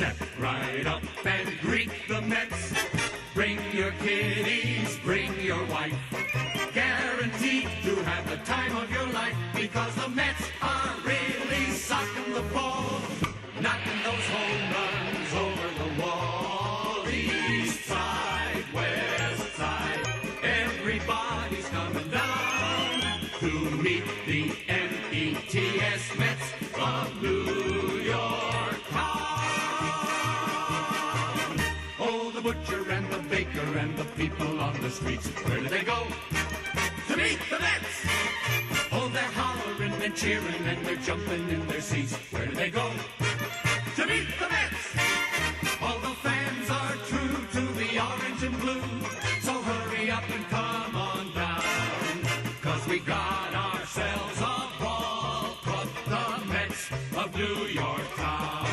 Step right up and greet the Mets. Bring your kiddies, bring your wife. Guaranteed to have the time of your life, because the Mets are really socking the ball, knocking those home runs over the wall. East side, west side, everybody's coming down to meet the METS Mets of New York town. Oh, the butcher and the baker and the people on the streets, where do they go? To meet the Mets! Oh, they're hollering and cheering and they're jumping in their seats. Where do they go? To meet the Mets! All the fans are true to the orange and blue, so hurry up and come on down, 'cause we got ourselves a ball, put the Mets of New York town.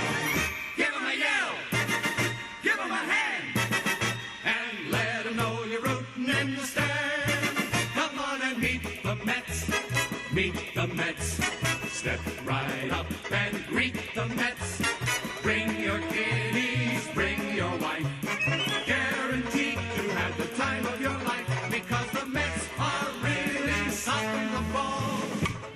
Give 'em a yell, give 'em a hand, and let 'em know you're rooting in the stand. Meet the Mets, meet the Mets. Step right up and greet the Mets. Bring your kiddies, bring your wife. Guaranteed to have the time of your life, because the Mets are really socking the ball,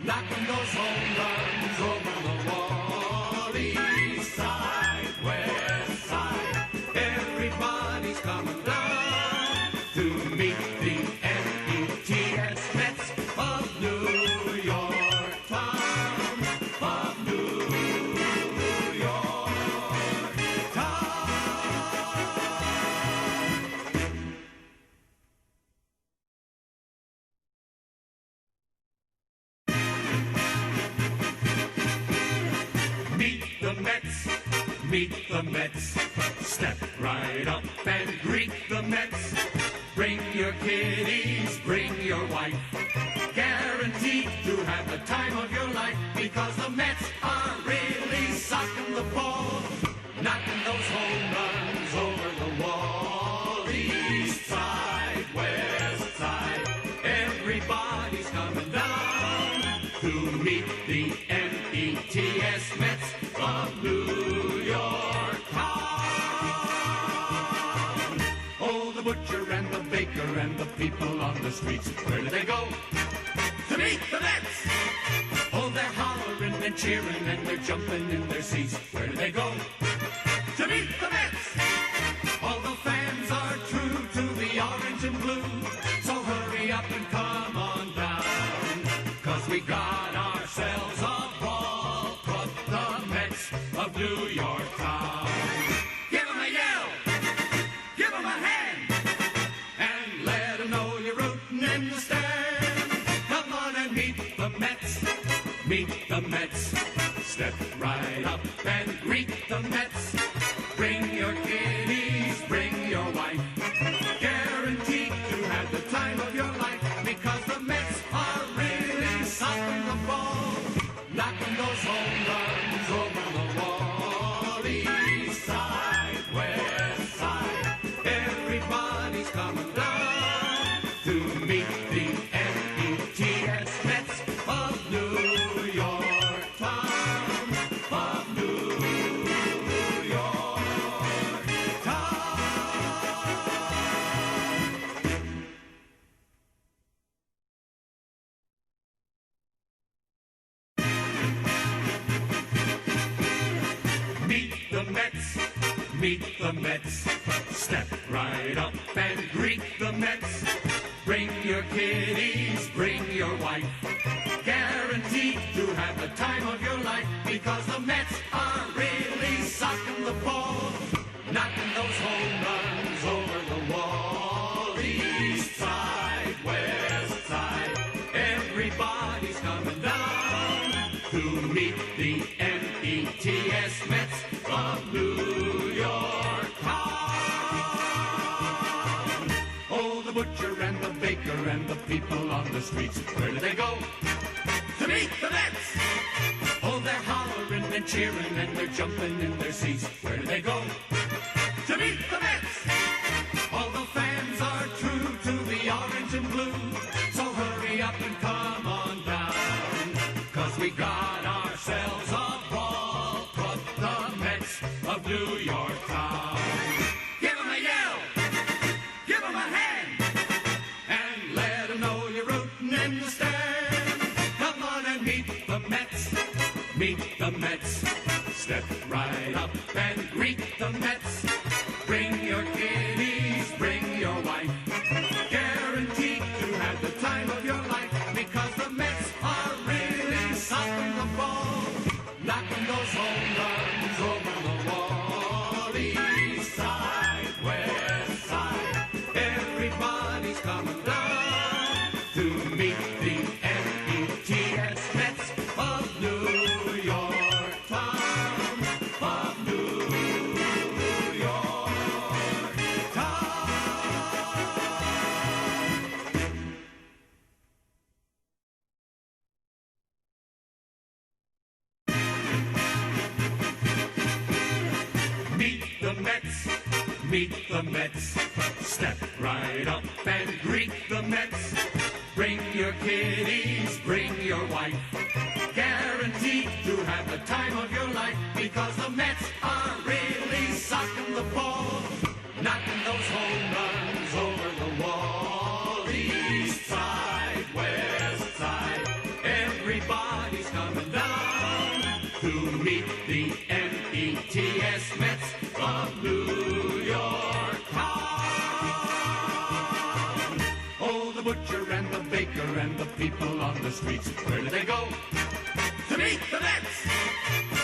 knocking those home runs over the wall. East side, west side, everybody's coming down to meet the METS Mets of New York town, of New York town. Meet the Mets, meet the Mets. Step right up and greet the Mets. Bring your kiddies, bring your wife. Guaranteed to have the time of your life, because the Mets are really socking the ball, knocking those home runs over the wall. East side, west side, everybody's coming down to meet the METS Mets of New York town. Oh, the butcher and the baker and the people on the streets, where do they go? To meet the Mets! Oh, they're hollering and cheering and they're jumping in their seats. Where do they go? To meet the Mets! All the fans are true to the orange and blue, so hurry up and come on down, 'cause we got ourselves a ball, put the Mets of New York town. Give 'em a yell, give 'em a hand, and let 'em know you're rooting in the stand. Come on and meet the Mets, meet the Mets. Step right up and greet the Mets. Bring your kiddies, bring your wife. Guaranteed to have the time of your life, because the Mets are really socking the ball, knocking those home runs over the wall. East side, west side, everybody's coming down to meet the METS Mets of New York town, of New York town. Meet the Mets, meet the Mets. Step right up and greet the Mets. Bring your kiddies, bring your wife. Guaranteed to have the time of your life, because the Mets are really socking the ball, knocking those home runs over the wall. East side, west side, everybody's coming down to meet the METS Mets of New York town. Oh, the butcher and the baker and the people on the streets, where do they go? To meet the Mets! Oh, they're hollering and cheering and they're jumping in their seats. Where do they go? To meet the Mets! All the fans are true to the orange and blue, so hurry up and come on down, 'cause we got ourselves a ball, put the Mets of New York town. Give 'em a yell, give 'em a hand, and let 'em know you're rooting in the stand. Come on and meet the Mets, meet the Mets. Step right up and greet the Mets. Bring your kiddies, bring your wife. Guaranteed to have the time of your life, because the Mets are really sopping the ball, knocking those home runs over the wall. East side, west side, everybody's coming down to meet the METS Mets of New York town, of New York town. Meet the Mets, meet the Mets. Step right up and greet the Mets. Bring your kiddies, bring your wife. Guaranteed to have the time of your life, because the Mets are really socking the ball, knocking those home runs over the wall. East side, west side, everybody's coming down to meet the METS Mets of New York town. Oh, the butcher and the baker and the people on the streets, where do they go? To meet the Mets.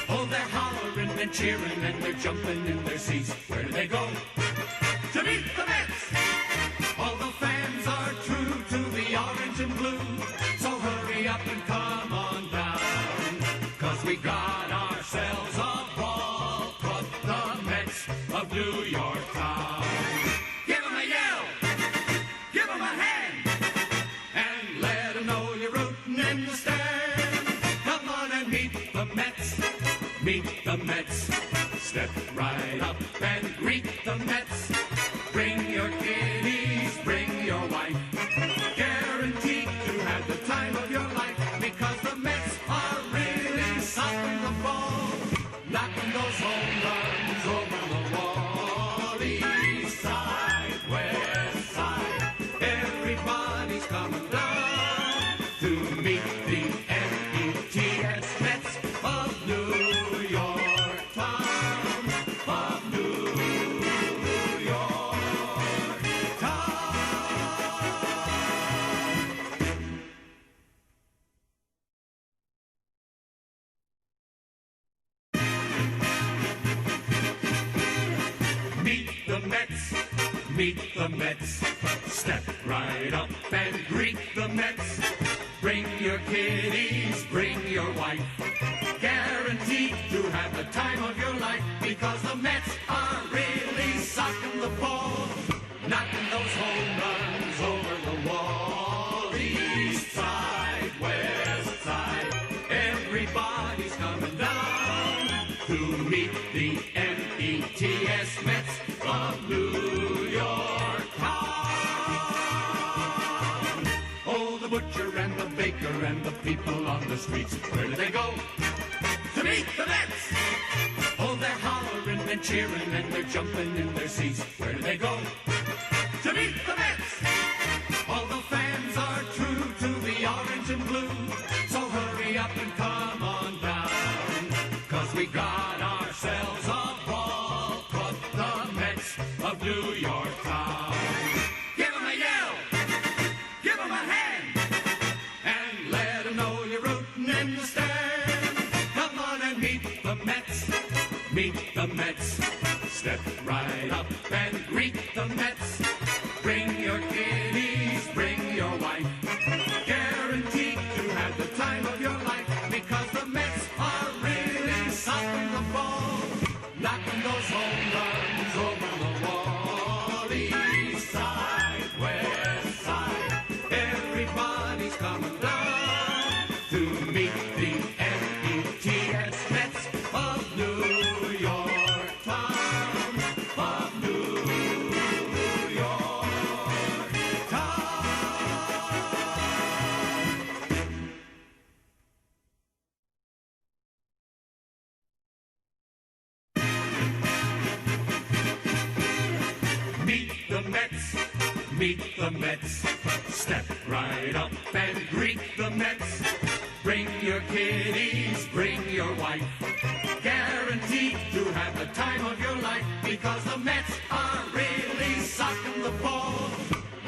Oh, they're hollering and cheering and they're jumping in their seats. Where do they go? To meet the Mets. All the fans are true to the orange and blue, so hurry up and come on down, 'cause we got ourselves a ball, put the Mets of New York town. Give 'em a yell, give 'em a hand, and let 'em know you're rooting in the stand. Come on and meet the Mets, meet the Mets. Step right up and greet the Mets. Bring your kiddies, bring your wife. Guaranteed to have the time of your life, because the Mets are really sopping the ball, knocking those home runs over the wall. East side, west side, everybody's coming down to meet the METS Mets of New York town, of New York town. Meet the Mets, meet the Mets. Step right up and greet the Mets. Bring your kiddies, bring your wife. Guaranteed to have the time of your life, because the Mets are really socking the ball, knocking those home runs over the wall. East side, west side, everybody's coming down to meet the METS Mets of New York town. Oh, the butcher and the baker and the people on the streets, where do they go? To meet the Mets. Oh, they're hollering and cheering and they're jumping in their seats. Where do they go? To meet the Mets. All the fans are true to the orange and blue, so hurry up and come on down, 'cause we got ourselves a ball, put the Mets of New York town. Give 'em a yell, give 'em a hand, and let 'em know you're rooting in the stand. Come on and meet the Mets, meet the Mets. Step right up and greet the Mets. Bring your kiddies, bring your wife. Guaranteed to have the time of your life, because the Mets are really sopping the ball, knocking those home runs over the wall. East side, west side, everybody's coming down to meet the METS Mets of New York town, of New York. meet the Mets. Step right up and greet the Mets. Bring your kiddies, bring your wife. Guaranteed to have the time of your life, because the Mets are really socking the ball,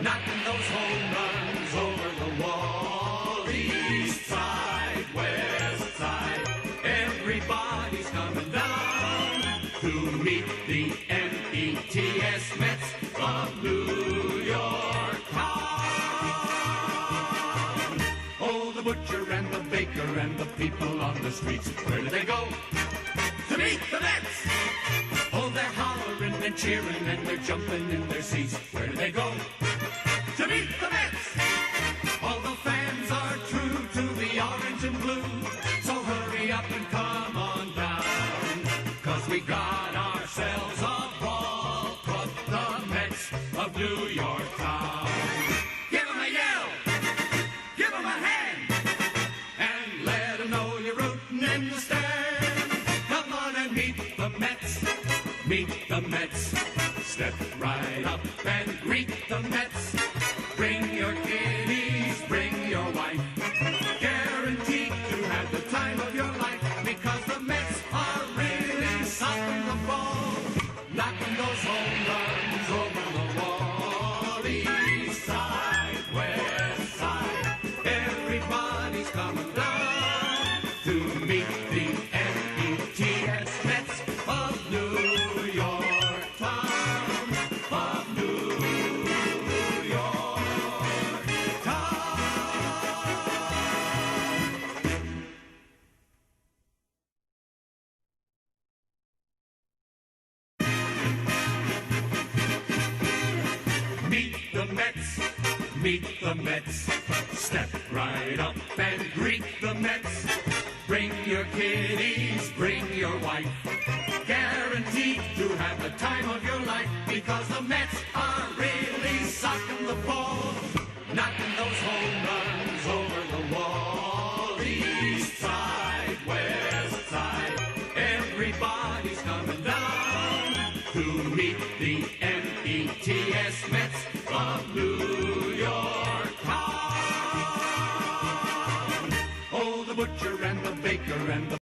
knocking those home runs over the wall. East side, west side, everybody's coming down to meet the METS Mets of New York town. Oh, the butcher and the baker and the people on the streets, where do they go? To meet the Mets! Oh, they're hollering and cheering and they're jumping in their seats. Where do they go? To meet the Mets! All the fans are true to the orange and blue, so hurry up and come on down, 'cause we got ourselves a ball club, the Mets of New York town. Give 'em a yell, give 'em a hand, and let 'em know you're rooting in the stand. Come on and meet the Mets, meet the Mets. Step right up and greet the Mets. Bring your kiddies, bring your wife. Guaranteed to have the time of your life, because the Mets are really socking the ball, knocking those home runs over the wall. East side, west side, everybody's coming down to meet the METS Mets of New York town, of New York town. Meet the Mets, meet the Mets. Step right up and greet the Mets. Bring your kiddies, bring your wife. Guaranteed to have the time of your life, because the Mets are really socking the ball, knocking those home runs over the wall. East side, west side, everybody's coming down to meet the METS Mets of New York town. Oh, the butcher and the baker and the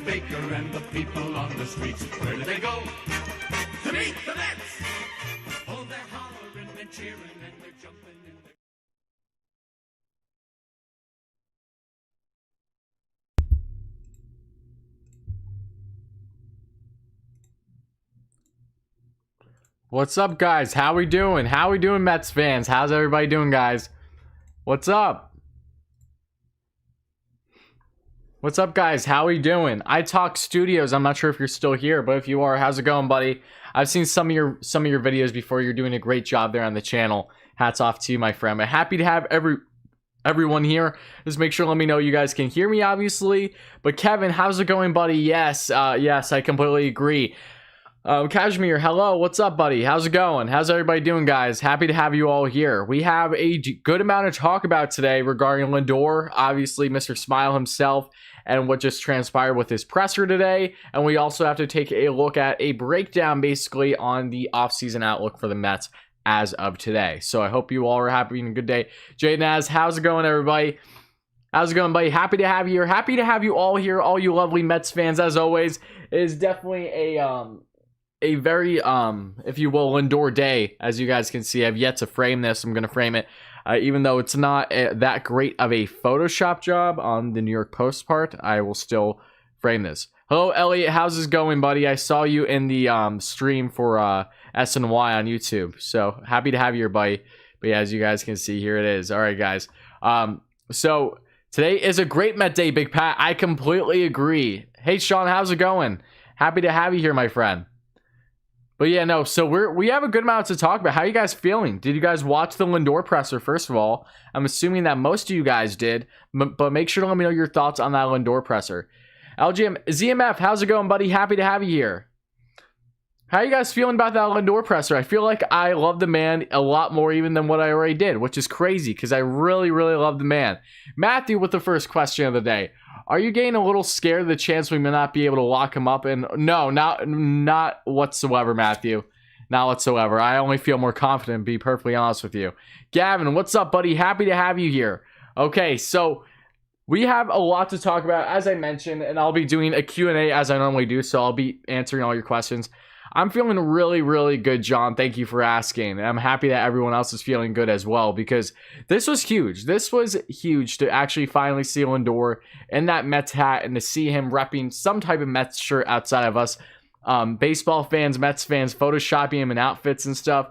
baker and the people on the streets, where do they go? To meet the Mets! Oh, they're hollering and cheering and they're jumping in their... What's up, guys? How we doing? How we doing, Mets fans? How's everybody doing, guys? What's up? What's up, guys? How we doing? I Talk Studios. I'm not sure if you're still here, but if you are, how's it going, buddy? I've seen some of your videos before. You're doing a great job there on the channel. Hats off to you, my friend. I'm happy to have everyone here. Just make sure, let me know you guys can hear me, obviously. But Kevin, how's it going, buddy? Yes, yes, I completely agree. Kashmir, hello, what's up, buddy? How's it going? How's everybody doing, guys? Happy to have you all here. We have a good amount to talk about today regarding Lindor, obviously Mr. Smile himself, and what just transpired with his presser today. And we also have to take a look at a breakdown, basically, on the offseason outlook for the Mets as of today. So I hope you all are having a good day. Jay Naz, how's it going, everybody? How's it going, buddy? Happy to have you here. Happy to have you all here, all you lovely Mets fans, as always. It is definitely a very, if you will, Lindor day. As you guys can see, I've yet to frame this. I'm going to frame it, even though it's not that great of a Photoshop job on the New York Post part. I will still frame this. Hello, Elliot. How's this going, buddy? I saw you in the stream for SNY on YouTube. So happy to have you here, buddy. But yeah, as you guys can see, here it is. All right, guys. So today is a great Met day, Big Pat. I completely agree. Hey, Sean, how's it going? Happy to have you here, my friend. But yeah, no, so we have a good amount to talk about. How are you guys feeling? Did you guys watch the Lindor presser, first of all? I'm assuming that most of you guys did, but make sure to let me know your thoughts on that Lindor presser. LGM, ZMF, how's it going, buddy? Happy to have you here. How are you guys feeling about that Lindor presser? I feel like I love the man a lot more even than what I already did, which is crazy because I really, really love the man. Matthew with the first question of the day. Are you getting a little scared of the chance we may not be able to lock him up? And no, not whatsoever, Matthew. Not whatsoever. I only feel more confident, to be perfectly honest with you. Gavin, what's up, buddy? Happy to have you here. Okay, so we have a lot to talk about, as I mentioned, and I'll be doing a Q&A as I normally do, so I'll be answering all your questions. I'm feeling really, really good, John. Thank you for asking. And I'm happy that everyone else is feeling good as well, because this was huge. This was huge to actually finally see Lindor in that Mets hat and to see him repping some type of Mets shirt outside of us. Baseball fans, Mets fans, photoshopping him in outfits and stuff.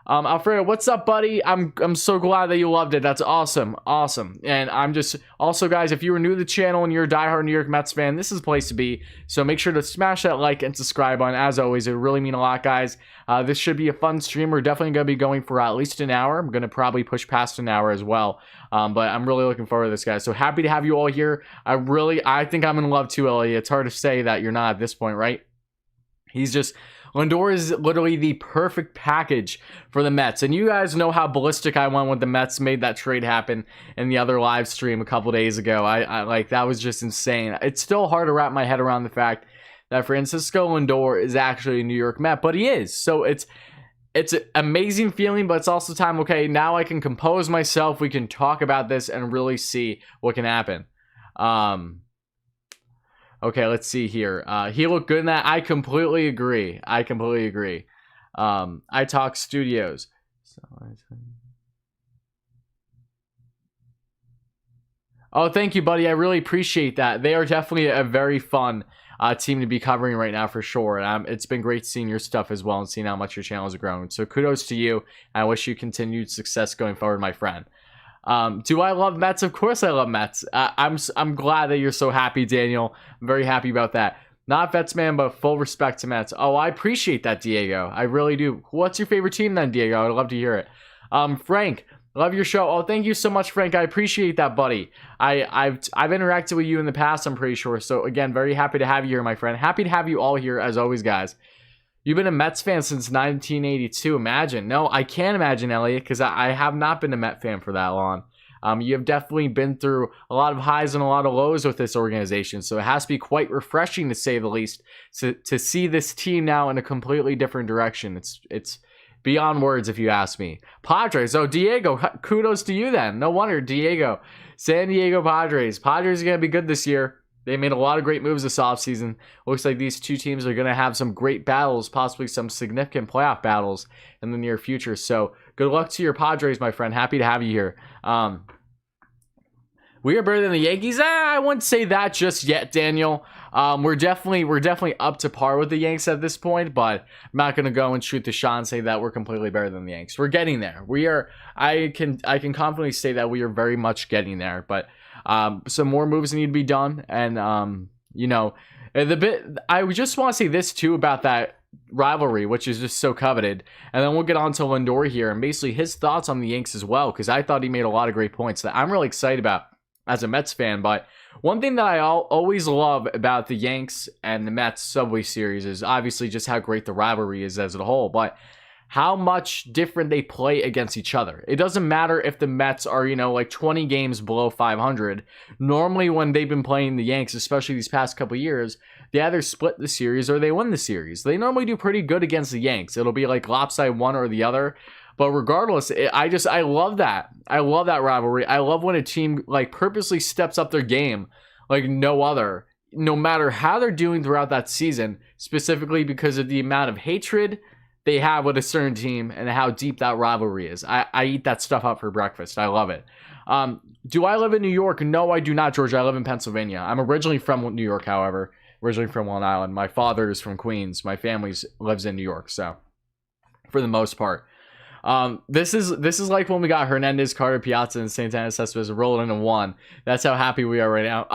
Alfredo, what's up, buddy? I'm so glad that you loved it. That's awesome. And I'm just also, guys, if you were new to the channel and you're a diehard New York Mets fan, this is the place to be. So make sure to smash that like and subscribe button. As always, it would really mean a lot, guys. This should be a fun stream. We're definitely going to be going for at least an hour. I'm going to probably push past an hour as well. But I'm really looking forward to this, guys. So happy to have you all here. I think I'm in love too, Elliot. It's hard to say that you're not at this point, right? Lindor is literally the perfect package for the Mets. And you guys know how ballistic I went when the Mets made that trade happen in the other live stream a couple days ago. I like, that was just insane. It's still hard to wrap my head around the fact that Francisco Lindor is actually a New York Met, but he is. So it's an amazing feeling, but it's also time, okay, now I can compose myself. We can talk about this and really see what can happen. Okay, let's see here. He looked good in that. I completely agree. I Talk Studios. Oh, thank you, buddy. I really appreciate that. They are definitely a very fun team to be covering right now for sure. And it's been great seeing your stuff as well and seeing how much your channel is growing. So kudos to you. I wish you continued success going forward, my friend. Do I love Mets? Of course I love Mets. I'm glad that you're so happy, Daniel. I'm very happy about that. Not Mets man, but full respect to Mets. Oh, I appreciate that, Diego. I really do. What's your favorite team then, Diego? I'd love to hear it. Frank, love your show. Oh, thank you so much, Frank. I appreciate that, buddy. I've interacted with you in the past, I'm pretty sure. So again, very happy to have you here, my friend. Happy to have you all here as always, guys. You've been a Mets fan since 1982. Imagine. No, I can't imagine, Elliot, because I have not been a Met fan for that long. You have definitely been through a lot of highs and a lot of lows with this organization, so it has to be quite refreshing, to say the least, to see this team now in a completely different direction. It's beyond words, if you ask me. Padres. Oh, Diego, kudos to you then. No wonder, Diego. San Diego Padres. Padres are going to be good this year. They made a lot of great moves this offseason. Looks like these two teams are going to have some great battles, possibly some significant playoff battles in the near future. So good luck to your Padres, my friend. Happy to have you here. We are better than the Yankees. I wouldn't say that just yet, Daniel. We're definitely up to par with the Yanks at this point, but I'm not going to go and shoot the shot and say that we're completely better than the Yanks. We're getting there. I can confidently say that we are very much getting there, but some more moves need to be done. And you know, I just want to say this too about that rivalry, which is just so coveted, and then we'll get on to Lindor here and basically his thoughts on the Yanks as well, because I thought he made a lot of great points that I'm really excited about as a Mets fan. But one thing that I always love about the Yanks and the Mets Subway Series is obviously just how great the rivalry is as a whole, but how much different they play against each other. It doesn't matter if the Mets are, you know, like 20 games below 500. Normally when they've been playing the Yanks, especially these past couple years, they either split the series or they win the series. They normally do pretty good against the Yanks. It'll be like lopsided one or the other. But regardless, I love that. I love that rivalry. I love when a team like purposely steps up their game like no other, no matter how they're doing throughout that season, specifically because of the amount of hatred they have with a certain team and how deep that rivalry is. I eat that stuff up for breakfast. I love it. Do I live in New York? No, I do not, Georgia. I live in Pennsylvania. I'm originally from New York, however. Originally from Long Island. My father is from Queens. My family lives in New York, so for the most part. This is like when we got Hernandez, Carter, Piazza, and Santana Cespedes rolled into one. That's how happy we are right now.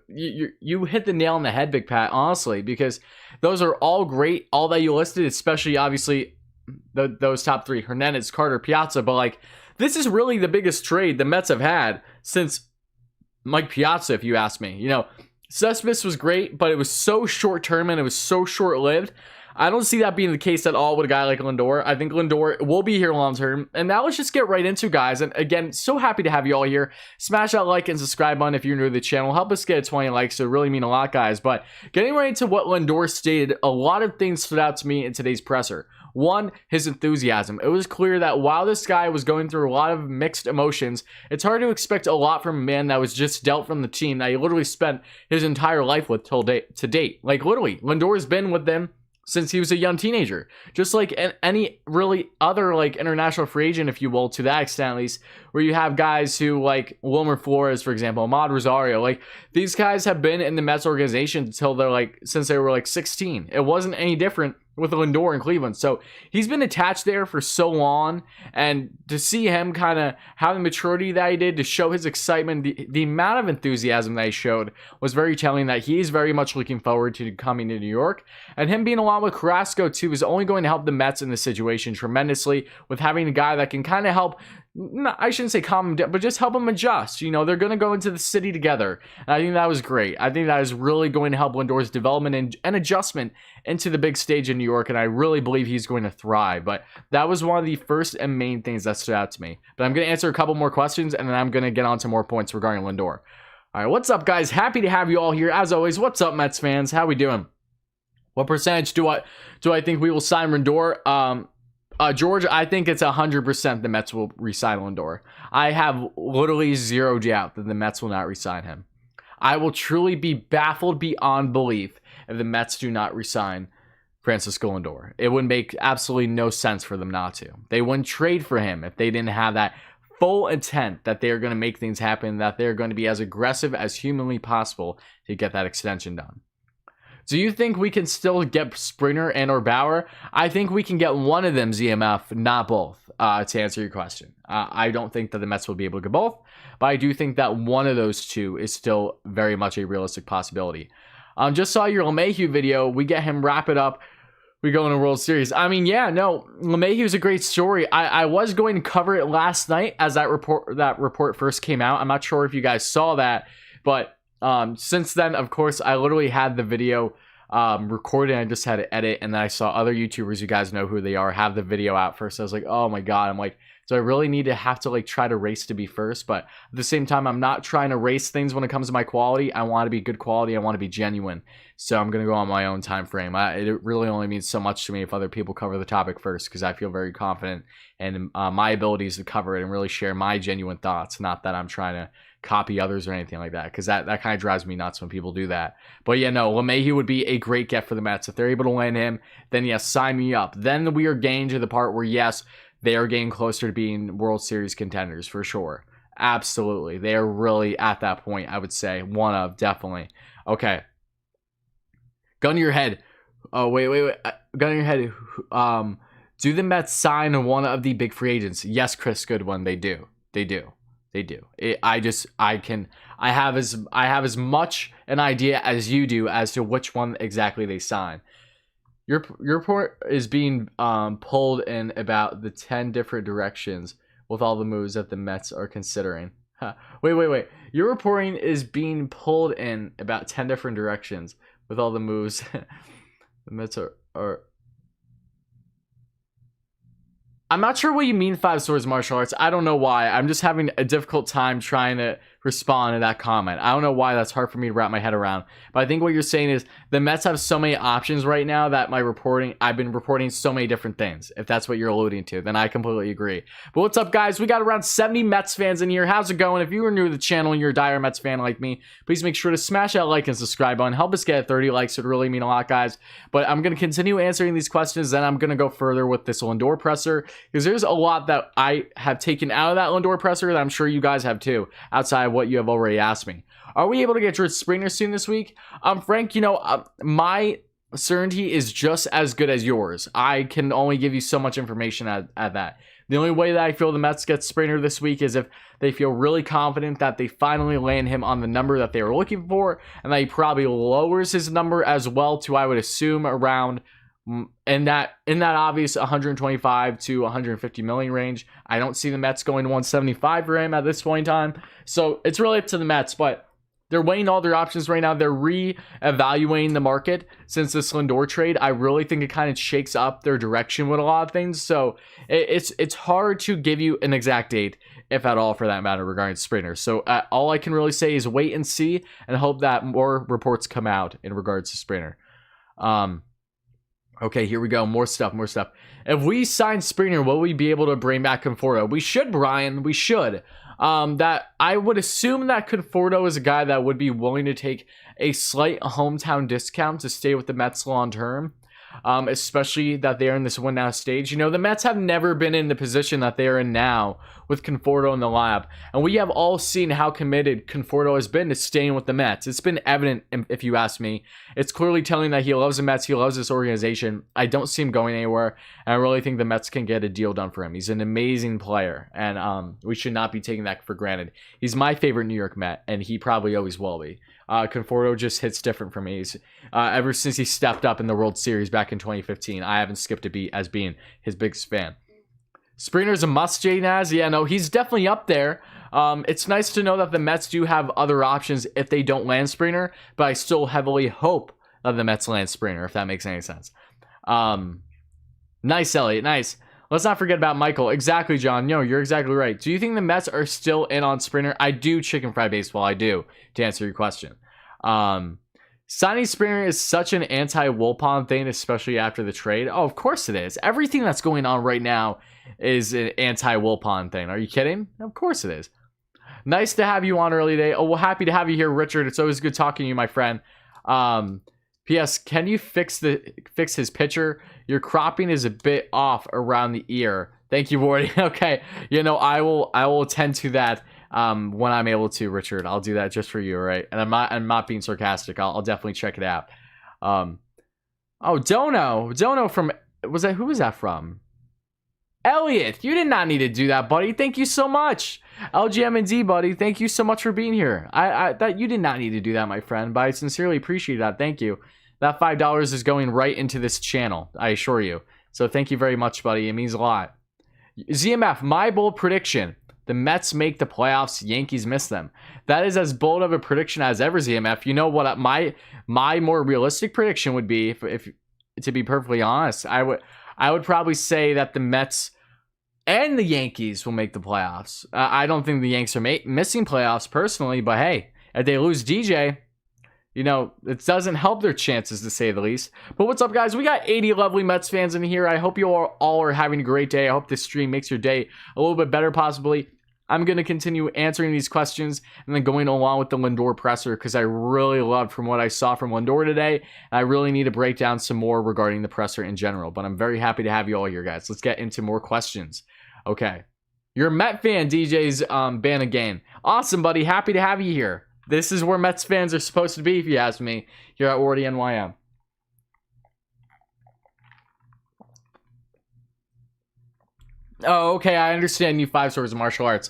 You hit the nail on the head, Big Pat, honestly, because those are all great, all that you listed, especially obviously those top three, Hernandez, Carter, Piazza. But like, this is really the biggest trade the Mets have had since Mike Piazza, if you ask me. You know, Cespedes was great, but it was so short term and it was so short lived. I don't see that being the case at all with a guy like Lindor. I think Lindor will be here long term. And now let's just get right into, guys. And again, so happy to have you all here. Smash that like and subscribe button if you're new to the channel. Help us get 20 likes. It would really mean a lot, guys. But getting right into what Lindor stated, a lot of things stood out to me in today's presser. One, his enthusiasm. It was clear that while this guy was going through a lot of mixed emotions, it's hard to expect a lot from a man that was just dealt from the team that he literally spent his entire life with to date. Like, literally, Lindor's been with them since he was a young teenager. Just like any really other like international free agent, if you will, to that extent at least, where you have guys who like Wilmer Flores, for example, Ahmad Rosario, like these guys have been in the Mets organization until they're like, since they were like 16. It wasn't any different with Lindor in Cleveland. So he's been attached there for so long, and to see him kind of have the maturity that he did, to show his excitement, the amount of enthusiasm that he showed was very telling that he's very much looking forward to coming to New York. And him being along with Carrasco too is only going to help the Mets in this situation tremendously, with having a guy that can kind of help, no, I shouldn't say calm him down, but just help him adjust. You know, they're going to go into the city together. And I think that was great. I think that is really going to help Lindor's development and adjustment into the big stage in New York. And I really believe he's going to thrive. But that was one of the first and main things that stood out to me. But I'm going to answer a couple more questions, and then I'm going to get on to more points regarding Lindor. All right, what's up, guys? Happy to have you all here. As always, what's up, Mets fans? How we doing? What percentage do I think we will sign Lindor? George, I think it's 100% the Mets will re-sign Lindor. I have literally zero doubt that the Mets will not re-sign him. I will truly be baffled beyond belief if the Mets do not re-sign Francisco Lindor. It would make absolutely no sense for them not to. They wouldn't trade for him if they didn't have that full intent that they are going to make things happen, that they're going to be as aggressive as humanly possible to get that extension done. Do you think we can still get Springer and or Bauer? I think we can get one of them, ZMF, not both, to answer your question. I don't think that the Mets will be able to get both, but I do think that one of those two is still very much a realistic possibility. Just saw your LeMahieu video. We get him, wrap it up. We go in a World Series. I mean, yeah, no, LeMahieu is a great story. I was going to cover it last night as that report first came out. I'm not sure if you guys saw that, but since then, of course, I literally had the video recorded. I just had to edit, and then I saw other YouTubers, you guys know who they are, have the video out first. I was like, oh my god, I'm like, do I really need to have to like try to race to be first? But at the same time, I'm not trying to race things when it comes to my quality. I want to be good quality. I want to be genuine. So I'm gonna go on my own time frame. It really only means so much to me if other people cover the topic first, because I feel very confident in my abilities to cover it and really share my genuine thoughts. Not that I'm trying to copy others or anything like that, because that kind of drives me nuts when people do that. But yeah, no, LeMahieu would be a great get for the Mets. If they're able to land him, then yes, sign me up. Then we are getting to the part where yes, they are getting closer to being World Series contenders for sure. Absolutely. They are really at that point, I would say. One of, definitely. Okay. Gun to your head. Oh, wait. Gun to your head. Do the Mets sign one of the big free agents? Yes, Chris Goodwin, they do. They do. I have as much an idea as you do as to which one exactly they sign. Your report is being pulled in about the 10 different directions with all the moves that the Mets are considering. Huh. Wait. Your reporting is being pulled in about 10 different directions with all the moves the Mets are. I'm not sure what you mean, 5 Swords Martial Arts. I don't know why. I'm just having a difficult time trying to respond to that comment. I don't know why that's hard for me to wrap my head around. But I think what you're saying is the Mets have so many options right now that I've been reporting so many different things. If that's what you're alluding to, then I completely agree. But what's up, guys? We got around 70 Mets fans in here. How's it going? If you are new to the channel and you're a dire Mets fan like me, please make sure to smash that like and subscribe button. Help us get 30 likes. It would really mean a lot, guys. But I'm going to continue answering these questions. Then I'm going to go further with this Lindor presser, because there's a lot that I have taken out of that Lindor presser that I'm sure you guys have too, outside of what you have already asked me. Are we able to get George Springer soon this week? Frank, my certainty is just as good as yours. I can only give you so much information at that. The only way that I feel the Mets get Springer this week is if they feel really confident that they finally land him on the number that they were looking for, and that he probably lowers his number as well to, I would assume, around in that obvious 125 to 150 million range. I don't see the Mets going to 175 for him at this point in time. So it's really up to the Mets, but They're weighing all their options right now. They're re-evaluating the market since this Lindor trade. I really think it kind of shakes up their direction with a lot of things. So it's hard to give you an exact date, if at all, for that matter, regarding Springer. So all I can really say is wait and see and hope that more reports come out in regards to Springer. Okay, here we go. More stuff. If we sign Springer, will we be able to bring back Conforto? We should, Brian. We should. That I would assume that Conforto is a guy that would be willing to take a slight hometown discount to stay with the Mets long term. Especially that they are in this win now stage. You know, the Mets have never been in the position that they are in now with Conforto in the lab. And we have all seen how committed Conforto has been to staying with the Mets. It's been evident, if you ask me. It's clearly telling that he loves the Mets. He loves this organization. I don't see him going anywhere. And I really think the Mets can get a deal done for him. He's an amazing player. And we should not be taking that for granted. He's my favorite New York Met. And he probably always will be. Conforto just hits different for me. He's, ever since he stepped up in the World Series back in 2015, I haven't skipped a beat as being his biggest fan. Springer's a must, Jay Naz. Yeah, no, he's definitely up there. It's nice to know that the Mets do have other options if they don't land Springer, but I still heavily hope that the Mets land Springer, if that makes any sense. Nice, Elliot, nice. Let's not forget about Michael. Exactly, John. No, you're exactly right. Do you think the Mets are still in on Springer? I do, Chicken Fried Baseball. I do, to answer your question. Signing Springer is such an anti-Wilpon thing, especially after the trade. Oh, of course it is. Everything that's going on right now is an anti-Wilpon thing. Are you kidding? Of course it is. Nice to have you on early today. Oh, well, happy to have you here, Richard. It's always good talking to you, my friend. P.S. Can you fix his picture? Your cropping is a bit off around the ear. Thank you, Wardy. Okay, you know, I will attend to that when I'm able to, Richard. I'll do that just for you, all right? And I'm not being sarcastic. I'll definitely check it out. Oh, Dono from, who was that from? Elliot, you did not need to do that, buddy. Thank you so much. LGM&D, buddy. Thank you so much for being here. That you did not need to do that, my friend, but I sincerely appreciate that. Thank you. That $5 is going right into this channel, I assure you. So thank you very much, buddy. It means a lot. ZMF, my bold prediction. The Mets make the playoffs, Yankees miss them. That is as bold of a prediction as ever, ZMF. You know what my more realistic prediction would be, if to be perfectly honest, I would probably say that the Mets and the Yankees will make the playoffs. I don't think the Yanks are missing playoffs personally, but hey, if they lose DJ, you know, it doesn't help their chances, to say the least. But what's up, guys? We got 80 lovely Mets fans in here. I hope you all are having a great day. I hope this stream makes your day a little bit better, possibly. I'm going to continue answering these questions and then going along with the Lindor presser because I really loved from what I saw from Lindor today. And I really need to break down some more regarding the presser in general. But I'm very happy to have you all here, guys. Let's get into more questions. Okay. You're a Met fan, DJ's ban again. Awesome, buddy. Happy to have you here. This is where Mets fans are supposed to be, if you ask me, here at Wardy NYM. Oh, okay, I understand you 5 swords of martial arts.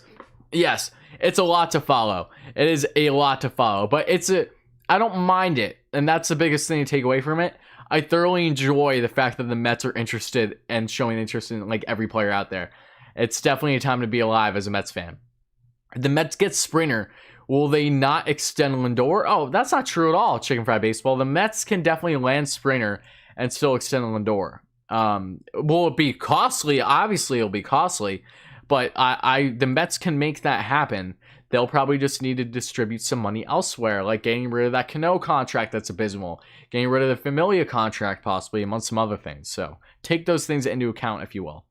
Yes, it's a lot to follow. It is a lot to follow, but I don't mind it, and that's the biggest thing to take away from it. I thoroughly enjoy the fact that the Mets are interested and showing interest in like every player out there. It's definitely a time to be alive as a Mets fan. The Mets get Springer. Will they not extend Lindor? Oh, that's not true at all, Chicken Fried Baseball. The Mets can definitely land Springer and still extend Lindor. Will it be costly? Obviously, it'll be costly. But the Mets can make that happen. They'll probably just need to distribute some money elsewhere, like getting rid of that Cano contract that's abysmal, getting rid of the Familia contract possibly, among some other things. So take those things into account, if you will.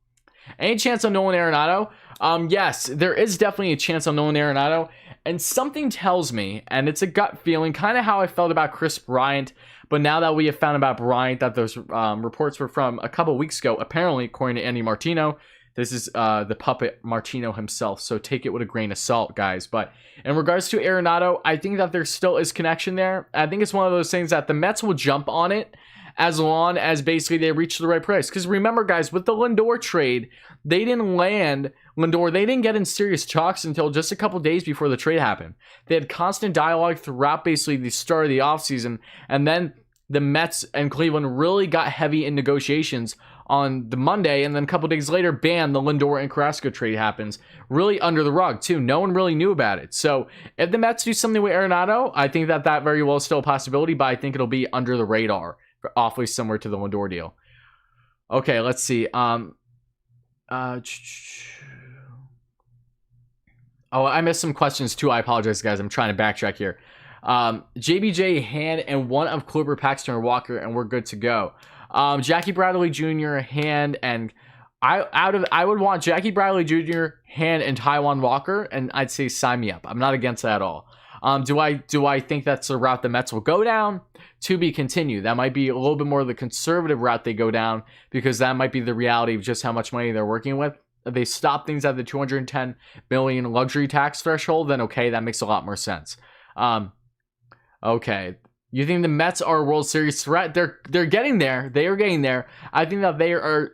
Any chance on Nolan Arenado? Yes, there is definitely a chance on Nolan Arenado. And something tells me, and it's a gut feeling, kind of how I felt about Chris Bryant, but now that we have found about Bryant that those reports were from a couple weeks ago, apparently, according to Andy Martino, this is the puppet Martino himself, so take it with a grain of salt, guys. But in regards to Arenado, I think that there still is connection there. I think it's one of those things that the Mets will jump on it as long as basically they reach the right price. Because remember, guys, with the Lindor trade, they didn't land Lindor. They didn't get in serious talks until just a couple days before the trade happened. They had constant dialogue throughout basically the start of the offseason. And then the Mets and Cleveland really got heavy in negotiations on the Monday, and then a couple days later, bam, the Lindor and Carrasco trade happens. Really under the rug, too. No one really knew about it. So if the Mets do something with Arenado, I think that very well is still a possibility, but I think it'll be under the radar, awfully similar to the Lindor deal. Okay, let's see. Oh, I missed some questions, too. I apologize, guys. I'm trying to backtrack here. JBJ, Hand, and one of Kluber, Paxton, or Walker, and we're good to go. Jackie Bradley Jr., Hand, and I would want Jackie Bradley Jr., Hand, and Taijuan Walker, and I'd say sign me up. I'm not against that at all. Do I think that's the route the Mets will go down? To be continued. That might be a little bit more of the conservative route they go down, because that might be the reality of just how much money they're working with. If they stop things at the $210 billion luxury tax threshold, then okay, that makes a lot more sense. Okay. You think the Mets are a World Series threat? They're getting there. They are getting there. I think that they're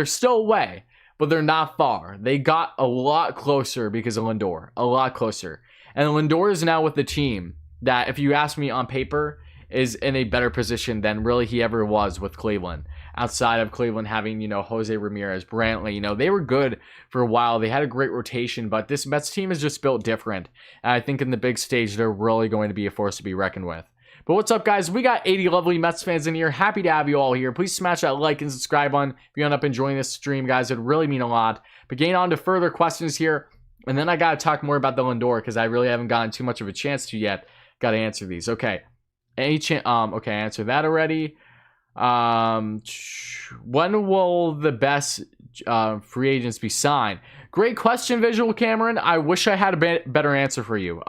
still away, but they're not far. They got a lot closer because of Lindor. A lot closer. And Lindor is now with the team that, if you ask me on paper, is in a better position than really he ever was with Cleveland. Outside of Cleveland having, Jose Ramirez, Brantley, they were good for a while. They had a great rotation, but this Mets team is just built different. And I think in the big stage, they're really going to be a force to be reckoned with. But what's up, guys? We got 80 lovely Mets fans in here. Happy to have you all here. Please smash that like and subscribe button if you end up enjoying this stream, guys. It would really mean a lot. But getting on to further questions here, and then I got to talk more about the Lindor, because I really haven't gotten too much of a chance to yet. Got to answer these. Okay. Okay, I answered that already. When will the best free agents be signed? Great question, Visual Cameron. I wish I had a better answer for you.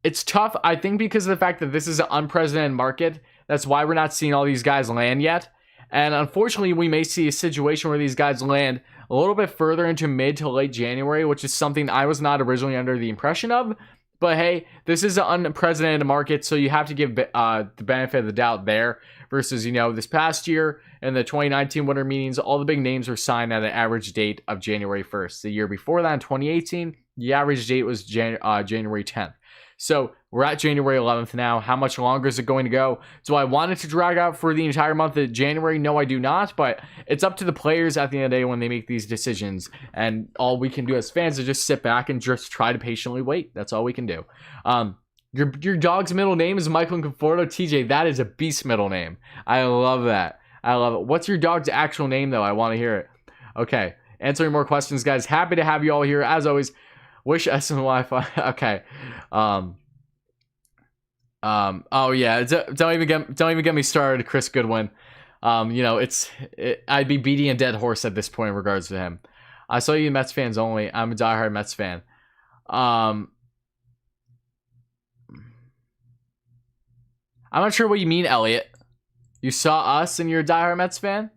It's tough, I think, because of the fact that this is an unprecedented market. That's why we're not seeing all these guys land yet. And unfortunately, we may see a situation where these guys land a little bit further into mid to late January, which is something I was not originally under the impression of. But hey, this is an unprecedented market, so you have to give the benefit of the doubt there. Versus, this past year in the 2019 winter meetings, all the big names were signed at an average date of January 1st. The year before that, in 2018, the average date was January 10th. So we're at January 11th now. How much longer is it going to go? Do I want it to drag out for the entire month of January? No, I do not. But it's up to the players at the end of the day when they make these decisions. And all we can do as fans is just sit back and just try to patiently wait. That's all we can do. Your dog's middle name is Michael Conforto. TJ, that is a beast middle name. I love that. I love it. What's your dog's actual name, though? I want to hear it. Okay. Answering more questions, guys. Happy to have you all here. As always, wish SNY. Okay. Oh yeah. Don't even get me started, Chris Goodwin. I'd be beating a dead horse at this point in regards to him. I saw you Mets fans only. I'm a diehard Mets fan. I'm not sure what you mean, Elliot. You saw us and you're a diehard Mets fan?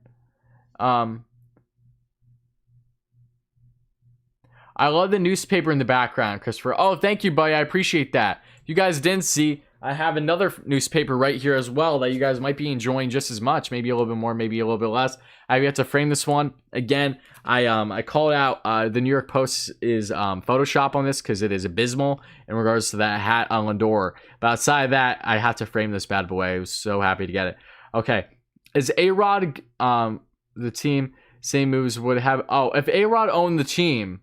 I love the newspaper in the background, Christopher. Oh, thank you, buddy. I appreciate that. If you guys didn't see, I have another newspaper right here as well that you guys might be enjoying just as much. Maybe a little bit more, maybe a little bit less. I've yet to frame this one. Again, I called out the New York Post is Photoshop on this because it is abysmal in regards to that hat on Lindor. But outside of that, I had to frame this bad boy. I was so happy to get it. Okay. Is A-Rod the team? Same moves would have... Oh, if A-Rod owned the team,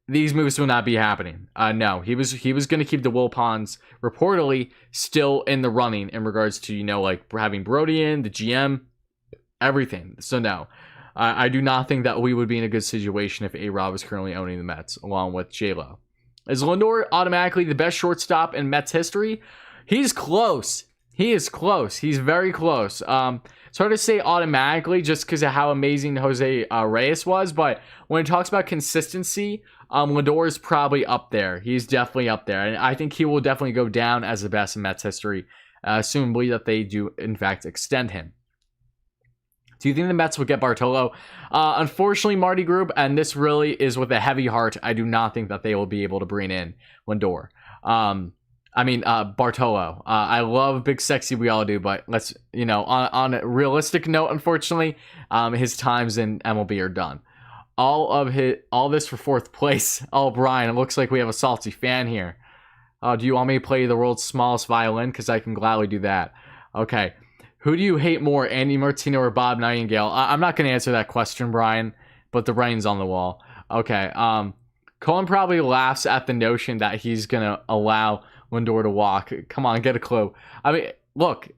these moves will not be happening. No, he was going to keep the Wilpons reportedly still in the running in regards to, like having Brody in, the GM, everything. So no, I do not think that we would be in a good situation if A-Rod was currently owning the Mets along with J-Lo. Is Lindor automatically the best shortstop in Mets history? He's close. He is close. He's very close. It's hard to say automatically just because of how amazing Jose Reyes was, but when it talks about consistency, Lindor is probably up there. He's definitely up there, and I think he will definitely go down as the best in Mets history, assumably that they do, in fact, extend him. Do you think the Mets will get Bartolo? Unfortunately, Marty Group, and this really is with a heavy heart, I do not think that they will be able to bring in Lindor. Bartolo. I love Big Sexy, we all do, but let's, on a realistic note, unfortunately, his times in MLB are done. All this for fourth place. Oh, Brian, it looks like we have a salty fan here. Do you want me to play the world's smallest violin? Because I can gladly do that. Okay. Who do you hate more, Andy Martino or Bob Nightingale? I'm not going to answer that question, Brian, but the writing's on the wall. Okay. Cohen probably laughs at the notion that he's going to allow Lindor to walk. Come on, get a clue. I mean, look,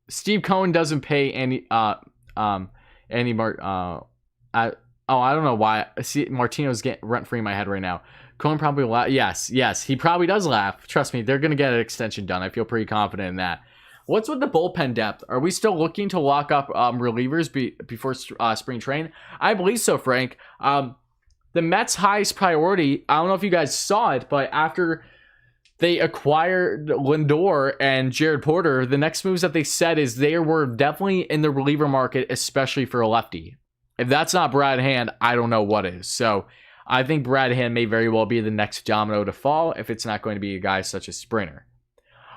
Steve Cohen doesn't pay I don't know why. See, Martino's getting rent-free in my head right now. Cohen probably yes, he probably does laugh. Trust me, they're going to get an extension done. I feel pretty confident in that. What's with the bullpen depth? Are we still looking to lock up relievers before spring training? I believe so, Frank. The Mets' highest priority, I don't know if you guys saw it, but after they acquired Lindor and Jared Porter, the next moves that they said is they were definitely in the reliever market, especially for a lefty. If that's not Brad Hand, I don't know what is. So I think Brad Hand may very well be the next domino to fall if it's not going to be a guy such as Springer.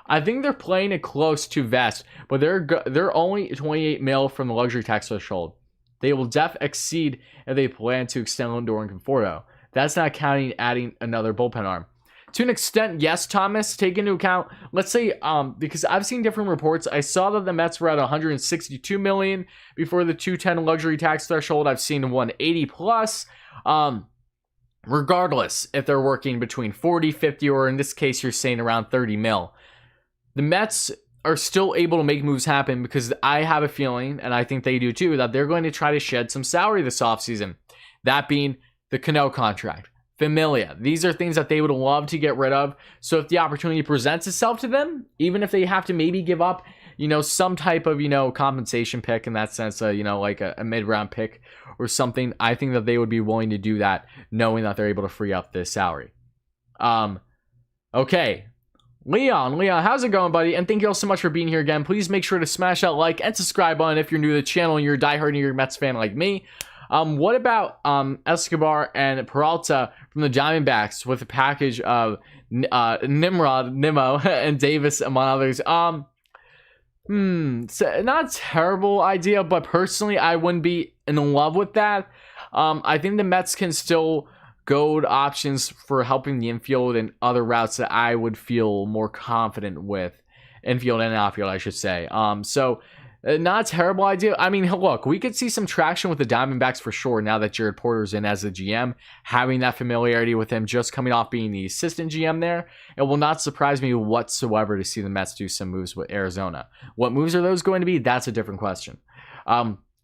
I think they're playing it close to vest, but they're only 28 mil from the luxury tax threshold. They will exceed if they plan to extend Lindor and Conforto. That's not counting adding another bullpen arm. To an extent, yes, Thomas, take into account, let's say, because I've seen different reports. I saw that the Mets were at 162 million before the 210 luxury tax threshold. I've seen 180 plus. Regardless, if they're working between 40, 50, or in this case, you're saying around 30 mil. The Mets are still able to make moves happen because I have a feeling, and I think they do too, that they're going to try to shed some salary this offseason. That being the Cano contract, Familia. These are things that they would love to get rid of. So if the opportunity presents itself to them, even if they have to maybe give up, some type of, compensation pick in that sense, like a mid-round pick or something, I think that they would be willing to do that, knowing that they're able to free up this salary. Okay. Leon, how's it going, buddy? And thank you all so much for being here again. Please make sure to smash that like and subscribe button if you're new to the channel and you're a diehard New York Mets fan like me. What about Escobar and Peralta from the Diamondbacks with a package of Nimrod, Nimmo, and Davis, among others? So not a terrible idea, but personally, I wouldn't be in love with that. I think the Mets can still go to options for helping the infield and other routes that I would feel more confident with. Infield and outfield, I should say. So not a terrible idea. I mean, look, we could see some traction with the Diamondbacks for sure now that Jared Porter's in as the GM, having that familiarity with him just coming off being the assistant GM there. It will not surprise me whatsoever to see the Mets do some moves with Arizona. What moves are those going to be? That's a different question.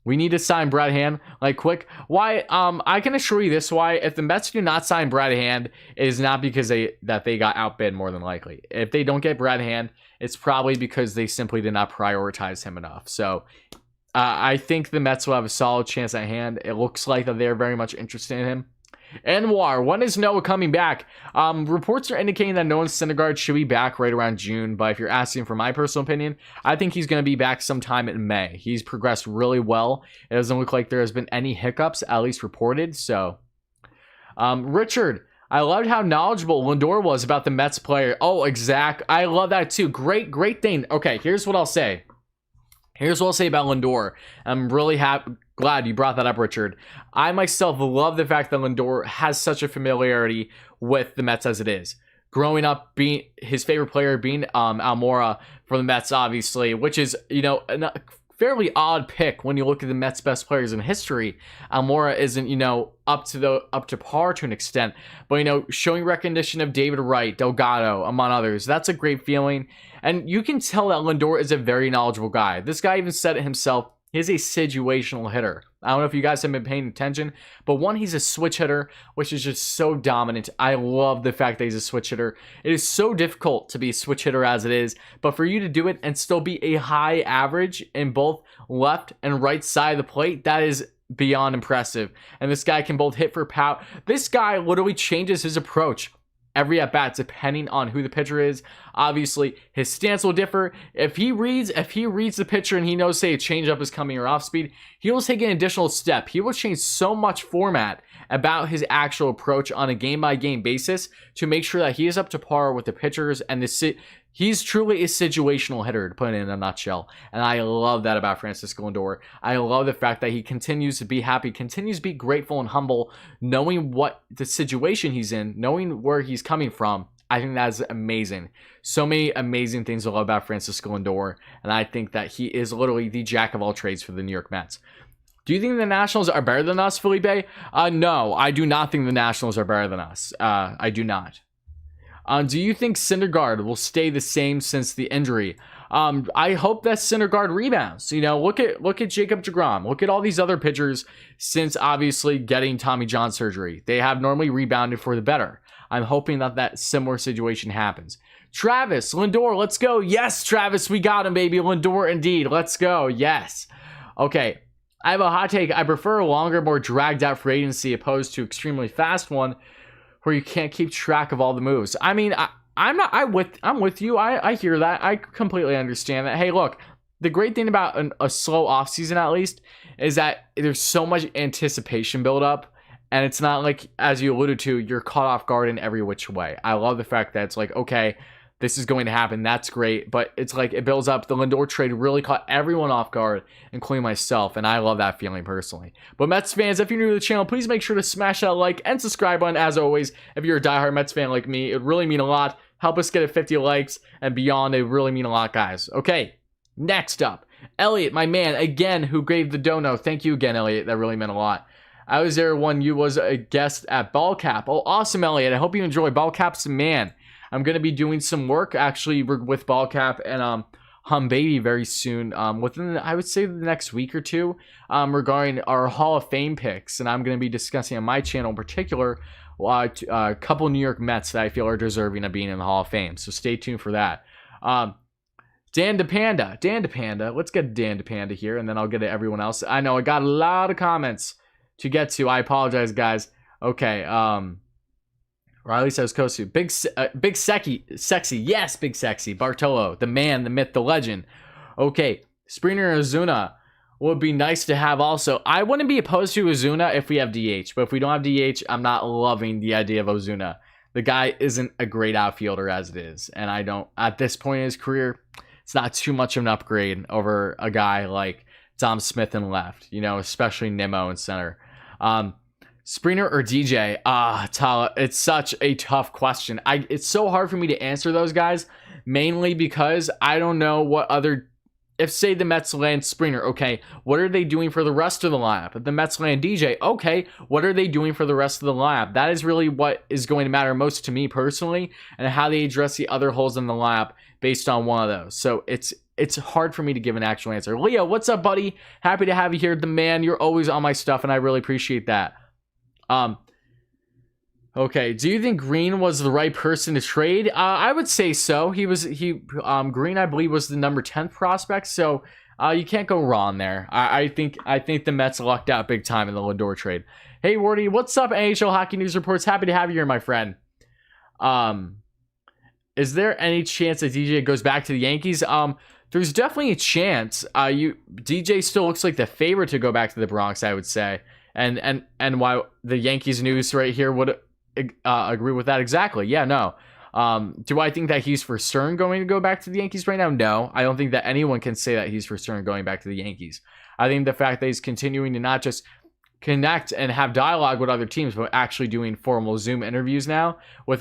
We need to sign Brad Hand like quick. Why? I can assure you this: why, if the Mets do not sign Brad Hand, it is not because they got outbid, more than likely. If they don't get Brad Hand, it's probably because they simply did not prioritize him enough. So I think the Mets will have a solid chance at Hand. It looks like that they're very much interested in him. Anwar, when is Noah coming back? Reports are indicating that Noah Syndergaard should be back right around June, but if you're asking for my personal opinion, I think he's going to be back sometime in May. He's progressed really well. It doesn't look like there has been any hiccups, at least reported. So, Richard, I loved how knowledgeable Lindor was about the Mets player. Oh, exact. I love that too. Great thing. Okay, here's what I'll say. Here's what I'll say about Lindor. I'm really glad you brought that up, Richard. I myself love the fact that Lindor has such a familiarity with the Mets as it is. Growing up, being his favorite player being Almora for the Mets, obviously, which is, a fairly odd pick when you look at the Mets' best players in history. Almora isn't, up to par to an extent, but showing recognition of David Wright, Delgado, among others, that's a great feeling. And you can tell that Lindor is a very knowledgeable guy. This guy even said it himself. He's a situational hitter. I don't know if you guys have been paying attention, but one, he's a switch hitter, which is just so dominant. I love the fact that he's a switch hitter. It is so difficult to be a switch hitter as it is, but for you to do it and still be a high average in both left and right side of the plate, that is beyond impressive. And this guy can both hit for power. This guy literally changes his approach every at bat depending on who the pitcher is. Obviously, his stance will differ. If he reads the pitcher and he knows, say, a changeup is coming or off speed, he will take an additional step. He will change so much format about his actual approach on a game-by-game basis to make sure that he is up to par with the pitchers, and he's truly a situational hitter, to put it in a nutshell. And I love that about Francisco Lindor. I love the fact that he continues to be happy, continues to be grateful and humble, knowing what the situation he's in, knowing where he's coming from. I think that's amazing. So many amazing things to love about Francisco Lindor, and I think that he is literally the jack of all trades for the New York Mets. Do you think the Nationals are better than us, Felipe? No, I do not think the Nationals are better than us. I do not. Do you think Syndergaard will stay the same since the injury? I hope that Syndergaard rebounds. You know, look at Jacob deGrom. Look at all these other pitchers since obviously getting Tommy John surgery. They have normally rebounded for the better. I'm hoping that similar situation happens. Travis, Lindor, let's go. Yes, Travis, we got him, baby. Lindor, indeed. Let's go. Yes. Okay. I have a hot take. I prefer a longer, more dragged out free agency opposed to extremely fast one where you can't keep track of all the moves. I mean, I'm with you. I hear that. I completely understand that. Hey, look, the great thing about a slow offseason at least is that there's so much anticipation build up, and it's not like, as you alluded to, you're caught off guard in every which way. I love the fact that it's like, okay, this is going to happen. That's great. But it's like it builds up. The Lindor trade really caught everyone off guard, including myself. And I love that feeling personally. But Mets fans, if you're new to the channel, please make sure to smash that like and subscribe button. As always, if you're a diehard Mets fan like me, it would really mean a lot. Help us get to 50 likes and beyond. It would really mean a lot, guys. Okay, next up. Elliot, my man, again, who gave the dono. Thank you again, Elliot. That really meant a lot. I was there when you was a guest at Ballcap. Oh, awesome, Elliot. I hope you enjoy. Ballcap's a man. I'm going to be doing some work actually with Ballcap and Hum Baby very soon, within, I would say, the next week or two, regarding our Hall of Fame picks. And I'm going to be discussing on my channel in particular a couple New York Mets that I feel are deserving of being in the Hall of Fame. So stay tuned for that. Dan DePanda. Let's get Dan DePanda here, and then I'll get to everyone else. I know I got a lot of comments to get to. I apologize, guys. Okay, Riley says Kosu. Big Sexy. Yes, Big Sexy. Bartolo, the man, the myth, the legend. Okay, Springer and Ozuna would be nice to have also. I wouldn't be opposed to Ozuna if we have DH, but if we don't have DH, I'm not loving the idea of Ozuna. The guy isn't a great outfielder as it is, and I don't, at this point in his career, it's not too much of an upgrade over a guy like Dom Smith in left, you know, especially Nimmo in center. Springer or DJ? Tala, it's such a tough question. It's so hard for me to answer those guys, mainly because I don't know what other, if say the Mets land Springer, okay, what are they doing for the rest of the lineup? If the Mets land DJ, okay, what are they doing for the rest of the lineup? That is really what is going to matter most to me personally, and how they address the other holes in the lineup based on one of those. So it's hard for me to give an actual answer. Leo, what's up, buddy? Happy to have you here. The man, you're always on my stuff, and I really appreciate that. Okay, do you think Green was the right person to trade? I would say so. Green, I believe, was the number 10th prospect, so you can't go wrong there. I think the Mets lucked out big time in the Lindor trade. Hey, Wardy, what's up, NHL Hockey News Reports? Happy to have you here, my friend. Is there any chance that DJ goes back to the Yankees? There's definitely a chance. DJ still looks like the favorite to go back to the Bronx, I would say. And why the Yankees news right here would agree with that exactly. Yeah, no. Do I think that he's for certain going to go back to the Yankees right now? No. I don't think that anyone can say that he's for certain going back to the Yankees. I think the fact that he's continuing to not just connect and have dialogue with other teams, but actually doing formal Zoom interviews now with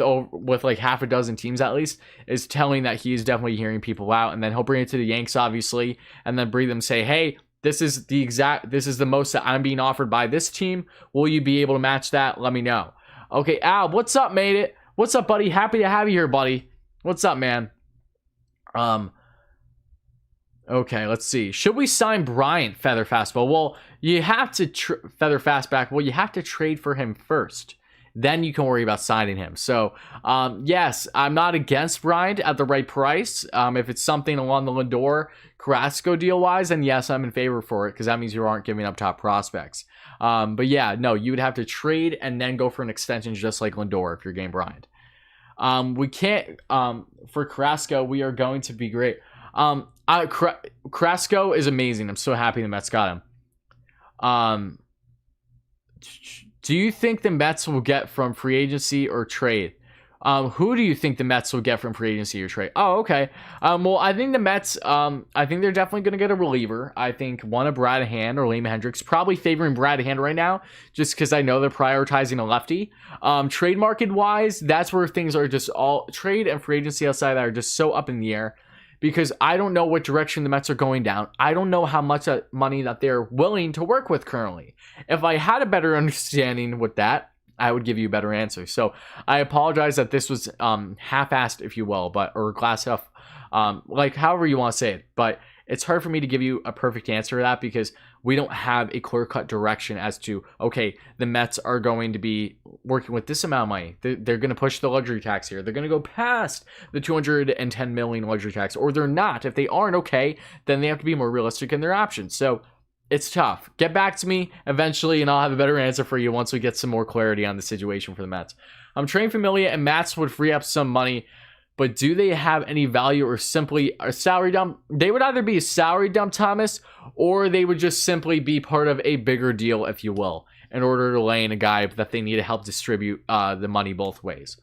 like half a dozen teams at least, is telling that he is definitely hearing people out. And then he'll bring it to the Yanks, obviously, and then breathe them, say, hey, this is the most that I'm being offered by this team. Will you be able to match that? Let me know. Okay, Al, what's up, mate? It? What's up, buddy? Happy to have you here, buddy. What's up, man? Okay, let's see. Should we sign Bryant, Feather Fastball? Well, you have to Feather Fastback. Well, you have to trade for him first. Then you can worry about signing him. So, yes, I'm not against Bryant at the right price. If it's something along the Lindor, Carrasco deal-wise, then yes, I'm in favor for it, because that means you aren't giving up top prospects. But yeah, no, you would have to trade and then go for an extension just like Lindor if you're getting Bryant. We can't, for Carrasco, we are going to be great. Carrasco is amazing. I'm so happy the Mets got him. Do you think the Mets will get from free agency or trade? Who do you think the Mets will get from free agency or trade? Oh, okay. Well, I think the Mets, I think they're definitely going to get a reliever. I think one of Brad Hand or Liam Hendricks, probably favoring Brad Hand right now, just because I know they're prioritizing a lefty. Trade market wise, that's where things are just all trade and free agency outside that are just so up in the air, because I don't know what direction the Mets are going down. I don't know how much money that they're willing to work with currently. If I had a better understanding with that, I would give you a better answer. So I apologize that this was half-assed, if you will, or glass half, like however you want to say it. But it's hard for me to give you a perfect answer to that because we don't have a clear-cut direction as to, okay, the Mets are going to be working with this amount of money. They're going to push the luxury tax here. They're going to go past the $210 million luxury tax, or they're not. If they aren't, okay, then they have to be more realistic in their options. So it's tough. Get back to me eventually, and I'll have a better answer for you once we get some more clarity on the situation for the Mets. Trading Familia and Mats would free up some money, but do they have any value or simply a salary dump? They would either be a salary dump, Thomas, or they would just simply be part of a bigger deal, if you will, in order to lay in a guy that they need to help distribute the money both ways.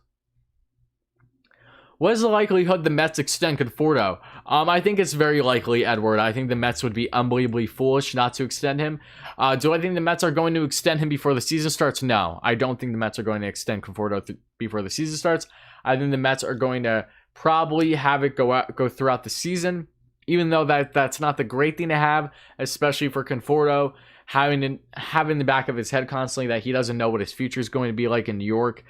What is the likelihood the Mets extend Conforto? I think it's very likely, Edward. I think the Mets would be unbelievably foolish not to extend him. Do I think the Mets are going to extend him before the season starts? No, I don't think the Mets are going to extend Conforto before the season starts. I think the Mets are going to probably have it go throughout the season, even though that's not the great thing to have, especially for Conforto, having in the back of his head constantly that he doesn't know what his future is going to be like in New York.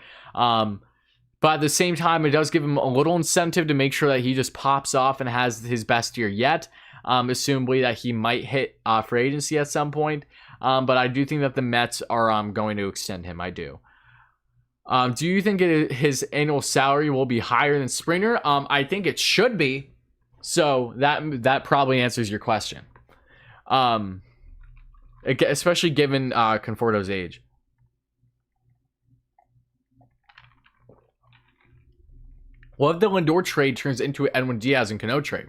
But at the same time, it does give him a little incentive to make sure that he just pops off and has his best year yet. Assumably that he might hit free agency at some point. But I do think that the Mets are going to extend him. I do. Do you think his annual salary will be higher than Springer? I think it should be. So that probably answers your question. Especially given Conforto's age. What if the Lindor trade turns into an Edwin Diaz and Cano trade?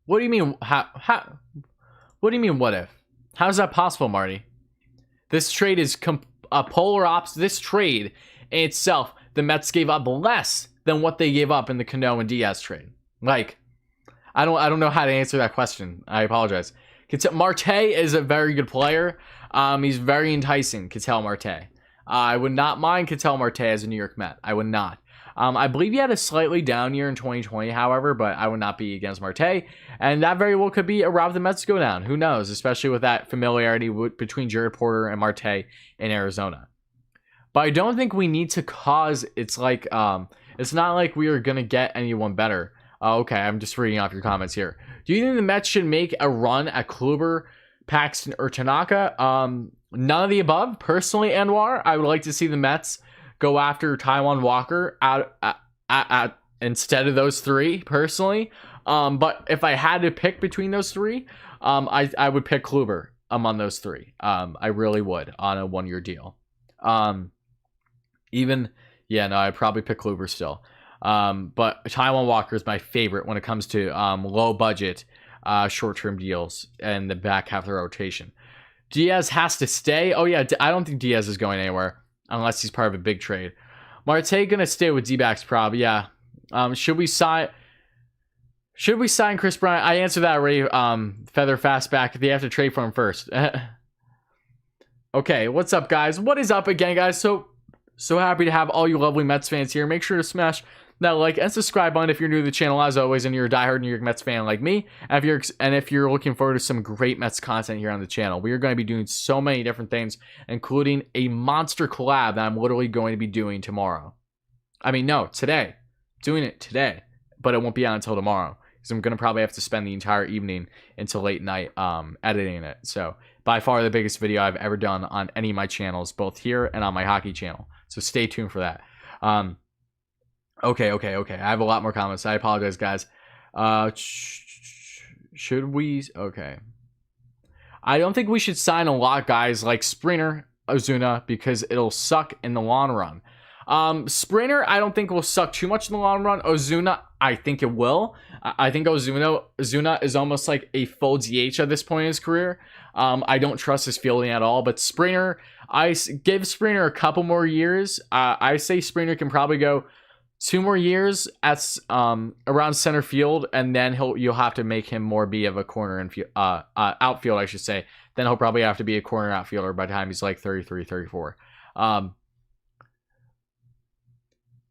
What do you mean? What do you mean? What if? How is that possible, Marty? This trade is a polar opposite. This trade in itself, the Mets gave up less than what they gave up in the Cano and Diaz trade. Like, I don't know how to answer that question. I apologize. Marte is a very good player. He's very enticing, Ketel Marte. I would not mind Ketel Marte as a New York Met. I would not. I believe he had a slightly down year in 2020, however, but I would not be against Marte. And that very well could be a route the Mets go down. Who knows? Especially with that familiarity between Jared Porter and Marte in Arizona. But I don't think we need to cause... It's like... it's not like we are going to get anyone better. Okay, I'm just reading off your comments here. Do you think the Mets should make a run at Kluber, Paxton, or Tanaka? None of the above. Personally, Anwar, I would like to see the Mets go after Taijuan Walker instead of those three, personally. But if I had to pick between those three, I would pick Kluber among those three. I really would on a one-year deal. I'd probably pick Kluber still. But Taijuan Walker is my favorite when it comes to low-budget short-term deals in the back half of the rotation. Diaz has to stay. Oh, yeah, I don't think Diaz is going anywhere unless he's part of a big trade. Marte going to stay with D-backs prob. Yeah. Should we sign Chris Bryant? I answered that already. Feather Fastback. They have to trade for him first. Okay, what's up, guys? What is up again, guys? So happy to have all you lovely Mets fans here. Make sure to smash that like and subscribe button if you're new to the channel, as always, and you're a diehard New York Mets fan like me. And if you're looking forward to some great Mets content here on the channel, we are going to be doing so many different things, including a monster collab that I'm literally going to be doing tomorrow. I mean, no, today. Doing it today, but it won't be out until tomorrow because I'm going to probably have to spend the entire evening until late night editing it. So by far the biggest video I've ever done on any of my channels, both here and on my hockey channel. So stay tuned for that. Okay. I have a lot more comments. I apologize, guys. Should we? Okay. I don't think we should sign a lot of guys like Springer, Ozuna, because it'll suck in the long run. Springer, I don't think will suck too much in the long run. Ozuna, I think it will. I think Ozuna is almost like a full DH at this point in his career. I don't trust his fielding at all. But Springer, give Springer a couple more years. I say Springer can probably go 2 more years at around center field, and then you'll have to make him more be of a corner and outfield, I should say. Then he'll probably have to be a corner outfielder by the time he's like 33, 34.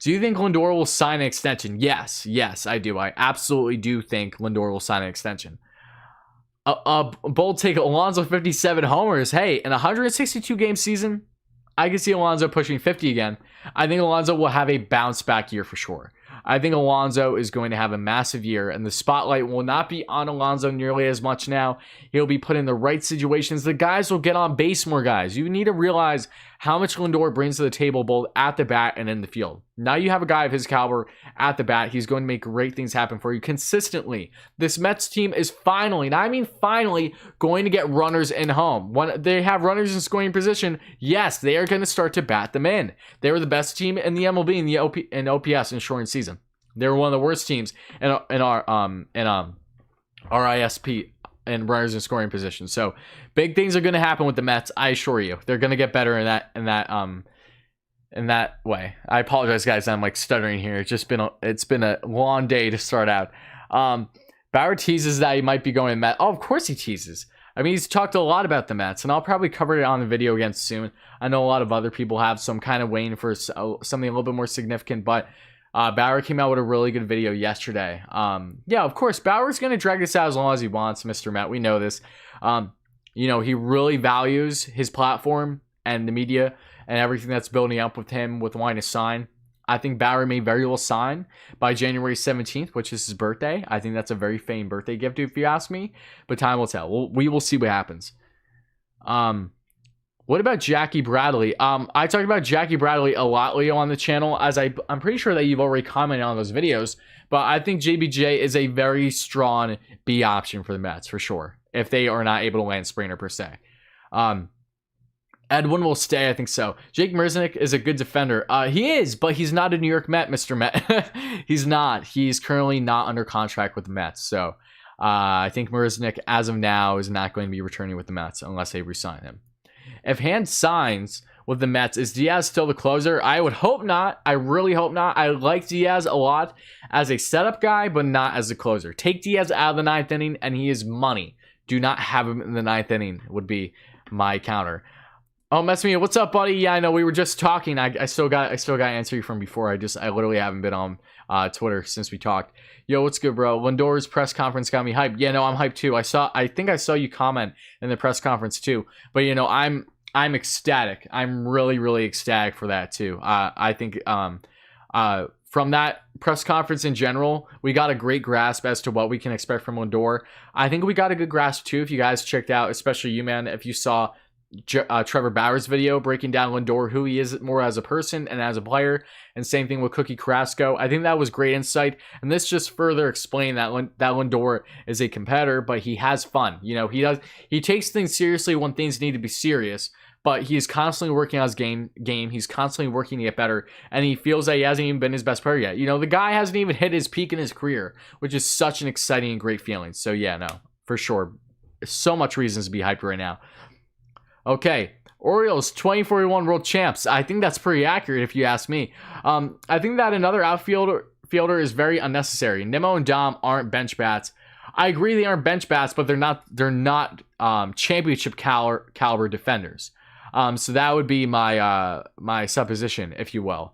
Do you think Lindor will sign an extension? Yes, I do. I absolutely do think Lindor will sign an extension. Bold take, Alonso 57 homers. Hey, in a 162 game season, I can see Alonso pushing 50 again. I think Alonso will have a bounce back year for sure. I think Alonso is going to have a massive year, and the spotlight will not be on Alonso nearly as much now. He'll be put in the right situations. The guys will get on base more, guys. You need to realize how much Lindor brings to the table both at the bat and in the field. Now you have a guy of his caliber at the bat. He's going to make great things happen for you consistently. This Mets team is finally, and I mean finally, going to get runners in home. When they have runners in scoring position, yes, they are going to start to bat them in. They were the best team in the MLB in OPS in shortened season. They were one of the worst teams in our RISP and runners in scoring position. So big things are going to happen with the Mets. I assure you, they're going to get better in that way. I apologize, guys. I'm like stuttering here. It's been a long day to start out. Bauer teases that he might be going to Mets. Oh, of course he teases. I mean, he's talked a lot about the Mets, and I'll probably cover it on the video again soon. I know a lot of other people have, so I'm kind of waiting for something a little bit more significant, but Bauer came out with a really good video yesterday. Yeah, of course, Bauer's going to drag this out as long as he wants, Mr. Met. We know this. He really values his platform and the media and everything that's building up with him with wanting to sign. I think Bauer may very well sign by January 17th, which is his birthday. I think that's a very famed birthday gift, if you ask me. But time will tell. We will see what happens. What about Jackie Bradley? I talked about Jackie Bradley a lot, Leo, on the channel, as I'm pretty sure that you've already commented on those videos. But I think JBJ is a very strong B option for the Mets, for sure, if they are not able to land Springer, per se. Edwin will stay, I think so. Jake Marisnick is a good defender. He is, but he's not a New York Met, Mr. Met. He's not. He's currently not under contract with the Mets. So I think Marisnick, as of now, is not going to be returning with the Mets unless they re-sign him. If Hand signs with the Mets, is Diaz still the closer? I would hope not. I really hope not. I like Diaz a lot as a setup guy, but not as a closer. Take Diaz out of the 9th inning, and he is money. Do not have him in the 9th inning would be my counter. Oh, Messmania, what's up, buddy? Yeah, I know we were just talking. I still got to answer you from before. I literally haven't been on Twitter since we talked. Yo, what's good, bro? Lindor's press conference got me hyped. Yeah, no, I'm hyped too. I think I saw you comment in the press conference too. But I'm ecstatic. I'm really, really ecstatic for that too. I think from that press conference in general, we got a great grasp as to what we can expect from Lindor. I think we got a good grasp too. If you guys checked out, especially you, man, if you saw Trevor Bauer's video breaking down Lindor, who he is more as a person and as a player, and same thing with Cookie Carrasco. I think that was great insight, and this just further explained that Lindor is a competitor, but he has fun. He takes things seriously when things need to be serious, but he is constantly working on his game. He's constantly working to get better, and he feels that he hasn't even been his best player yet. The guy hasn't even hit his peak in his career, which is such an exciting and great feeling. So yeah, no, for sure, so much reasons to be hyped right now. Okay, Orioles 2041 world champs. I think that's pretty accurate if you ask me. I think that another outfielder is very unnecessary. Nimmo and Dom aren't bench bats. I agree they aren't bench bats, but they're not championship caliber defenders. So that would be my supposition, if you will.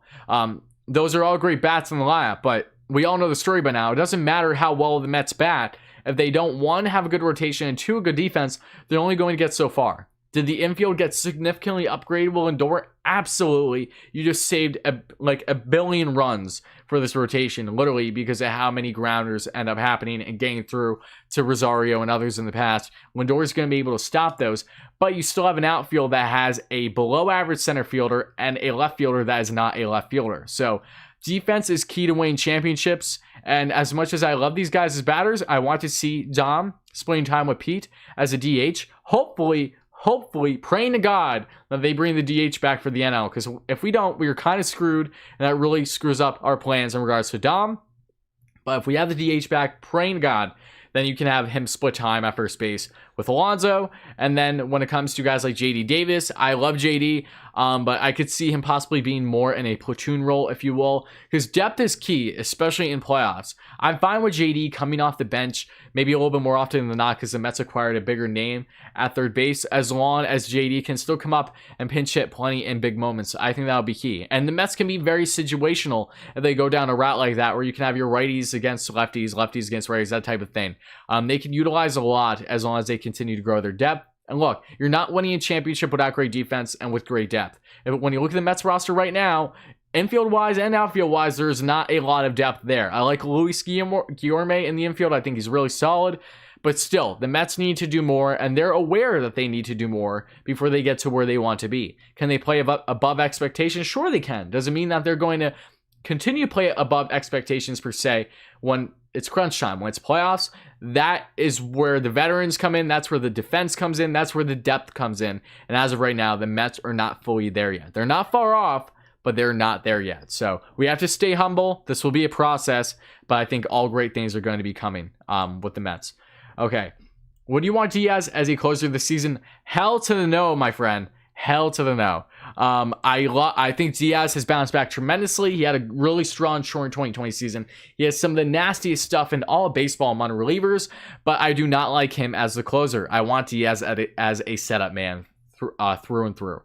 Those are all great bats in the lineup, but we all know the story by now. It doesn't matter how well the Mets bat. If they don't, one, have a good rotation, and two, a good defense, they're only going to get so far. Did the infield get significantly upgraded with Lindor? Absolutely. You just saved a billion runs for this rotation, literally, because of how many grounders end up happening and getting through to Rosario and others in the past. Lindor's going to be able to stop those, but you still have an outfield that has a below-average center fielder and a left fielder that is not a left fielder. So defense is key to winning championships, and as much as I love these guys as batters, I want to see Dom splitting time with Pete as a DH. Hopefully, praying to God that they bring the DH back for the NL, because if we don't, we're kind of screwed, and that really screws up our plans in regards to Dom. But if we have the DH back, praying to God, then you can have him split time at first base with Alonso. And then when it comes to guys like JD Davis, I love JD, but I could see him possibly being more in a platoon role, if you will, because depth is key, especially in playoffs. I'm fine with JD coming off the bench maybe a little bit more often than not because the Mets acquired a bigger name at third base, as long as JD can still come up and pinch hit plenty in big moments. I think that'll be key. And the Mets can be very situational if they go down a route like that, where you can have your righties against lefties, lefties against righties, that type of thing. They can utilize a lot as long as they continue to grow their depth. And look, you're not winning a championship without great defense and with great depth. When you look at the Mets roster right now, infield-wise and outfield-wise, there's not a lot of depth there. I like Luis Guillorme in the infield. I think he's really solid. But still, the Mets need to do more, and they're aware that they need to do more before they get to where they want to be. Can they play above expectations? Sure they can. Doesn't mean that they're going to continue to play above expectations per se when it's crunch time. When it's playoffs, that is where the veterans come in. That's where the defense comes in. That's where the depth comes in. And as of right now, the Mets are not fully there yet. They're not far off, but they're not there yet. So we have to stay humble. This will be a process, but I think all great things are going to be coming with the Mets. Okay. Would you want Diaz as a closer of the season? Hell to the no, my friend. Hell to the no. I think Diaz has bounced back tremendously. He had a really strong short 2020 season. He has some of the nastiest stuff in all of baseball among relievers, but I do not like him as the closer. I want Diaz as a setup man through and through.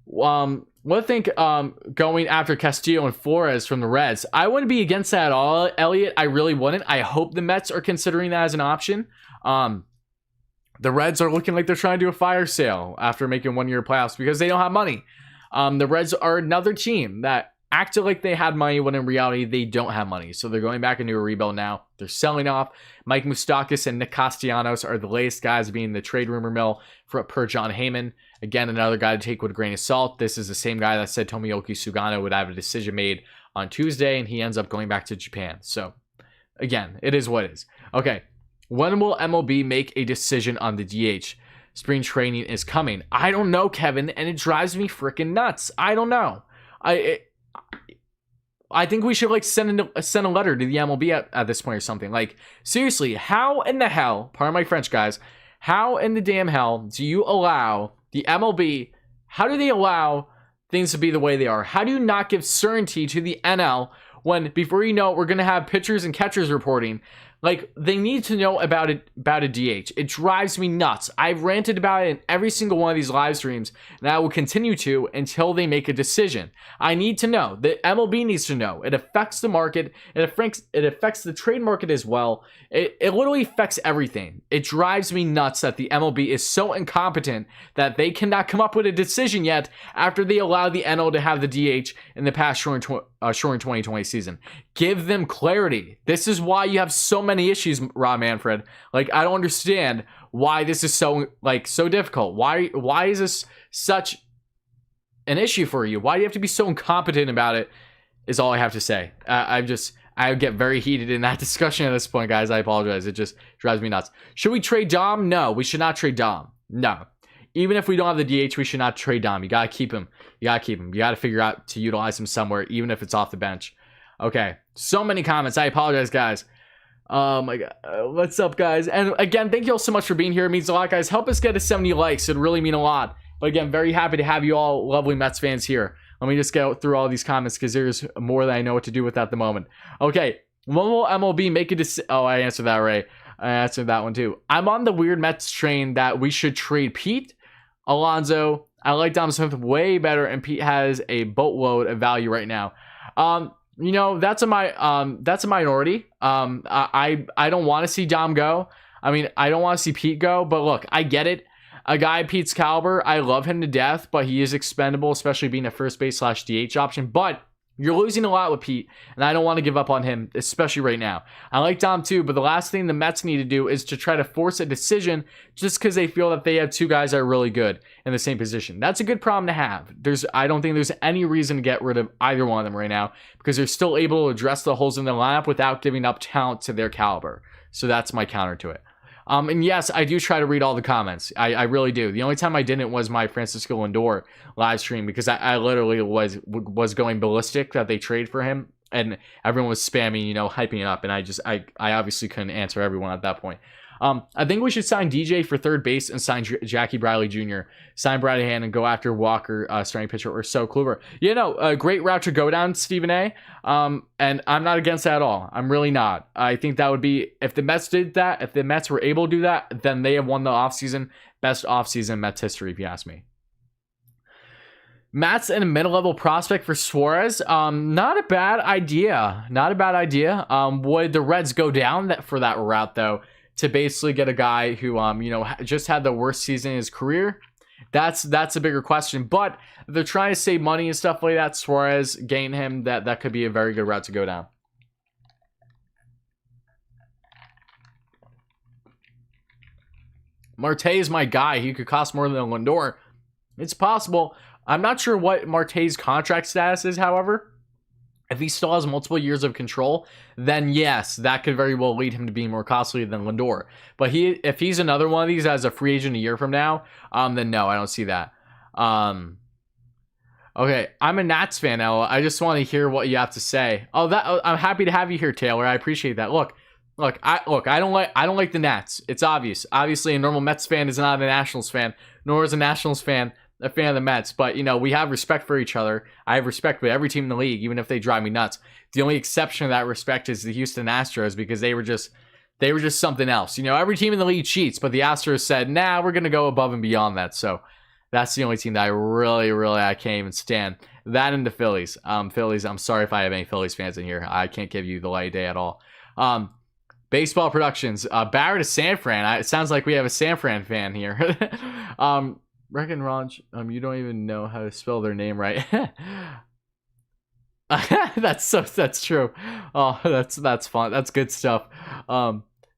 What do you think going after Castillo and Flores from the Reds? I wouldn't be against that at all, Elliot. I really wouldn't. I hope the Mets are considering that as an option. The Reds are looking like they're trying to do a fire sale after making 1 year playoffs because they don't have money. The Reds are another team that acted like they had money when in reality they don't have money. So they're going back into a rebuild now. They're selling off. Mike Moustakas and Nick Castellanos are the latest guys being the trade rumor mill per John Heyman. Again, another guy to take with a grain of salt. This is the same guy that said Tomoyuki Sugano would have a decision made on Tuesday, and he ends up going back to Japan. So, again, it is what it is. Okay, when will MLB make a decision on the DH? Spring training is coming. I don't know, Kevin, and it drives me freaking nuts. I don't know. I think we should send a letter to the MLB at this point or something. Seriously, how in the hell, pardon my French, guys, how in the damn hell do you allow the MLB, how do they allow things to be the way they are? How do you not give certainty to the NL when, before you know it, we're going to have pitchers and catchers reporting? They need to know about a DH. It drives me nuts. I've ranted about it in every single one of these live streams, and I will continue to until they make a decision. I need to know. The MLB needs to know. It affects the market. It affects the trade market as well. It literally affects everything. It drives me nuts that the MLB is so incompetent that they cannot come up with a decision yet after they allow the NL to have the DH in the past short 2020 season. Give them clarity. This is why you have so many issues, Rob Manfred. I don't understand why this is so difficult. Why is this such an issue for you? Why do you have to be so incompetent about it? Is all I have to say. I get very heated in that discussion at this point, guys. I apologize. It just drives me nuts. Should we trade Dom? No, we should not trade Dom. No. Even if we don't have the DH, we should not trade Dom. You gotta keep him. You gotta figure out to utilize him somewhere, even if it's off the bench. Okay. So many comments. I apologize, guys. Oh my god. What's up, guys? And again, thank you all so much for being here. It means a lot, guys. Help us get to 70 likes. It'd really mean a lot. But again, very happy to have you all lovely Mets fans here. Let me just get through all these comments because there's more than I know what to do with at the moment. Okay. When will MLB make a decision? Oh, I answered that right. I answered that one too. I'm on the weird Mets train that we should trade Pete, Alonso. I like Dom Smith way better, and Pete has a boatload of value right now. That's a minority. I don't want to see Dom go. I mean, I don't want to see Pete go, but look, I get it. A guy Pete's caliber, I love him to death, but he is expendable, especially being a first base / DH option. But you're losing a lot with Pete, and I don't want to give up on him, especially right now. I like Dom too, but the last thing the Mets need to do is to try to force a decision just because they feel that they have two guys that are really good in the same position. That's a good problem to have. I don't think there's any reason to get rid of either one of them right now because they're still able to address the holes in the lineup without giving up talent to their caliber. So that's my counter to it. And yes, I do try to read all the comments. I really do. The only time I didn't was my Francisco Lindor live stream because I literally was going ballistic that they trade for him and everyone was spamming, hyping it up. And I obviously couldn't answer everyone at that point. I think we should sign DJ for third base and sign Jackie Bradley Jr., sign Brady Hand, and go after Walker, starting pitcher, or so Kluber. You know, a great route to go down, Stephen A. And I'm not against that at all. I'm really not. I think that would be, if the Mets did that, if the Mets were able to do that, then they have won the offseason. Best offseason in Mets history, if you ask me. Matt's in a mid-level prospect for Suarez. Not a bad idea. Not a bad idea. Would the Reds go down for that route, though, to basically get a guy who, you know, just had the worst season in his career? That's a bigger question. But they're trying to save money and stuff like that. Suarez, gain him. That could be a very good route to go down. Marte is my guy. He could cost more than Lindor. It's possible. I'm not sure what Marte's contract status is, however. If he still has multiple years of control, then yes, that could very well lead him to being more costly than Lindor. But if he's another one of these as a free agent a year from now, then no, I don't see that. Okay, I'm a Nats fan, Ella. I just want to hear what you have to say. I'm happy to have you here, Taylor. I appreciate that. Look, I don't like the Nats. It's obvious. Obviously, a normal Mets fan is not a Nationals fan, nor is a Nationals fan a fan of the Mets. But, you know, we have respect for each other. I have respect for every team in the league, even if they drive me nuts. The only exception to that respect is the Houston Astros, because they were just something else. You know, every team in the league cheats, but the Astros said, nah, we're going to go above and beyond that. So that's the only team that I really I can't even stand. That and the Phillies. Phillies, I'm sorry if I have any Phillies fans in here. I can't give you the light of day at all. Baseball Productions. Barrett is San Fran. It sounds like we have a San Fran fan here. Reckon Raj, you don't even know how to spell their name right. That's true. Oh, that's fun. That's good stuff.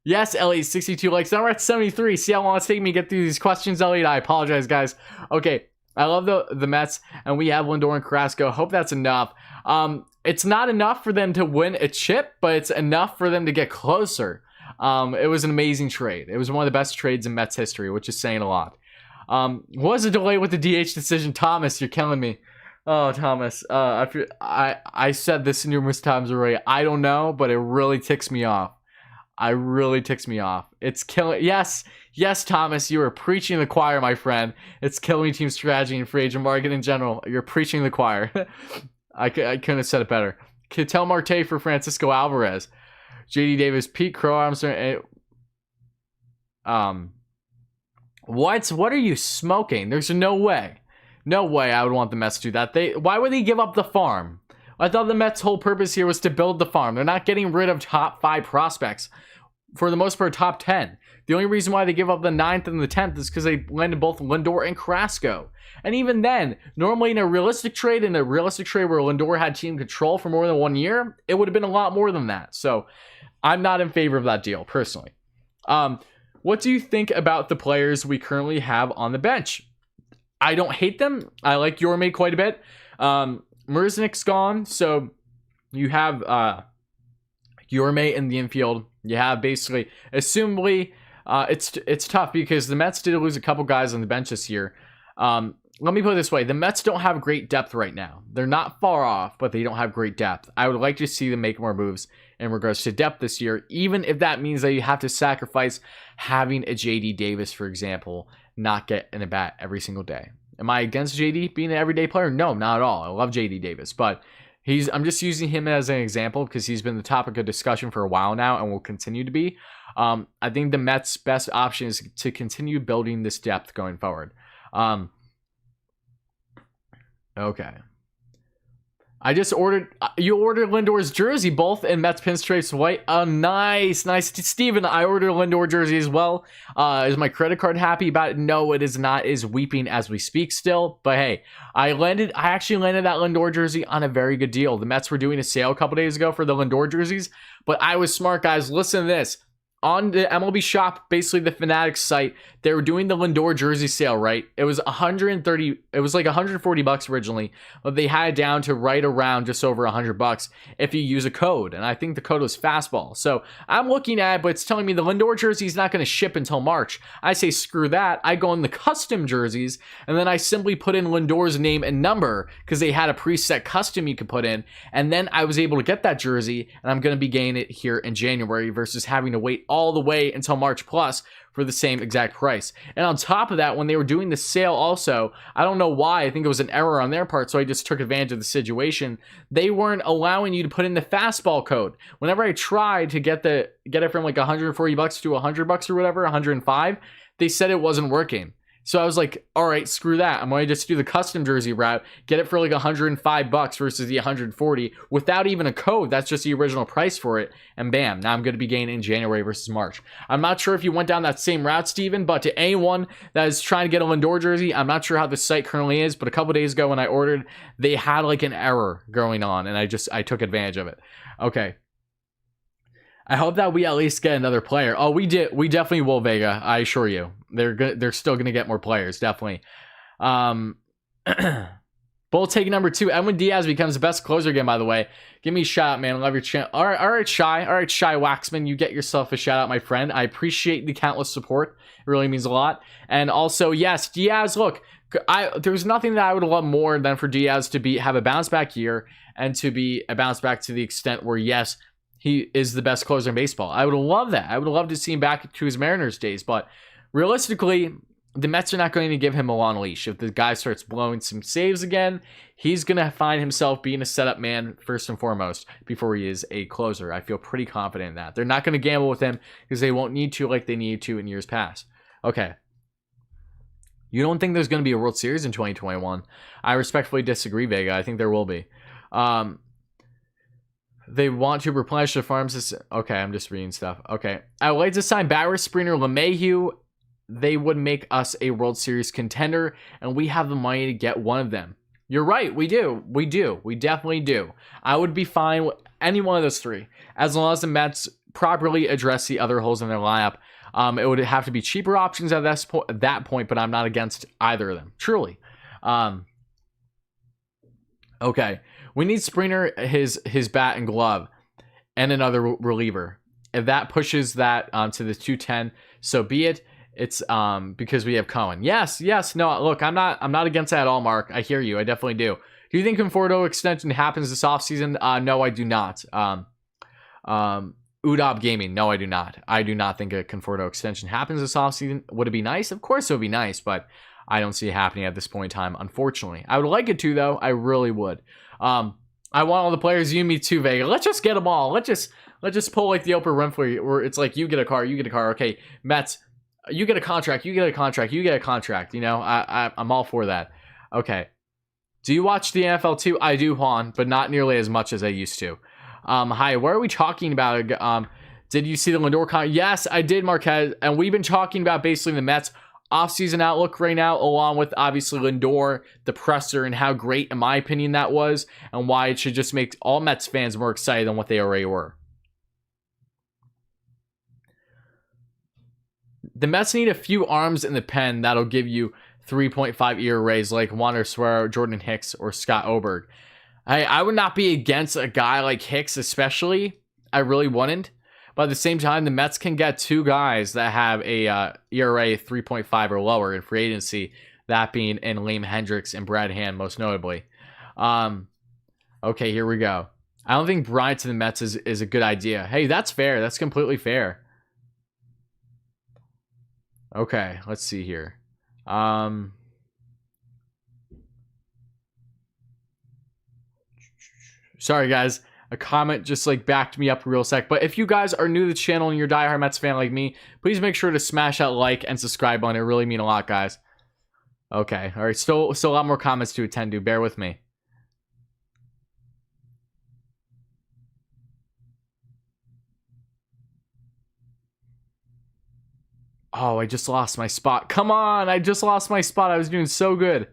Yes, Elliot, 62 likes. Now we're at 73. See how long it's taking me to get through these questions, Elliot. I apologize, guys. Okay, I love the Mets, and we have Lindor and Carrasco. Hope that's enough. It's not enough for them to win a chip, but it's enough for them to get closer. It was an amazing trade. It was one of the best trades in Mets history, which is saying a lot. What was the delay with the DH decision? Thomas, you're killing me. Oh, Thomas. I said this numerous times already. I don't know, but it really ticks me off. It's killing. Yes, Thomas, you are preaching the choir, my friend. It's killing team strategy and free agent market in general. You're preaching the choir. I couldn't have said it better. Tell Marte for Francisco Alvarez. JD Davis, Pete Crow, Armstrong. What are you smoking? There's no way I would want the Mets to do that. Why would they give up the farm? I thought the Mets' whole purpose here was to build the farm. They're not getting rid of top 5 prospects. For the most part, top 10. The only reason why they give up the 9th and the 10th is because they landed both Lindor and Carrasco. And even then, normally in a realistic trade where Lindor had team control for more than 1 year, it would have been a lot more than that. So I'm not in favor of that deal, personally. What do you think about the players we currently have on the bench? I don't hate them. I like Yorme quite a bit. Merznik's gone, so you have Yorme in the infield. You have basically, assumably, it's tough because the Mets did lose a couple guys on the bench this year. Let me put it this way. The Mets don't have great depth right now. They're not far off, but they don't have great depth. I would like to see them make more moves in regards to depth this year, even if that means that you have to sacrifice having a JD Davis, for example, not get in a bat every single day. Am I against JD being an everyday player? No, not at all. I love JD Davis, but I'm just using him as an example because he's been the topic of discussion for a while now and will continue to be. I think the Mets' best option is to continue building this depth going forward. Okay. You ordered Lindor's jersey, both in Mets pinstripes white. Oh, nice. Steven, I ordered a Lindor jersey as well. Is my credit card happy about it? No, it is not. It is weeping as we speak still. But hey, I actually landed that Lindor jersey on a very good deal. The Mets were doing a sale a couple days ago for the Lindor jerseys, but I was smart, guys. Listen to this. On the MLB Shop, basically the Fanatics site, they were doing the Lindor jersey sale, right? It was like $140 originally, but they had it down to right around just over $100 if you use a code. And I think the code was fastball. So I'm looking at it, but it's telling me the Lindor jersey is not going to ship until March. I say, screw that. I go in the custom jerseys, and then I simply put in Lindor's name and number because they had a preset custom you could put in. And then I was able to get that jersey, and I'm going to be getting it here in January versus having to wait all the way until March plus for the same exact price. And on top of that, when they were doing the sale also, I don't know why, I think it was an error on their part, so I just took advantage of the situation. They weren't allowing you to put in the fastball code. Whenever I tried to get it from like $140 to $100 or whatever, 105, they said it wasn't working. So I was like, all right, screw that. I'm going to just do the custom jersey route, get it for like $105 versus the 140 without even a code. That's just the original price for it. And bam, now I'm going to be gaining in January versus March. I'm not sure if you went down that same route, Steven, but to anyone that is trying to get a Lindor jersey, I'm not sure how the site currently is, but a couple days ago when I ordered, they had like an error going on and I took advantage of it. Okay. I hope that we at least get another player. Oh, we definitely will, Vega. I assure you. They're still gonna get more players, definitely. Bull take number 2. Edwin Diaz becomes the best closer again, by the way. Give me a shout out, man. I love your channel. All right, Shy Waxman. You get yourself a shout out, my friend. I appreciate the countless support. It really means a lot. And also, yes, Diaz, look, there's nothing that I would love more than for Diaz to have a bounce back year and to be a bounce back to the extent where, yes, he is the best closer in baseball. I would love that. I would love to see him back to his Mariners days. But realistically, the Mets are not going to give him a long leash. If the guy starts blowing some saves again, he's going to find himself being a setup man first and foremost before he is a closer. I feel pretty confident in that. They're not going to gamble with him because they won't need to like they needed to in years past. Okay. You don't think there's going to be a World Series in 2021? I respectfully disagree, Vega. I think there will be. They want to replenish the farms. Okay, I'm just reading stuff. Okay. I would like to sign Bauer, Springer, LeMahieu. They would make us a World Series contender, and we have the money to get one of them. You're right. We do. We definitely do. I would be fine with any one of those three, as long as the Mets properly address the other holes in their lineup. It would have to be cheaper options at that point, but I'm not against either of them. Truly. Okay. We need Springer, his bat and glove, and another reliever. If that pushes that to the 210, so be it. It's because we have Cohen. Yes. No, look, I'm not against that at all, Mark. I hear you. I definitely do. Do you think Conforto extension happens this offseason? No, I do not. Udop Gaming. No, I do not. I do not think a Conforto extension happens this offseason. Would it be nice? Of course it would be nice, but I don't see it happening at this point in time, unfortunately. I would like it to, though. I really would. I want all the players. You, me too, Vega. Let's just get them all. Let's just pull like the Oprah Winfrey, where it's like you get a car. Okay, Mets, you get a contract. You get a contract. You know, I'm all for that. Okay. Do you watch the NFL too? I do, Juan, but not nearly as much as I used to. Hi, what are we talking about? Did you see the Lindor Yes, I did, Marquez. And we've been talking about basically the Mets offseason outlook right now, along with obviously Lindor, the presser, and how great, in my opinion, that was, and why it should just make all Mets fans more excited than what they already were. The Mets need a few arms in the pen that'll give you 3.5 ERAs like Wander Suero, Jordan Hicks, or Scott Oberg. I would not be against a guy like Hicks, especially. I really wouldn't. But at the same time, the Mets can get two guys that have a ERA 3.5 or lower in free agency, that being in Liam Hendricks and Brad Hand, most notably. Okay, here we go. I don't think Bryant to the Mets is a good idea. Hey, that's fair. That's completely fair. Okay, let's see here. Sorry, guys. A comment just like backed me up real sec. But if you guys are new to the channel and you're a diehard Mets fan like me, please make sure to smash that like and subscribe button. It really mean a lot, guys. Okay. All right. Still a lot more comments to attend to. Bear with me. Oh, I just lost my spot. Come on. I just lost my spot. I was doing so good.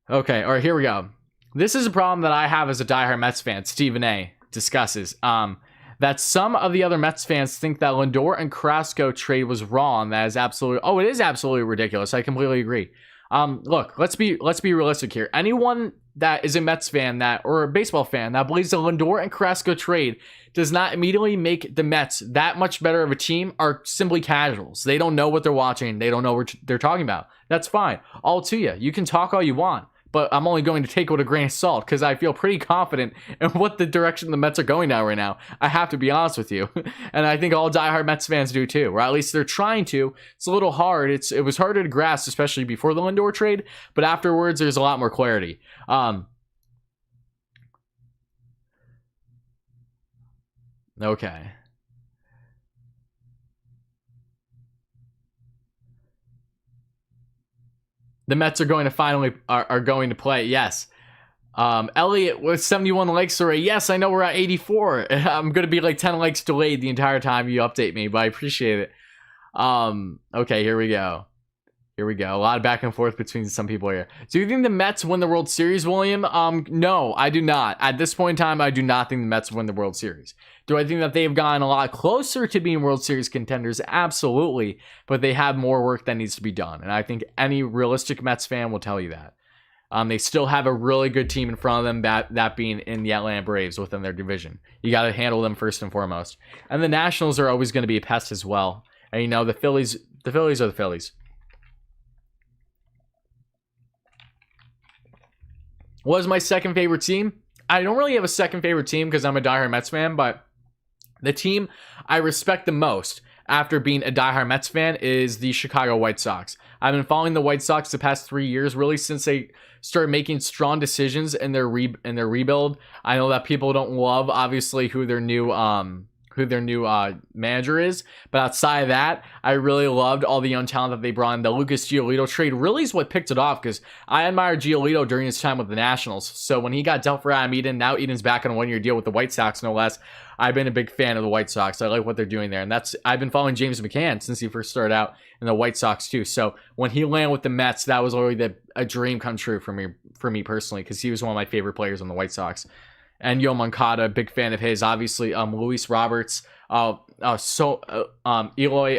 Okay. All right. Here we go. This is a problem that I have as a diehard Mets fan. Stephen A. discusses that some of the other Mets fans think that Lindor and Carrasco trade was wrong. That is absolutely, it is absolutely ridiculous. I completely agree. Look, let's be realistic here. Anyone that is a Mets fan or a baseball fan that believes the Lindor and Carrasco trade does not immediately make the Mets that much better of a team are simply casuals. They don't know what they're watching. They don't know what they're talking about. That's fine. All to you. You can talk all you want. but I'm only going to take it with a grain of salt because I feel pretty confident in what the direction the Mets are going now right now. I have to be honest with you. And I think all diehard Mets fans do too, or at least they're trying to. It's a little hard. It was harder to grasp, especially before the Lindor trade, but afterwards there's a lot more clarity. Okay. The Mets are going to finally are going to play. Yes. Elliot with 71 likes already. Yes, I know we're at 84. I'm going to be like 10 likes delayed the entire time you update me, but I appreciate it. Okay, here we go. Here we go. A lot of back and forth between some people here. Do you think the Mets win the World Series, William? No, I do not. At this point in time, I do not think the Mets win the World Series. Do I think that they've gotten a lot closer to being World Series contenders? Absolutely. But they have more work that needs to be done. And I think any realistic Mets fan will tell you that. They still have a really good team in front of them, that being in the Atlanta Braves within their division. You got to handle them first and foremost. And the Nationals are always going to be a pest as well. And you know, the Phillies are the Phillies. What is my second favorite team? I don't really have a second favorite team because I'm a diehard Mets fan, but the team I respect the most after being a diehard Mets fan is the Chicago White Sox. I've been following the White Sox the past 3 years, really since they started making strong decisions in their rebuild. I know that people don't love, obviously, who their new manager is, but outside of that, I really loved all the young talent that they brought in. The Lucas Giolito trade really is what picked it off, because I admired Giolito during his time with the Nationals. So when he got dealt for Adam Eaton, now Eaton's back on a 1-year deal with the White Sox, no less. I've been a big fan of the White Sox. I like what they're doing there, and I've been following James McCann since he first started out in the White Sox too. So when he landed with the Mets, that was literally a dream come true for me personally, because he was one of my favorite players on the White Sox. And Yo Moncada, big fan of his. Obviously, Luis Roberts, Eloy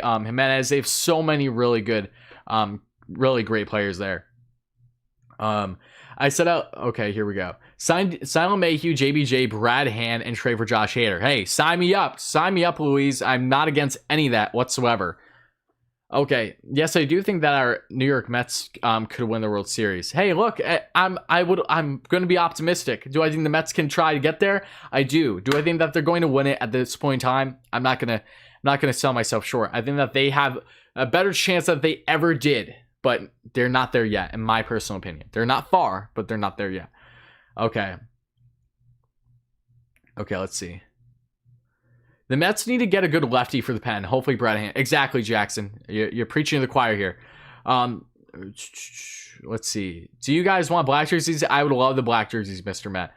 Jimenez. They have so many really good, really great players there. I set out. Okay, here we go. Signed Silent Mayhew, JBJ, Brad Hand, and trade for Josh Hader. Hey, sign me up. Sign me up, Louise. I'm not against any of that whatsoever. Okay, yes, I do think that our New York Mets could win the World Series. Hey, look, I'm going to be optimistic. Do I think the Mets can try to get there? I do. Do I think that they're going to win it at this point in time? I'm not gonna sell myself short. I think that they have a better chance than they ever did, but they're not there yet, in my personal opinion. They're not far, but they're not there yet. Okay, let's see. The Mets need to get a good lefty for the pen. Hopefully Brad Hand. Exactly, Jackson. You're preaching to the choir here. Let's see. Do you guys want black jerseys? I would love the black jerseys, Mr. Matt.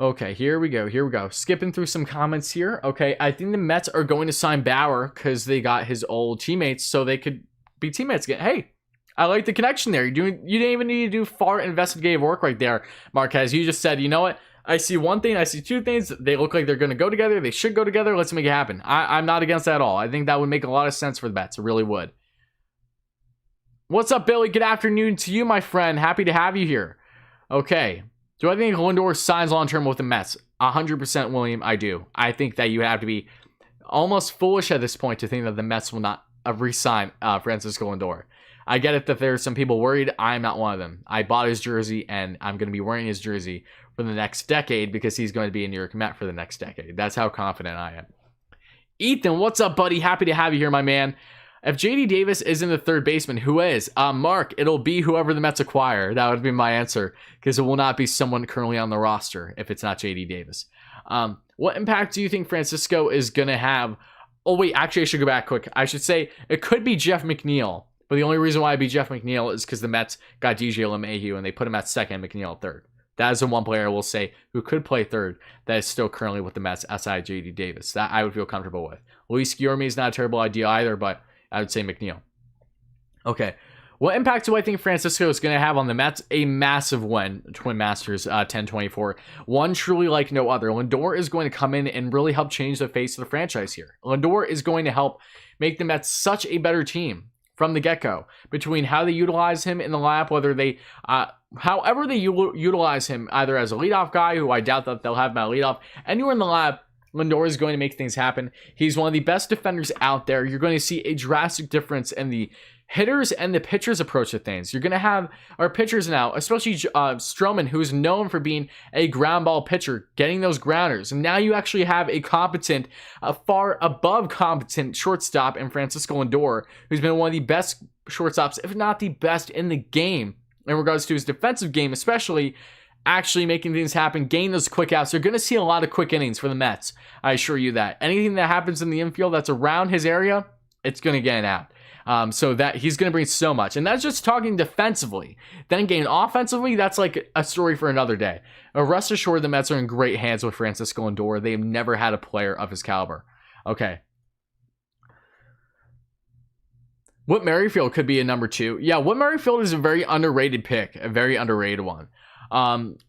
Okay, here we go. Skipping through some comments here. Okay, I think the Mets are going to sign Bauer because they got his old teammates, so they could be teammates again. Hey, I like the connection there. You didn't even need to do far investigative work right there, Marquez. You just said, you know what? I see one thing, I see two things. They look like they're going to go together. They should go together. Let's make it happen. I'm not against that at all. I think that would make a lot of sense for the Mets. It really would. What's up, Billy? Good afternoon to you, my friend. Happy to have you here. Okay. Do I think Lindor signs long-term with the Mets? 100%, William, I do. I think that you have to be almost foolish at this point to think that the Mets will not re-sign Francisco Lindor. I get it that there's some people worried. I'm not one of them. I bought his jersey, and I'm going to be wearing his jersey for the next decade because he's going to be a New York Met for the next decade. That's how confident I am. Ethan, what's up, buddy? Happy to have you here, my man. If JD Davis isn't the third baseman, who is? Mark, it'll be whoever the Mets acquire. That would be my answer, because it will not be someone currently on the roster if it's not JD Davis. What impact do you think Francisco is going to have? Oh, wait, actually, I should go back quick. I should say it could be Jeff McNeil, but the only reason why it'd be Jeff McNeil is because the Mets got DJ LeMahieu, and they put him at second, McNeil at third. That is the one player I will say who could play third that is still currently with the Mets outside JD Davis. That I would feel comfortable with. Luis Guillorme is not a terrible idea either, but I would say McNeil. Okay. What impact do I think Francisco is going to have on the Mets? A massive win. Twin Masters 10-24. One truly like no other. Lindor is going to come in and really help change the face of the franchise here. Lindor is going to help make the Mets such a better team from the get-go, between how they utilize him in the lineup, whether they, however they utilize him, either as a leadoff guy, who I doubt that they'll have him at leadoff, anywhere in the lineup, Lindor is going to make things happen. He's one of the best defenders out there. You're going to see a drastic difference in the hitters and the pitchers approach to things. You're going to have our pitchers now, especially Stroman, who's known for being a ground ball pitcher, getting those grounders. And now you actually have a competent, far above competent shortstop in Francisco Lindor, who's been one of the best shortstops, if not the best in the game in regards to his defensive game, especially actually making things happen, getting those quick outs. You're going to see a lot of quick innings for the Mets. I assure you that. Anything that happens in the infield that's around his area, it's going to get out. So that he's going to bring so much. And that's just talking defensively. Then again, offensively, that's like a story for another day. Rest assured, the Mets are in great hands with Francisco Lindor. They've never had a player of his caliber. Okay. Whit Merrifield could be a number 2. Yeah, Whit Merrifield is a very underrated pick. A very underrated one.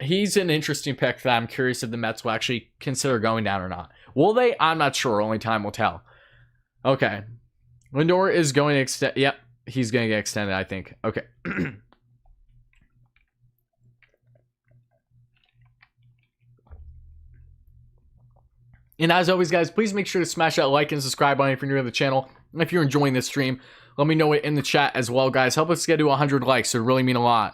He's an interesting pick that I'm curious if the Mets will actually consider going down or not. Will they? I'm not sure. Only time will tell. Okay. Lindor is going to extend. Yep. He's going to get extended, I think. Okay. And as always, guys, please make sure to smash that like and subscribe button if you're new to the channel. And if you're enjoying this stream, let me know it in the chat as well, guys. Help us get to 100 likes. It would really mean a lot.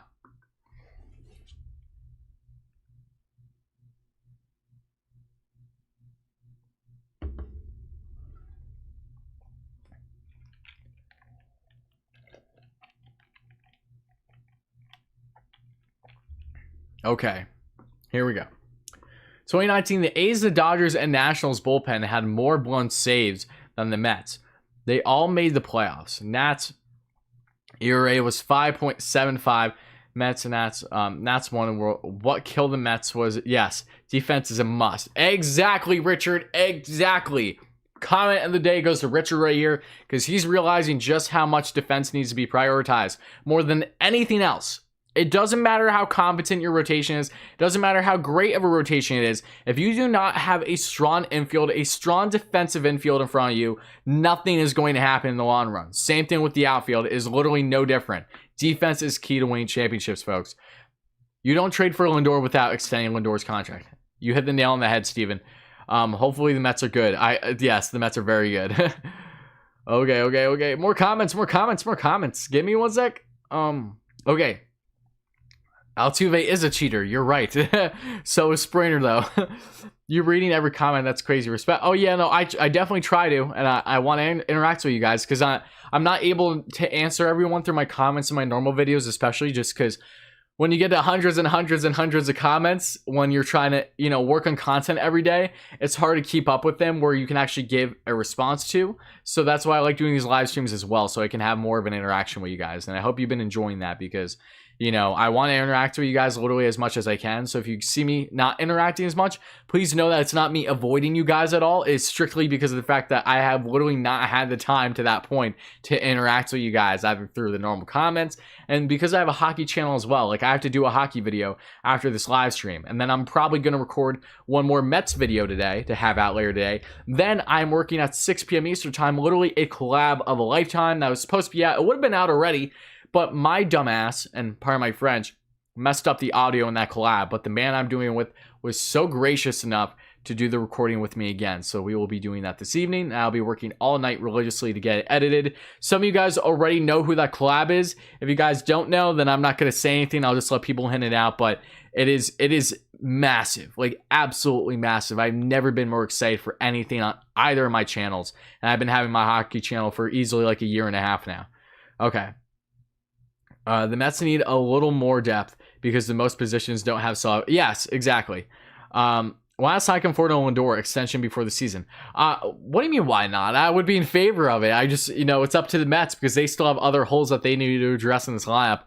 Okay, here we go. 2019, the A's, the Dodgers, and Nationals bullpen had more blown saves than the Mets. They all made the playoffs. Nats ERA was 5.75. Mets and Nats won. What killed the Mets was, yes, defense is a must. Exactly, Richard. Exactly. Comment of the day goes to Richard right here because he's realizing just how much defense needs to be prioritized more than anything else. It doesn't matter how competent your rotation is. It doesn't matter how great of a rotation it is. If you do not have a strong infield, a strong defensive infield in front of you, nothing is going to happen in the long run. Same thing with the outfield. It is literally no different. Defense is key to winning championships, folks. You don't trade for Lindor without extending Lindor's contract. You hit the nail on the head, Steven. Hopefully the Mets are good. Yes, the Mets are very good. Okay. More comments. Give me one sec. Okay. Altuve is a cheater. You're right. So is Springer, though. You're reading every comment. That's crazy. Respect. Oh, yeah, no, I definitely try to. And I want to interact with you guys because I'm not able to answer everyone through my comments in my normal videos, especially just because when you get to hundreds and hundreds and hundreds of comments, when you're trying to, work on content every day, it's hard to keep up with them where you can actually give a response to. So that's why I like doing these live streams as well, so I can have more of an interaction with you guys. And I hope you've been enjoying that because I want to interact with you guys literally as much as I can. So if you see me not interacting as much, please know that it's not me avoiding you guys at all. It's strictly because of the fact that I have literally not had the time to that point to interact with you guys, either through the normal comments and because I have a hockey channel as well. Like I have to do a hockey video after this live stream. And then I'm probably going to record one more Mets video today to have out later today. Then I'm working at 6 p.m. Eastern time, literally a collab of a lifetime that was supposed to be out. It would have been out already. But my dumbass, and pardon my French, messed up the audio in that collab. But the man I'm doing it with was so gracious enough to do the recording with me again. So we will be doing that this evening. I'll be working all night religiously to get it edited. Some of you guys already know who that collab is. If you guys don't know, then I'm not going to say anything. I'll just let people hint it out. But it is massive, like absolutely massive. I've never been more excited for anything on either of my channels. And I've been having my hockey channel for easily like a year and a half now. Okay. The Mets need a little more depth because the most positions don't have solid. Yes, exactly. Last I can afford a Lindor extension before the season. What do you mean, why not? I would be in favor of it. I just, it's up to the Mets because they still have other holes that they need to address in this lineup.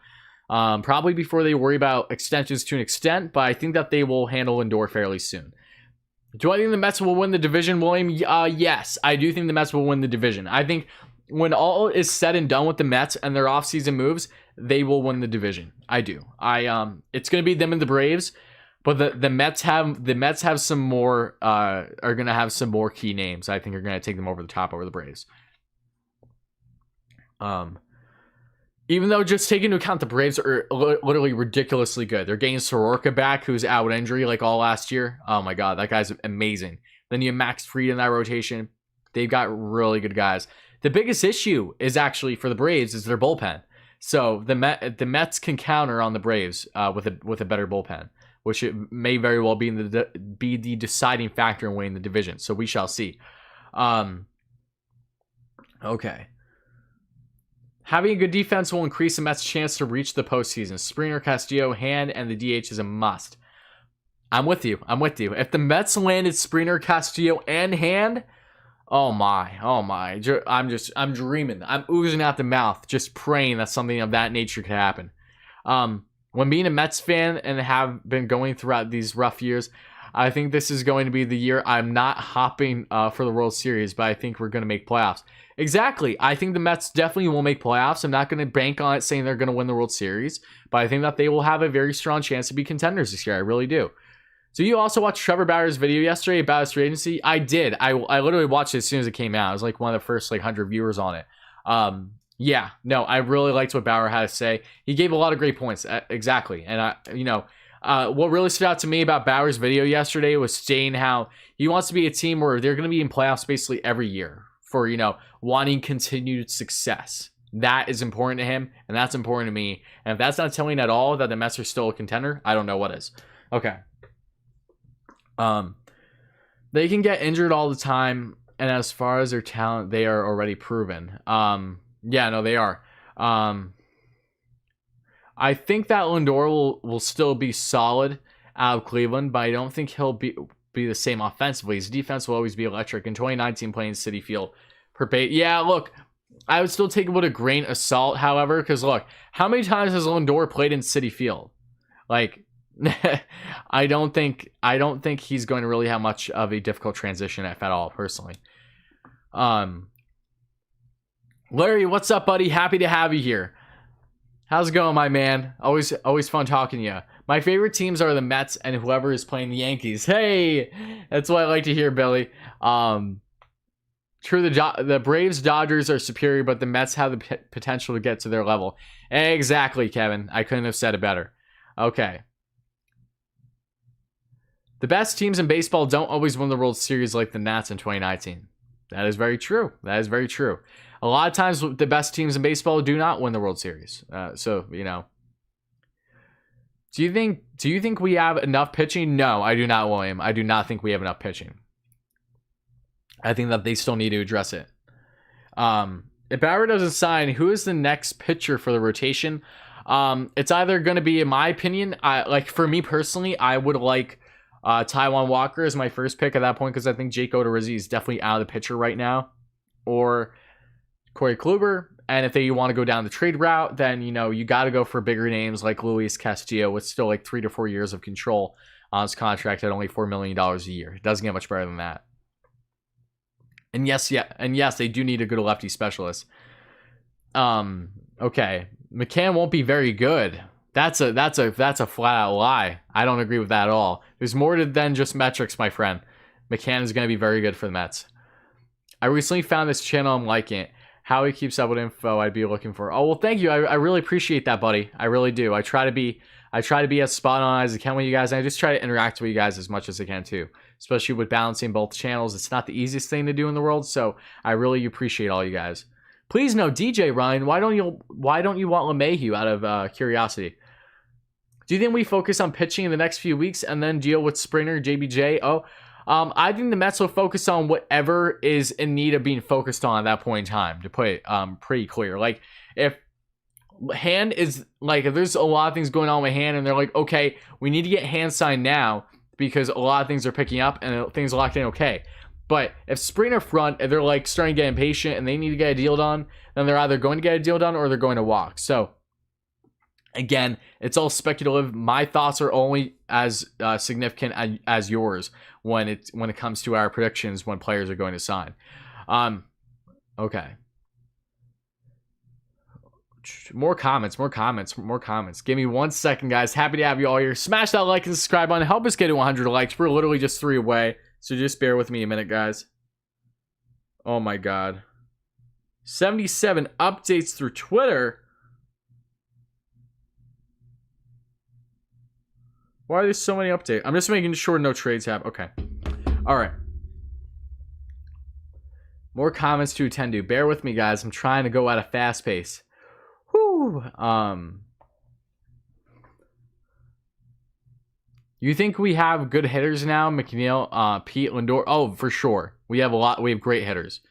Probably before they worry about extensions to an extent, but I think that they will handle Lindor fairly soon. Do I think the Mets will win the division, William? Yes, I do think the Mets will win the division. I think when all is said and done with the Mets and their offseason moves, they will win the division. I do. It's going to be them and the Braves, but the Mets have some more are going to have some more key names. I think are going to take them over the top over the Braves. Even though just taking into account the Braves are literally ridiculously good. They're getting Soroka back, who's out injury like all last year. Oh my God, that guy's amazing. Then you have Max Fried in that rotation. They've got really good guys. The biggest issue is actually for the Braves is their bullpen. So the Mets can counter on the Braves with a better bullpen, which it may very well be the deciding factor in winning the division. So we shall see. Okay. Having a good defense will increase the Mets' chance to reach the postseason. Springer, Castillo, Hand, and the DH is a must. I'm with you. If the Mets landed Springer, Castillo, and Hand, oh my. I'm dreaming. I'm oozing out the mouth, just praying that something of that nature could happen. When being a Mets fan and have been going throughout these rough years, I think this is going to be the year I'm not hopping for the World Series, but I think we're going to make playoffs. Exactly. I think the Mets definitely will make playoffs. I'm not going to bank on it saying they're going to win the World Series, but I think that they will have a very strong chance to be contenders this year. I really do. So you also watched Trevor Bauer's video yesterday about his free agency? I did. I literally watched it as soon as it came out. It was like one of the first 100 viewers on it. Yeah, no, I really liked what Bauer had to say. He gave a lot of great points. Exactly. And what really stood out to me about Bauer's video yesterday was saying how he wants to be a team where they're going to be in playoffs basically every year for, wanting continued success. That is important to him, and that's important to me. And if that's not telling at all that the Mets are still a contender, I don't know what is. Okay. They can get injured all the time, and as far as their talent, they are already proven. Yeah, no, they are. I think that Lindor will still be solid out of Cleveland, but I don't think he'll be the same offensively. His defense will always be electric. In 2019, playing Citi Field, yeah, look, I would still take it with a grain of salt, however, because look, how many times has Lindor played in Citi Field? I don't think he's going to really have much of a difficult transition if at all, personally. Larry, what's up, buddy? Happy to have you here. How's it going, my man? Always fun talking to you. My favorite teams are the Mets and whoever is playing the Yankees. Hey, that's what I like to hear, Billy. True, the Braves, Dodgers are superior, but the Mets have the potential to get to their level. Exactly, Kevin. I couldn't have said it better. Okay. The best teams in baseball don't always win the World Series like the Nats in 2019. That is very true. A lot of times, the best teams in baseball do not win the World Series. Do you think we have enough pitching? No, I do not, William. I do not think we have enough pitching. I think that they still need to address it. If Bauer doesn't sign, who is the next pitcher for the rotation? It's either going to be, in my opinion, for me personally, I would like Taijuan Walker as my first pick at that point because I think Jake Odorizzi is definitely out of the picture right now, or Corey Kluber. And if they want to go down the trade route, then you got to go for bigger names like Luis Castillo with still 3 to 4 years of control on his contract at only $4 million a year. It doesn't get much better than that. And yes, they do need a good lefty specialist. Okay, McCann won't be very good. That's a flat out lie. I don't agree with that at all. There's more than just metrics, my friend. McCann is going to be very good for the Mets. I recently found this channel. I'm liking it. How he keeps up with info I'd be looking for. Oh, well, thank you. I really appreciate that, buddy. I really do. I try to be as spot on as I can with you guys. And I just try to interact with you guys as much as I can too, especially with balancing both channels. It's not the easiest thing to do in the world, so I really appreciate all you guys. Please no, DJ Ryan, why don't you want LeMahieu out of curiosity? Do you think we focus on pitching in the next few weeks and then deal with Springer, JBJ? I think the Mets will focus on whatever is in need of being focused on at that point in time, to put it pretty clear. If Hand is, if there's a lot of things going on with Hand and they're like, okay, we need to get Hand signed now because a lot of things are picking up and things are locked in, okay. But if Springer front, and they're starting to get impatient and they need to get a deal done, then they're either going to get a deal done or they're going to walk. So, again, it's all speculative. My thoughts are only as significant as yours when it comes to our predictions when players are going to sign. Okay. More comments. Give me 1 second, guys. Happy to have you all here. Smash that like and subscribe button. Help us get to 100 likes. We're literally just 3 away. So just bear with me a minute, guys. Oh my God. 77 updates through Twitter. Why are there so many updates? I'm just making sure no trades happen. Okay. All right. More comments to attend to. Bear with me, guys. I'm trying to go at a fast pace. Whew. You think we have good hitters now? McNeil, Pete, Lindor. Oh, for sure. We have a lot. We have great hitters.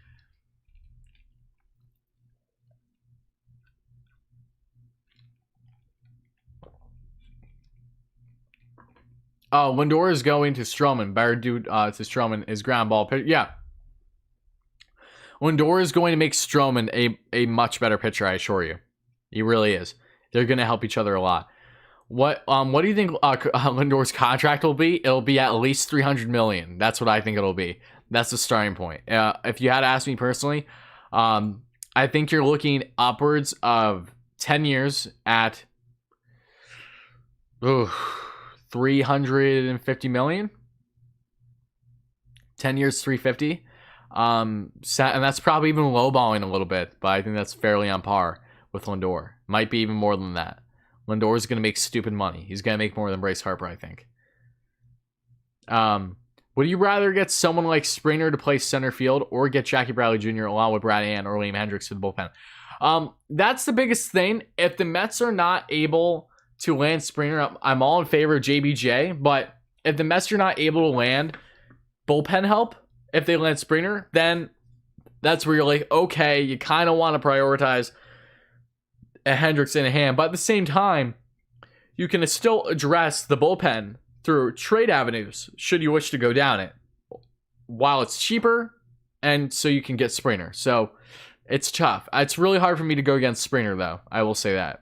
Oh, Lindor is going to Stroman. Better do to Stroman is ground ball. Yeah. Lindor is going to make Stroman a much better pitcher, I assure you. He really is. They're going to help each other a lot. What do you think Lindor's contract will be? It'll be at least $300 million. That's what I think it'll be. That's the starting point. If you had to ask me personally, I think you're looking upwards of 10 years at $350 million. 10 years, 350. And that's probably even lowballing a little bit, but I think that's fairly on par with Lindor. Might be even more than that. Lindor is going to make stupid money. He's going to make more than Bryce Harper, I think. Would you rather get someone like Springer to play center field or get Jackie Bradley Jr. along with Brad Hand or Liam Hendricks to the bullpen? That's the biggest thing. If the Mets are not able to land Springer, I'm all in favor of JBJ, but if the Mets are not able to land bullpen help, if they land Springer, then that's where you're like, okay, you kind of want to prioritize a Hendricks and a Hand, but at the same time, you can still address the bullpen through trade avenues should you wish to go down it while it's cheaper, and so you can get Springer. So it's tough. It's really hard for me to go against Springer, though. I will say that.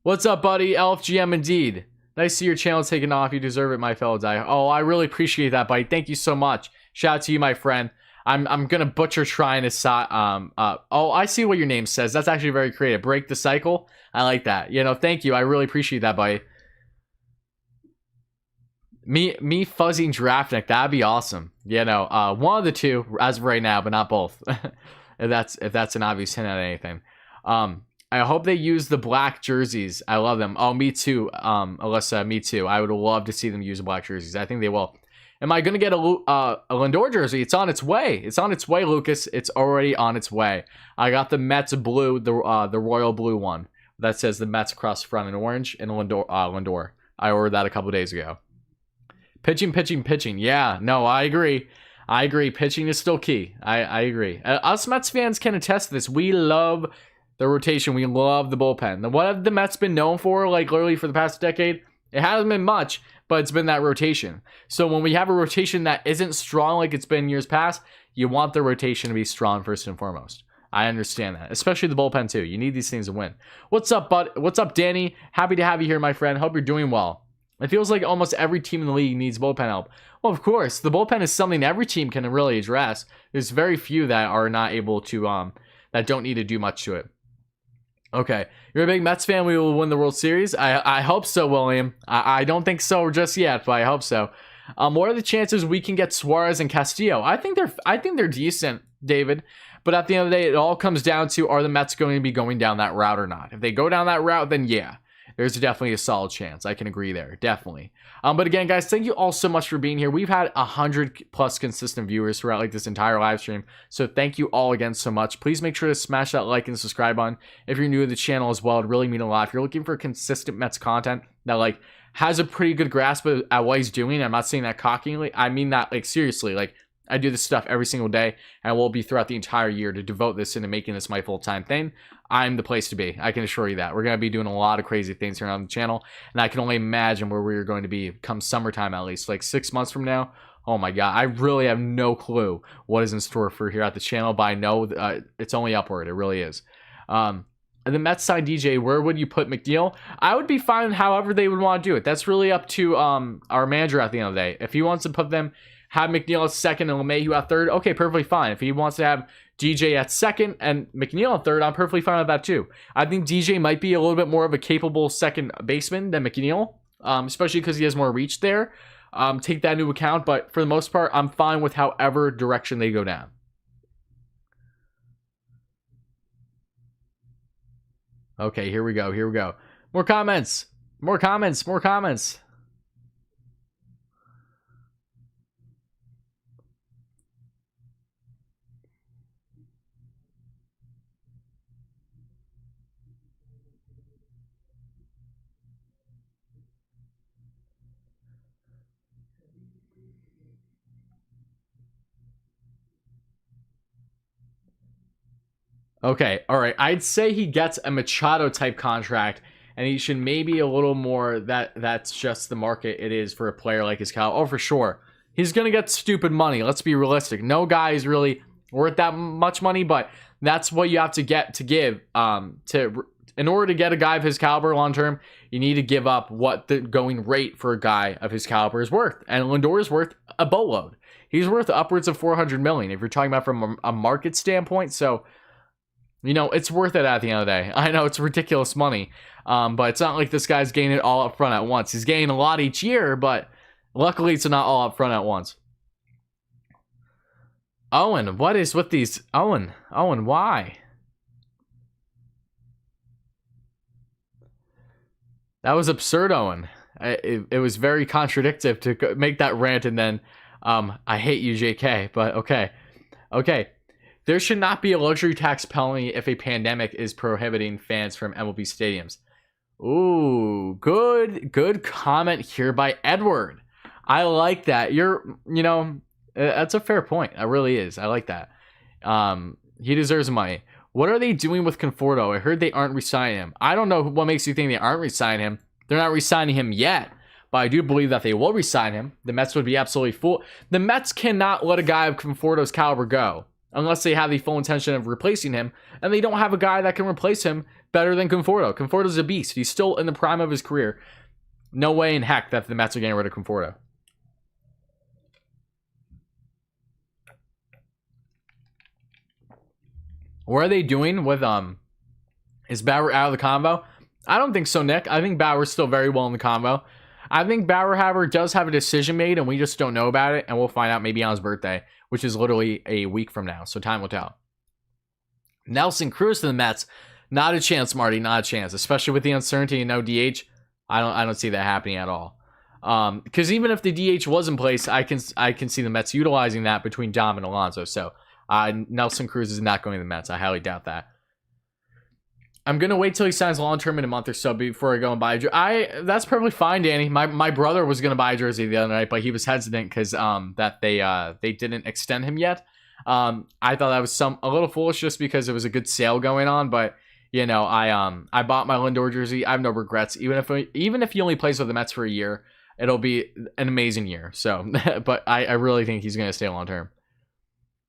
What's up, buddy? LFGM indeed. Nice to see your channel taking off. You deserve it, my fellow die. Oh, I really appreciate that, buddy. Thank you so much. Shout out to you, my friend. I'm gonna butcher trying to oh, I see what your name says. That's actually very creative. Break the cycle. I like that. You know, thank you. I really appreciate that, buddy. Me fuzzing Draftnik, that'd be awesome. You know, one of the two as of right now, but not both. if that's an obvious hint at anything. I hope they use the black jerseys. I love them. Oh, me too, Alyssa. Me too. I would love to see them use the black jerseys. I think they will. Am I going to get a Lindor jersey? It's on its way. It's on its way, Lucas. It's already on its way. I got the Mets blue, the royal blue one that says the Mets across the front in orange, and Lindor. I ordered that a couple days ago. Pitching. Yeah, no, I agree. Pitching is still key. I agree. Us Mets fans can attest to this. We love the rotation. We love the bullpen. What have the Mets been known for, like literally for the past decade? It hasn't been much, but it's been that rotation. So when we have a rotation that isn't strong like it's been years past, you want the rotation to be strong first and foremost. I understand that, especially the bullpen too. You need these things to win. What's up, bud? What's up, Danny? Happy to have you here, my friend. Hope you're doing well. It feels like almost every team in the league needs bullpen help. Well, of course, the bullpen is something every team can really address. There's very few that are not able to, that don't need to do much to it. Okay, you're a big Mets fan. We will win the World Series. I hope so, William. I don't think so just yet, but I hope so. What are the chances we can get Suarez and Castillo? I think they're decent, David. But at the end of the day, it all comes down to, are the Mets going to be going down that route or not? If they go down that route, then yeah, there's definitely a solid chance. I can agree there, definitely. But again, guys, thank you all so much for being here. We've had 100+ consistent viewers throughout like this entire live stream. So thank you all again so much. Please make sure to smash that like and subscribe button if you're new to the channel as well. It'd really mean a lot. If you're looking for consistent Mets content that like has a pretty good grasp at what he's doing, I'm not saying that cockingly. I mean that like seriously. Like I do this stuff every single day, and will be throughout the entire year to devote this into making this my full-time thing. I'm the place to be. I can assure you that. We're going to be doing a lot of crazy things here on the channel, and I can only imagine where we're going to be come summertime, at least like 6 months from now. Oh my God, I really have no clue what is in store for here at the channel, but I know it's only upward. It really is. And the Mets side, DJ, where would you put McNeil? I would be fine however they would want to do it. That's really up to our manager at the end of the day. If he wants to put them, have McNeil at second and LeMahieu at third, okay, perfectly fine. If he wants to have DJ at second and McNeil at third, I'm perfectly fine with that too. I think DJ might be a little bit more of a capable second baseman than McNeil, especially because he has more reach there. Take that into account, but for the most part, I'm fine with however direction they go down. Okay, here we go. More comments. Okay, all right. I'd say he gets a Machado type contract, and he should maybe a little more. That's just the market it is for a player like his Cal. Oh, for sure, he's gonna get stupid money. Let's be realistic. No guy is really worth that much money, but that's what you have to get to give. In order to get a guy of his caliber long term, you need to give up what the going rate for a guy of his caliber is worth, and Lindor is worth a boatload. He's worth upwards of $400 million if you're talking about from a market standpoint. So, you know, it's worth it at the end of the day. I know it's ridiculous money, but it's not like this guy's gaining it all up front at once. He's gaining a lot each year, but luckily it's not all up front at once. Owen, what is with these? Owen, why? That was absurd, Owen. It was very contradictory to make that rant and then, I hate you, JK, but okay. Okay. There should not be a luxury tax penalty if a pandemic is prohibiting fans from MLB stadiums. Ooh, good comment here by Edward. I like that. That's a fair point. It really is. I like that. He deserves money. What are they doing with Conforto? I heard they aren't re-signing him. I don't know what makes you think they aren't re-signing him. They're not re-signing him yet, but I do believe that they will re-sign him. The Mets would be absolutely fool. The Mets cannot let a guy of Conforto's caliber go unless they have the full intention of replacing him, and they don't have a guy that can replace him better than Conforto. Conforto's a beast. He's still in the prime of his career. No way in heck that the Mets are getting rid of Conforto. What are they doing with is Bauer out of the combo? I don't think so, Nick. I think Bauer's still very well in the combo. I think Bauer, however, does have a decision made, and we just don't know about it, and we'll find out maybe on his birthday, which is literally a week from now, so time will tell. Nelson Cruz to the Mets, not a chance, Marty, not a chance, especially with the uncertainty and no DH. I don't see that happening at all. Because even if the DH was in place, I can see the Mets utilizing that between Dom and Alonso. So Nelson Cruz is not going to the Mets. I highly doubt that. I'm gonna wait till he signs long term in a month or so before I go and buy a jersey. That's perfectly fine, Danny. My brother was gonna buy a jersey the other night, but he was hesitant because that they didn't extend him yet. I thought that was a little foolish just because it was a good sale going on, but you know, I bought my Lindor jersey. I have no regrets. Even if he only plays with the Mets for a year, it'll be an amazing year. So, but I really think he's gonna stay long term.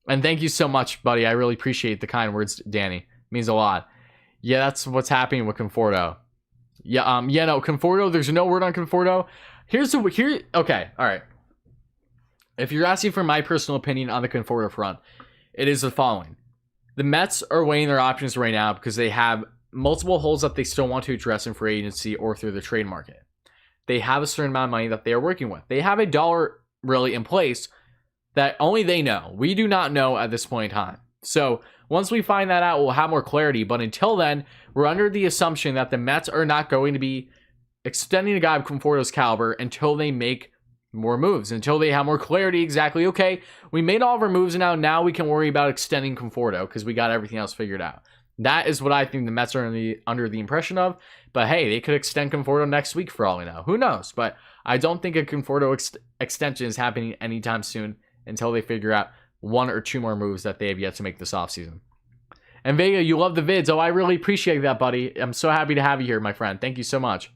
And thank you so much, buddy. I really appreciate the kind words, Danny. It means a lot. Yeah, that's what's happening with Conforto. Yeah, no, Conforto, there's no word on Conforto. Okay, all right. If you're asking for my personal opinion on the Conforto front, it is the following. The Mets are weighing their options right now because they have multiple holes that they still want to address in free agency or through the trade market. They have a certain amount of money that they are working with. They have a dollar really in place that only they know. We do not know at this point in time. So once we find that out, we'll have more clarity. But until then, we're under the assumption that the Mets are not going to be extending a guy of Conforto's caliber until they make more moves, until they have more clarity exactly, okay, we made all of our moves now we can worry about extending Conforto because we got everything else figured out. That is what I think the Mets are under the impression of. But hey, they could extend Conforto next week for all we know. Who knows? But I don't think a Conforto extension is happening anytime soon until they figure out one or two more moves that they have yet to make this offseason. And Vega, you love the vids. Oh, I really appreciate that, buddy. I'm so happy to have you here, my friend. Thank you so much.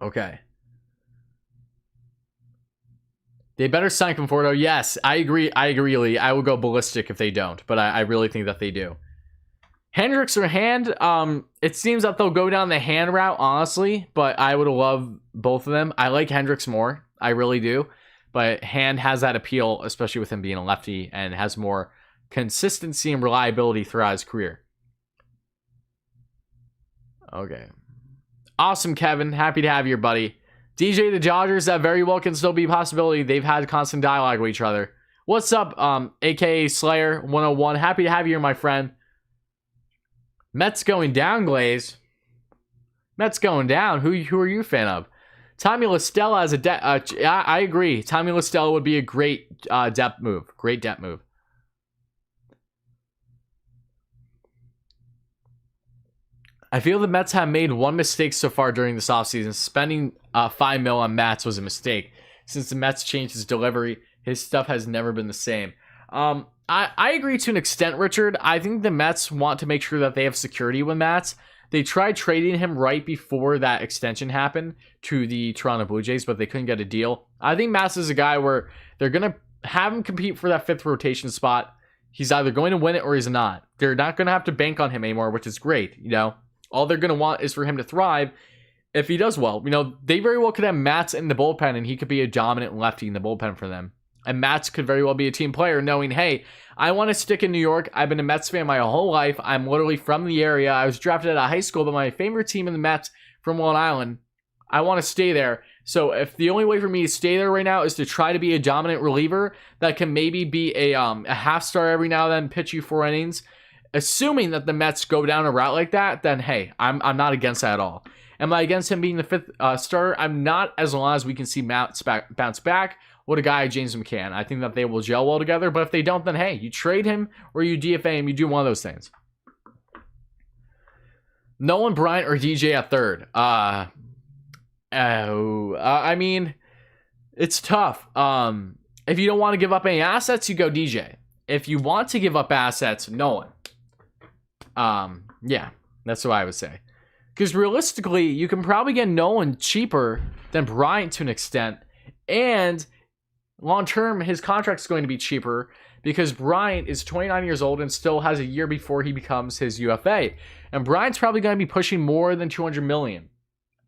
Okay. They better sign Conforto. Yes, I agree. Lee. I will go ballistic if they don't, but I really think that they do. Hendricks or Hand, it seems that they'll go down the Hand route, honestly, but I would love both of them. I like Hendricks more. I really do. But Hand has that appeal, especially with him being a lefty, and has more consistency and reliability throughout his career. Okay. Awesome, Kevin. Happy to have you, buddy. DJ the Dodgers, that very well can still be a possibility. They've had constant dialogue with each other. What's up, aka Slayer 101? Happy to have you here, my friend. Mets going down, Glaze. Mets going down. Who are you a fan of? Tommy La Stella as a I agree. Tommy La Stella would be a great depth move. Great depth move. I feel the Mets have made one mistake so far during this offseason. Spending $5 million on Mats was a mistake. Since the Mets changed his delivery, his stuff has never been the same. I agree to an extent, Richard. I think the Mets want to make sure that they have security with Matz. They tried trading him right before that extension happened to the Toronto Blue Jays, but they couldn't get a deal. I think Matz is a guy where they're going to have him compete for that 5th rotation spot. He's either going to win it or he's not. They're not going to have to bank on him anymore, which is great. You know, all they're going to want is for him to thrive if he does well. You know, they very well could have Matz in the bullpen and he could be a dominant lefty in the bullpen for them. And Matz could very well be a team player knowing, hey, I want to stick in New York. I've been a Mets fan my whole life. I'm literally from the area. I was drafted out of high school, but my favorite team in the Mets from Long Island. I want to stay there. So if the only way for me to stay there right now is to try to be a dominant reliever that can maybe be a half star every now and then, pitch you 4 innings, assuming that the Mets go down a route like that, then hey, I'm not against that at all. Am I against him being the 5th starter? I'm not, as long as we can see Matz bounce back. What a guy, James McCann. I think that they will gel well together, but if they don't, then hey, you trade him or you DFA him. You do one of those things. Nolan Bryant or DJ at 3rd? I mean, it's tough. If you don't want to give up any assets, you go DJ. If you want to give up assets, Nolan. Yeah, that's what I would say. Because realistically, you can probably get Nolan cheaper than Bryant to an extent, and long term, his contract's going to be cheaper because Bryant is 29 years old and still has a year before he becomes his UFA. And Bryant's probably going to be pushing more than $200 million.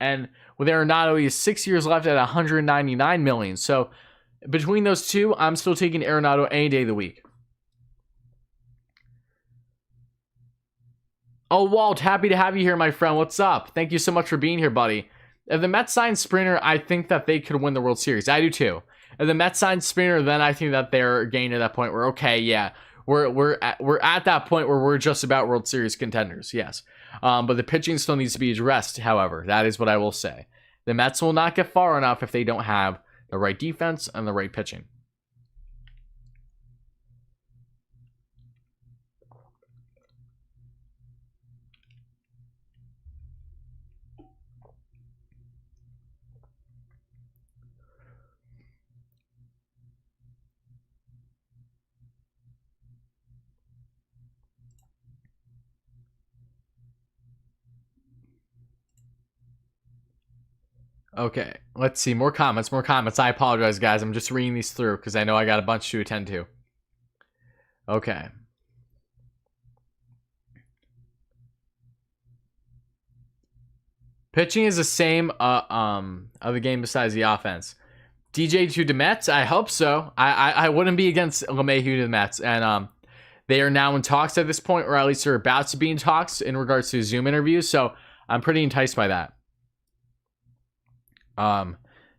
And with Arenado, he has 6 years left at $199 million. So between those two, I'm still taking Arenado any day of the week. Oh, Walt, happy to have you here, my friend. What's up? Thank you so much for being here, buddy. If the Mets sign Springer, I think that they could win the World Series. I do too. If the Mets sign Springer, then I think that they're getting to that point where, okay, yeah, we're at that point where we're just about World Series contenders, yes. But the pitching still needs to be addressed, however. That is what I will say. The Mets will not get far enough if they don't have the right defense and the right pitching. Okay, let's see. More comments. I apologize, guys. I'm just reading these through because I know I got a bunch to attend to. Okay. Pitching is the same of the game besides the offense. DJ to the Mets? I hope so. I wouldn't be against LeMahieu to the Mets. And they are now in talks at this point, or at least they're about to be in talks in regards to Zoom interviews. So I'm pretty enticed by that.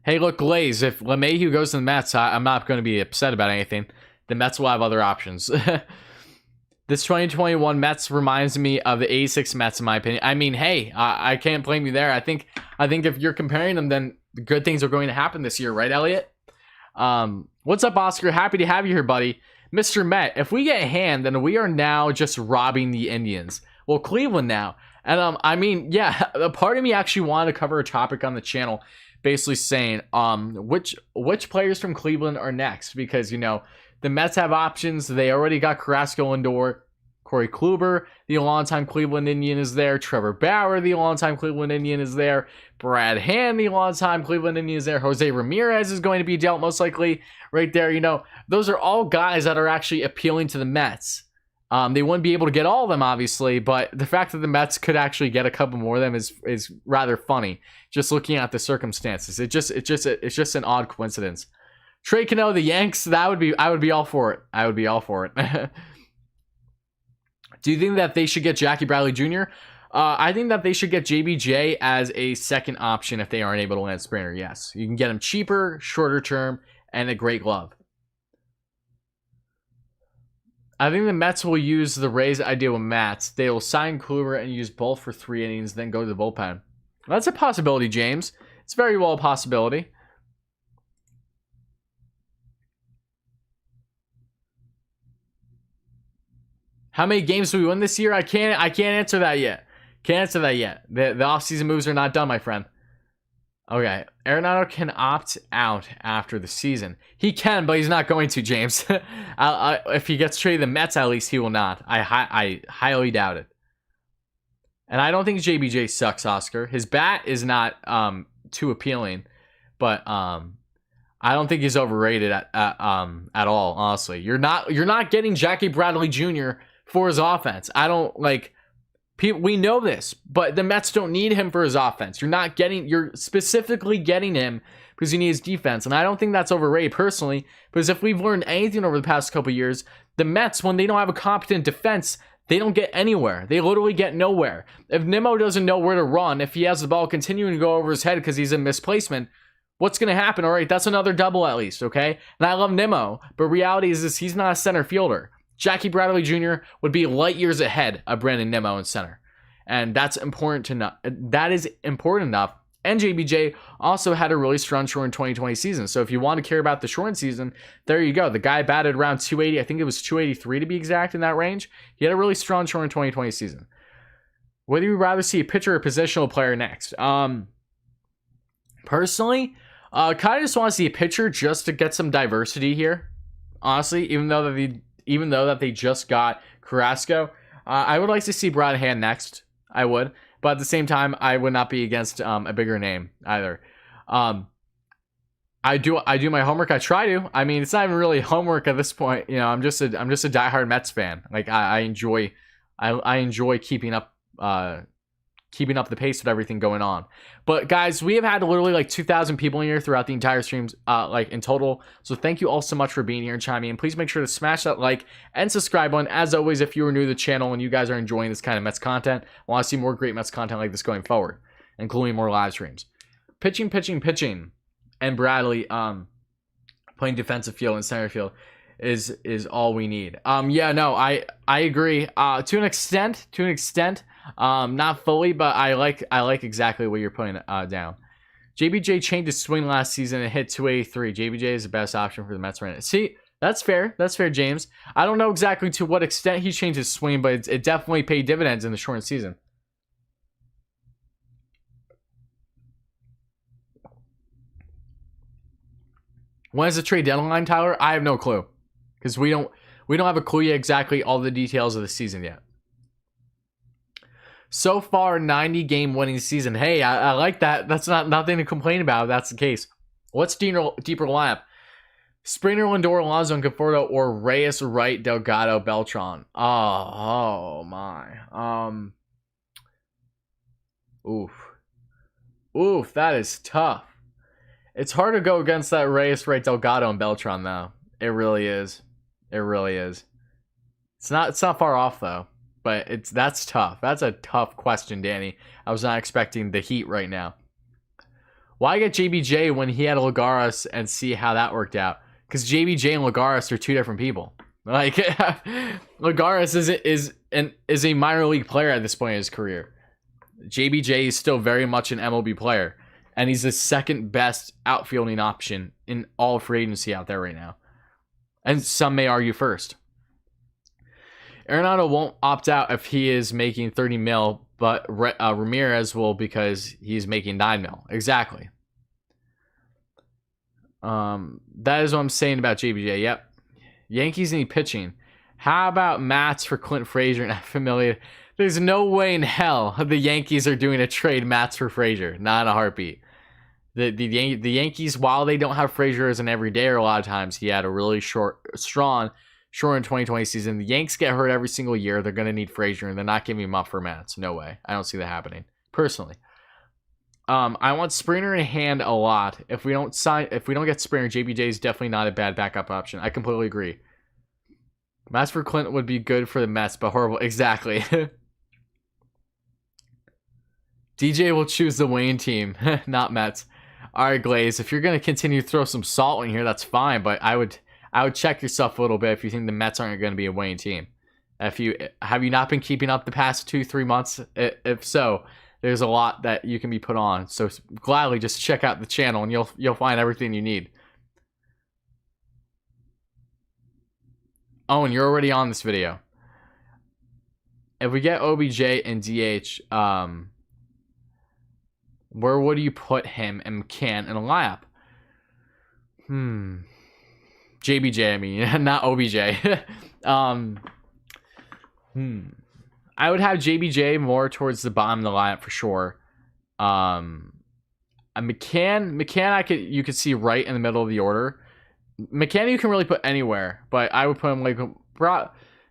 Hey, look, Glaze, if LeMahieu goes to the Mets, I'm not going to be upset about anything. The Mets will have other options. This 2021 Mets reminds me of the 86 Mets, in my opinion. I mean, hey, I can't blame you there. I think if you're comparing them, then good things are going to happen this year, right, Elliot? What's up, Oscar? Happy to have you here, buddy. Mr. Met, if we get a hand, then we are now just robbing the Indians. Well, Cleveland now. And I mean, yeah, a part of me actually wanted to cover a topic on the channel basically saying which players from Cleveland are next, because, you know, the Mets have options. They already got Carrasco, Lindor, Corey Kluber, the longtime Cleveland Indian, is there. Trevor Bauer, the longtime Cleveland Indian, is there. Brad Hand, the longtime Cleveland Indian, is there. Jose Ramirez is going to be dealt most likely right there. You know, those are all guys that are actually appealing to the Mets. They wouldn't be able to get all of them, obviously, but the fact that the Mets could actually get a couple more of them is rather funny. Just looking at the circumstances, it's just an odd coincidence. Trey Cano, the Yanks, I would be all for it. I would be all for it. Do you think that they should get Jackie Bradley Jr.? I think that they should get JBJ as a second option if they aren't able to land Springer. Yes, you can get him cheaper, shorter term, and a great glove. I think the Mets will use the Rays' idea with Mats. They will sign Kluber and use both for 3 innings, then go to the bullpen. That's a possibility, James. It's very well a possibility. How many games do we win this year? I can't answer that yet. Can't answer that yet. The offseason moves are not done, my friend. Okay. Arenado can opt out after the season. He can, but he's not going to, James. If he gets traded to the Mets, at least he will not. I highly doubt it. And I don't think JBJ sucks, Oscar. His bat is not too appealing, but I don't think he's overrated at all. Honestly, you're not getting Jackie Bradley Jr. for his offense. I don't like. We know this, but the Mets don't need him for his offense. You're specifically getting him because you need his defense. And I don't think that's overrated personally, because if we've learned anything over the past couple of years, the Mets, when they don't have a competent defense, they don't get anywhere. They literally get nowhere. If Nimmo doesn't know where to run, if he has the ball continuing to go over his head because he's in misplacement, what's going to happen? All right, that's another double at least, okay? And I love Nimmo, but reality is this, he's not a center fielder. Jackie Bradley Jr. would be light years ahead of Brandon Nimmo in center. And that's important to know. That is important enough. And JBJ also had a really strong shortened 2020 season. So if you want to care about the shortened season, there you go. The guy batted around 280. I think it was 283 to be exact in that range. He had a really strong shortened 2020 season. Would you rather see a pitcher or positional player next? Personally, kind of just want to see a pitcher just to get some diversity here. Honestly, even though that they just got Carrasco, I would like to see Brad Hand next. I would, but at the same time, I would not be against a bigger name either. I do my homework. I try to. I mean, it's not even really homework at this point. You know, I'm just a diehard Mets fan. Like I enjoy keeping up the pace with everything going on. But guys, we have had literally like 2,000 people in here throughout the entire streams, like in total. So thank you all so much for being here and chiming in. Please make sure to smash that like and subscribe button. As always, if you are new to the channel and you guys are enjoying this kind of Mets content, want to see more great Mets content like this going forward, including more live streams. Pitching, and Bradley playing defensive field and center field is all we need. Yeah, no, I agree. To an extent. Not fully, but I like exactly what you're putting down. JBJ changed his swing last season and hit 283. JBJ is the best option for the Mets right now. See, that's fair. That's fair, James. I don't know exactly to what extent he changed his swing, but it definitely paid dividends in the shortened season. When is the trade deadline, Tyler? I have no clue, because we don't have a clue yet exactly all the details of the season yet. So far, 90-game winning season. Hey, I like that. That's nothing to complain about if that's the case. What's deeper lineup? Springer, Lindor, Alonso, and Conforto, or Reyes, Wright, Delgado, Beltran? Oh my. Oof, that is tough. It's hard to go against that Reyes, Wright, Delgado, and Beltran, though. It really is. It's not far off, though. But that's tough. That's a tough question, Danny. I was not expecting the heat right now. Why get JBJ when he had Lagares and see how that worked out? Because JBJ and Lagares are two different people. Like Lagares is a minor league player at this point in his career. JBJ is still very much an MLB player, and he's the second best outfielding option in all free agency out there right now. And some may argue first. Arenado won't opt out if he is making 30 mil, but Ramirez will because he's making 9 mil. Exactly. That is what I'm saying about JBJ. Yep. Yankees need pitching. How about Mats for Clint Frazier and Familia? There's no way in hell the Yankees are doing a trade Mats for Frazier. Not in a heartbeat. The Yankees, while they don't have Frazier as an everydayer a lot of times, he had a really strong in 2020 season. The Yanks get hurt every single year. They're going to need Frazier, and they're not giving him up for Mats. No way. I don't see that happening, personally. I want Springer in hand a lot. If we don't get Springer, JBJ is definitely not a bad backup option. I completely agree. Mats for Clint would be good for the Mets, but horrible. Exactly. DJ will choose the Wayne team, not Mets. All right, Glaze. If you're going to continue to throw some salt in here, that's fine, but I would check yourself a little bit if you think the Mets aren't going to be a Wayne team. Have you not been keeping up the past 2-3 months? If so, there's a lot that you can be put on. So gladly just check out the channel and you'll find everything you need. Oh, and you're already on this video. If we get OBJ and DH, Where would you put him and McCann in a lineup? JBJ, I mean, not OBJ. I would have JBJ more towards the bottom of the lineup for sure. McCann, you could see right in the middle of the order. McCann you can really put anywhere, but I would put him like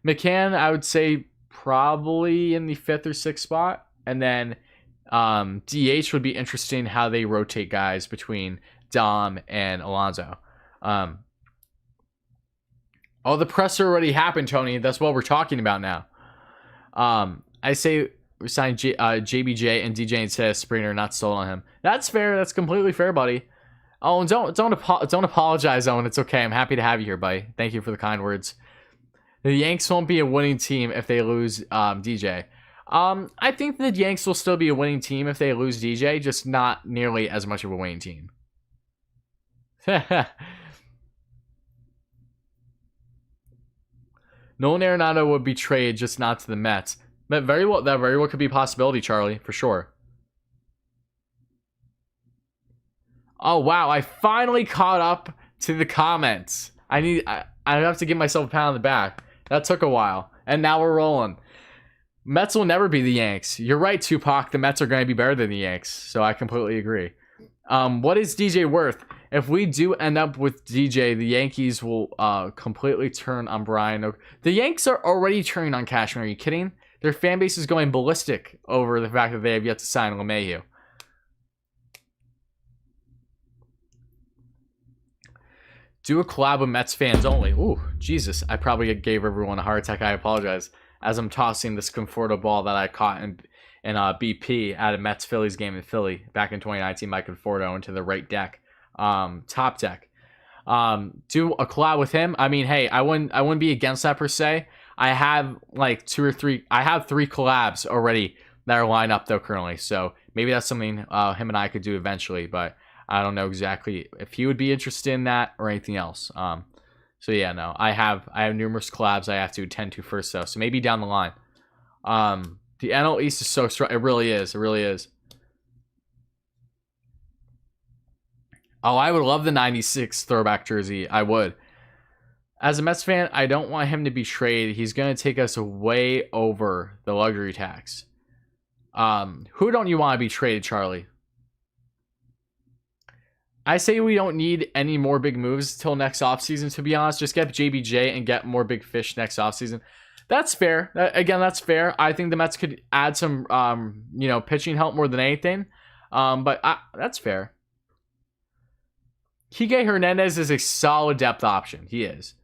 McCann. I would say probably in the 5th or 6th spot, and then DH would be interesting how they rotate guys between Dom and Alonso. Oh, the presser already happened, Tony. That's what we're talking about now. I say we signed JBJ and DJ instead of Springer, not sold on him. That's fair. That's completely fair, buddy. Oh, and don't apologize, Owen. It's okay. I'm happy to have you here, buddy. Thank you for the kind words. The Yanks won't be a winning team if they lose DJ. I think the Yanks will still be a winning team if they lose DJ, just not nearly as much of a winning team. Nolan Arenado would be traded, just not to the Mets. But that very well could be a possibility, Charlie, for sure. Oh wow, I finally caught up to the comments. I have to give myself a pat on the back. That took a while, and now we're rolling. Mets will never be the Yanks. You're right, Tupac. The Mets are going to be better than the Yanks, so I completely agree. What is DJ worth? If we do end up with DJ, the Yankees will completely turn on Brian. The Yanks are already turning on Cashman. Are you kidding? Their fan base is going ballistic over the fact that they have yet to sign LeMahieu. Do a collab with Mets fans only. Ooh, Jesus. I probably gave everyone a heart attack. I apologize. As I'm tossing this Conforto ball that I caught in BP at a Mets-Phillies game in Philly back in 2019 by Conforto into the right deck. Top deck. Do a collab with him. I mean, hey, I wouldn't be against that per se. I have like 2 or 3. I have 3 collabs already that are lined up though currently. So maybe that's something him and I could do eventually. But I don't know exactly if he would be interested in that or anything else. So yeah, no, I have numerous collabs I have to attend to first though. So maybe down the line. The NL East is so strong. It really is. It really is. Oh, I would love the 96 throwback jersey. I would. As a Mets fan, I don't want him to be traded. He's going to take us way over the luxury tax. Who don't you want to be traded, Charlie? I say we don't need any more big moves till next offseason, to be honest. Just get JBJ and get more big fish next offseason. That's fair. Again, that's fair. I think the Mets could add some, pitching help more than anything. But that's fair. Kike Hernandez is a solid depth option. He is.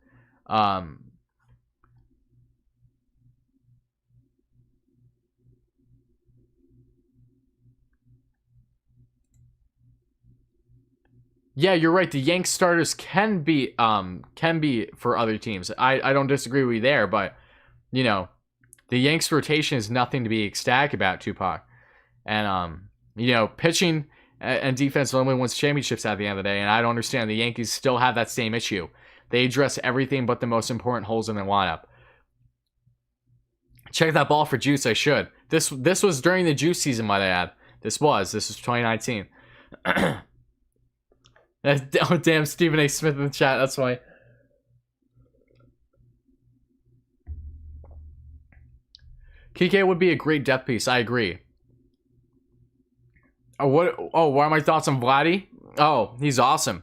Yeah, you're right. The Yanks starters can be for other teams. I don't disagree with you there, but the Yanks rotation is nothing to be ecstatic about, Tupac. And pitching and defense only wins championships at the end of the day, and I don't understand. The Yankees still have that same issue. They address everything but the most important holes in their lineup. Check that ball for juice. I should. This was during the juice season, might I add. This was 2019. Oh, damn, Stephen A. Smith in the chat. That's why. Kike would be a great depth piece. I agree. What are my thoughts on Vladdy? Oh, he's awesome.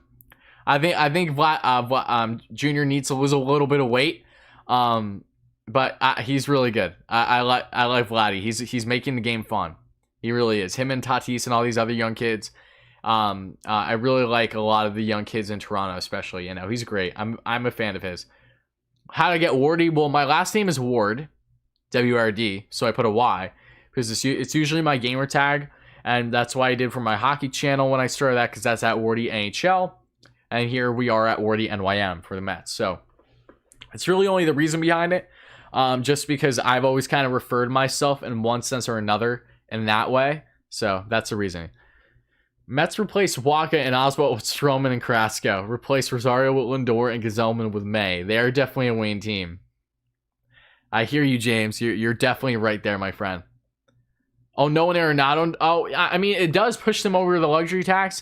I think Vlad Junior needs to lose a little bit of weight. But he's really good. I like Vladdy. He's making the game fun. He really is. Him and Tatis and all these other young kids. I really like a lot of the young kids in Toronto, especially. He's great. I'm a fan of his. How to get Wardy? Well, my last name is Ward, WRD, so I put a Y because it's usually my gamer tag, and that's why I did for my hockey channel when I started that, because that's at Wardy NHL, and here we are at Wardy NYM for the Mets. So it's really only the reason behind it, just because I've always kind of referred myself in one sense or another in that way. So that's the reason. Mets replace Waka and Oswalt with Stroman and Carrasco. Replace Rosario with Lindor and Gazelman with May. They are definitely a winning team. I hear you, James. You're definitely right there, my friend. Oh, no one Arenado. Oh, I mean, it does push them over the luxury tax.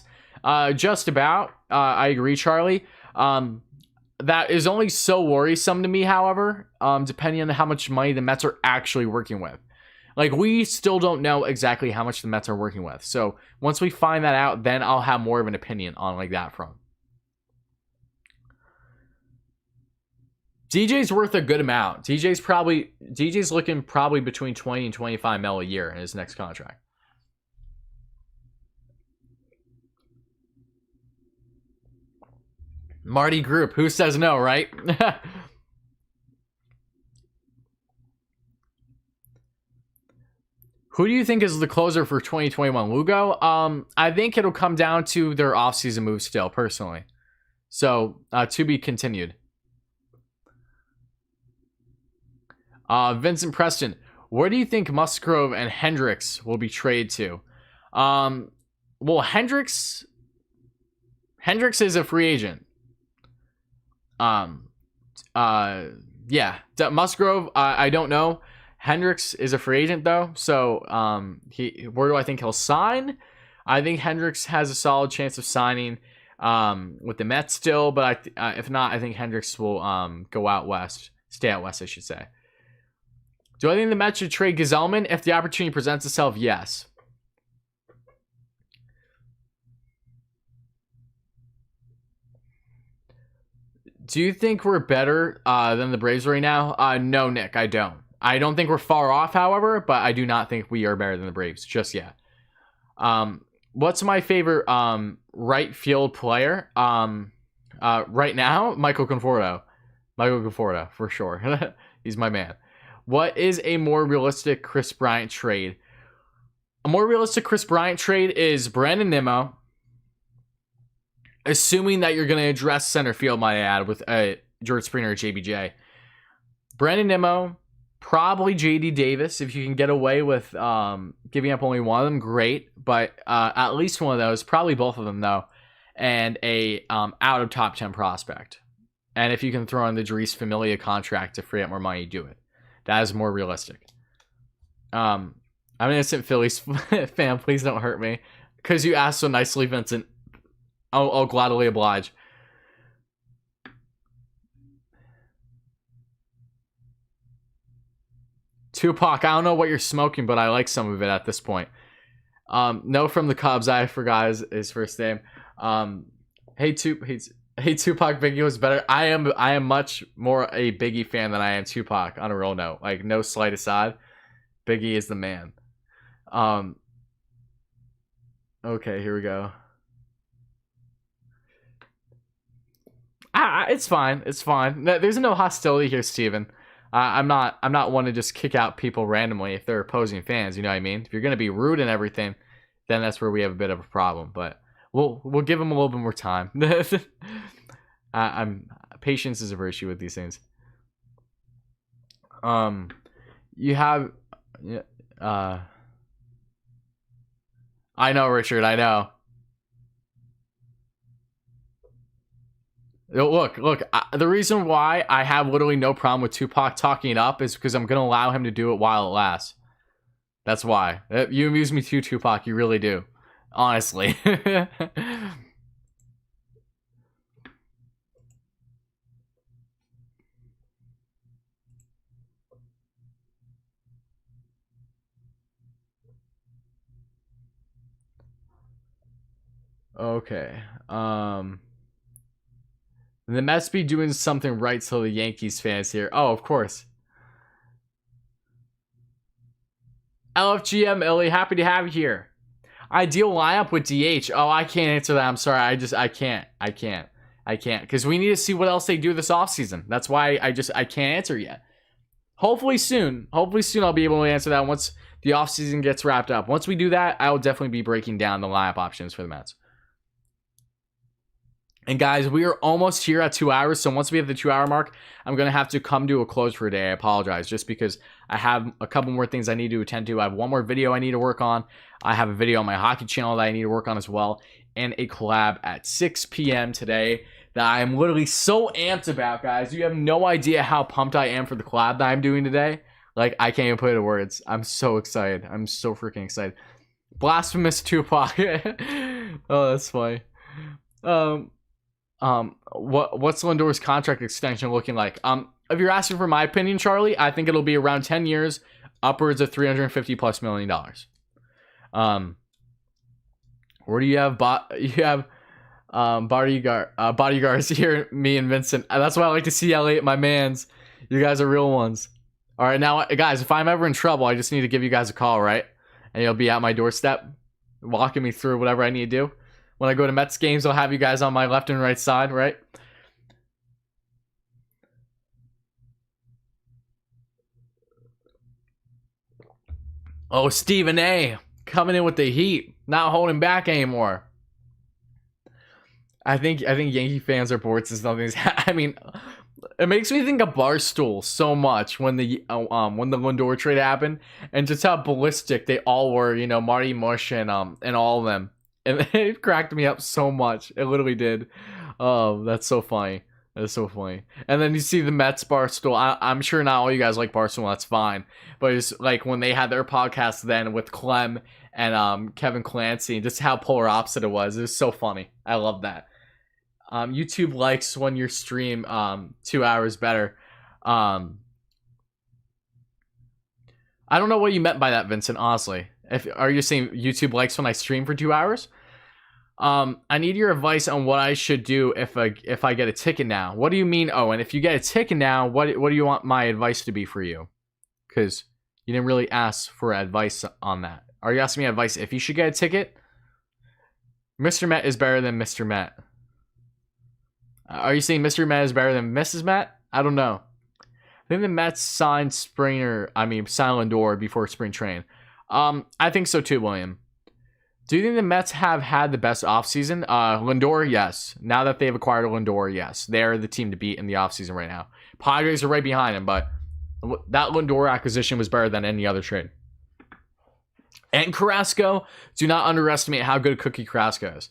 Just about. I agree, Charlie. That is only so worrisome to me, however, depending on how much money the Mets are actually working with. Like, we still don't know exactly how much the Mets are working with. So once we find that out, then I'll have more of an opinion on like that front. DJ's worth a good amount. DJ's looking probably between 20 and 25 mil a year in his next contract. Marty Group, who says no, right? Who do you think is the closer for 2021? Lugo? I think it'll come down to their offseason move still, personally. So, to be continued. Vincent Preston, where do you think Musgrove and Hendricks will be traded to? Well, Hendricks is a free agent. Yeah, Musgrove, I don't know. Hendricks is a free agent though, so where do I think he'll sign? I think Hendricks has a solid chance of signing with the Mets still, but if not, I think Hendricks will go out west, stay out west, I should say. Do I think the Mets should trade Gazelman if the opportunity presents itself? Yes. Do you think we're better than the Braves right now? No, Nick, I don't. I don't think we're far off, however, but I do not think we are better than the Braves just yet. What's my favorite right field player right now? Michael Conforto. Michael Conforto, for sure. He's my man. What is a more realistic Chris Bryant trade? A more realistic Chris Bryant trade is Brandon Nimmo, assuming that you're going to address center field, might I add, with George Springer or JBJ. Brandon Nimmo, probably JD Davis. If you can get away with giving up only one of them, great. But at least one of those, probably both of them, though. And a out of top 10 prospect. And if you can throw in the Jeurys Familia contract to free up more money, do it. That is more realistic. I'm an innocent Phillies fan. Please don't hurt me. Because you asked so nicely, Vincent. I'll gladly oblige. Tupac, I don't know what you're smoking, but I like some of it at this point. No from the Cubs. I forgot his first name. Hey Tupac, Biggie was better. I am much more a Biggie fan than I am Tupac, on a real note. Like, no slight aside. Biggie is the man. Okay, here we go. It's fine. It's fine. There's no hostility here, Steven. I'm not one to just kick out people randomly if they're opposing fans. You know what I mean? If you're gonna be rude and everything, then that's where we have a bit of a problem. But we'll give them a little bit more time. Patience is a virtue with these things. You have, I know, Richard. I know. Look, the reason why I have literally no problem with Tupac talking it up is because I'm going to allow him to do it while it lasts. That's why. You amuse me too, Tupac. You really do. Honestly. Okay. The Mets be doing something right so the Yankees fans here. Oh, of course. LFGM Illy, happy to have you here. Ideal lineup with DH. Oh, I can't answer that. I'm sorry. I can't. Because we need to see what else they do this offseason. That's why I can't answer yet. Hopefully soon I'll be able to answer that once the offseason gets wrapped up. Once we do that, I will definitely be breaking down the lineup options for the Mets. And guys, we are almost here at 2 hours. So once we have the 2 hour mark, I'm going to have to come to a close for a day. I apologize just because I have a couple more things I need to attend to. I have one more video I need to work on. I have a video on my hockey channel that I need to work on as well. And a collab at 6 p.m. today that I am literally so amped about, guys. You have no idea how pumped I am for the collab that I'm doing today. Like, I can't even put it in words. I'm so excited. I'm so freaking excited. Blasphemous Tupac. Oh, that's funny. What's Lindor's contract extension looking like? If you're asking for my opinion, Charlie, I think it'll be around 10 years, upwards of $350+ million. Where do you have bodyguards here, me and Vincent. That's why I like to see Elliot, my mans. You guys are real ones. All right, now, guys, if I'm ever in trouble, I just need to give you guys a call, right? And you'll be at my doorstep, walking me through whatever I need to do. When I go to Mets games, I'll have you guys on my left and right side, right? Oh, Stephen A. coming in with the heat, not holding back anymore. I think Yankee fans are bored since nothing's. I mean, it makes me think of Barstool so much when the Lindor trade happened, and just how ballistic they all were. You know, Marty Mush and all of them, and it cracked me up so much. It literally did. Oh, that's so funny. That's so funny. And then you see the Mets Barstool. I'm sure not all you guys like Barstool. That's fine. But it's like when they had their podcast then with Clem and Kevin Clancy, and just how polar opposite it was. It was so funny. I love that. YouTube likes when your stream 2 hours better. I don't know what you meant by that, Vincent, honestly. Are you saying YouTube likes when I stream for 2 hours? I need your advice on what I should do if I get a ticket now. What do you mean, Owen? If you get a ticket now, what do you want my advice to be for you? Because you didn't really ask for advice on that. Are you asking me advice if you should get a ticket? Mr. Met is better than Mr. Met. Are you saying Mr. Met is better than Mrs. Met? I don't know. I think the Mets signed Lindor before spring training. I think so too, William. Do you think the Mets have had the best offseason? Lindor, yes. Now that they've acquired Lindor, yes. They're the team to beat in the offseason right now. Padres are right behind him, but that Lindor acquisition was better than any other trade. And Carrasco, do not underestimate how good Cookie Carrasco is.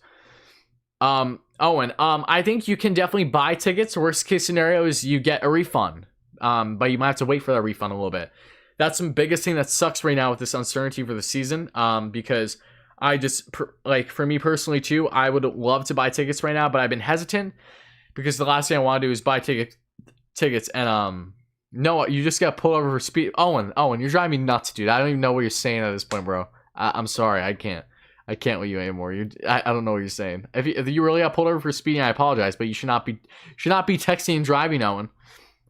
Owen, I think you can definitely buy tickets. Worst case scenario is you get a refund. But you might have to wait for that refund a little bit. That's the biggest thing that sucks right now with this uncertainty for the season. Because I just, for me personally too, I would love to buy tickets right now, but I've been hesitant because the last thing I want to do is buy tickets and, no, you just got pulled over for speed. Owen, you're driving me nuts, dude. I don't even know what you're saying at this point, bro. I'm sorry. I can't with you anymore. I don't know what you're saying. If you really got pulled over for speeding, I apologize, but you should not be texting and driving, Owen.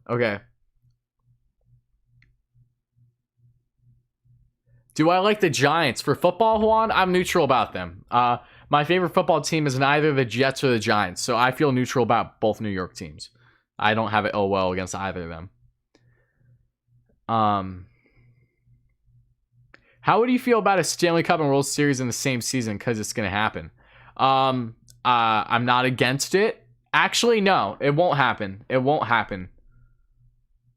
Okay. Do I like the Giants for football, Juan? I'm neutral about them. My favorite football team is neither the Jets or the Giants, so I feel neutral about both New York teams. I don't have it well against either of them. How would you feel about a Stanley Cup and World Series in the same season? Because it's going to happen. I'm not against it. Actually, no, it won't happen. It won't happen.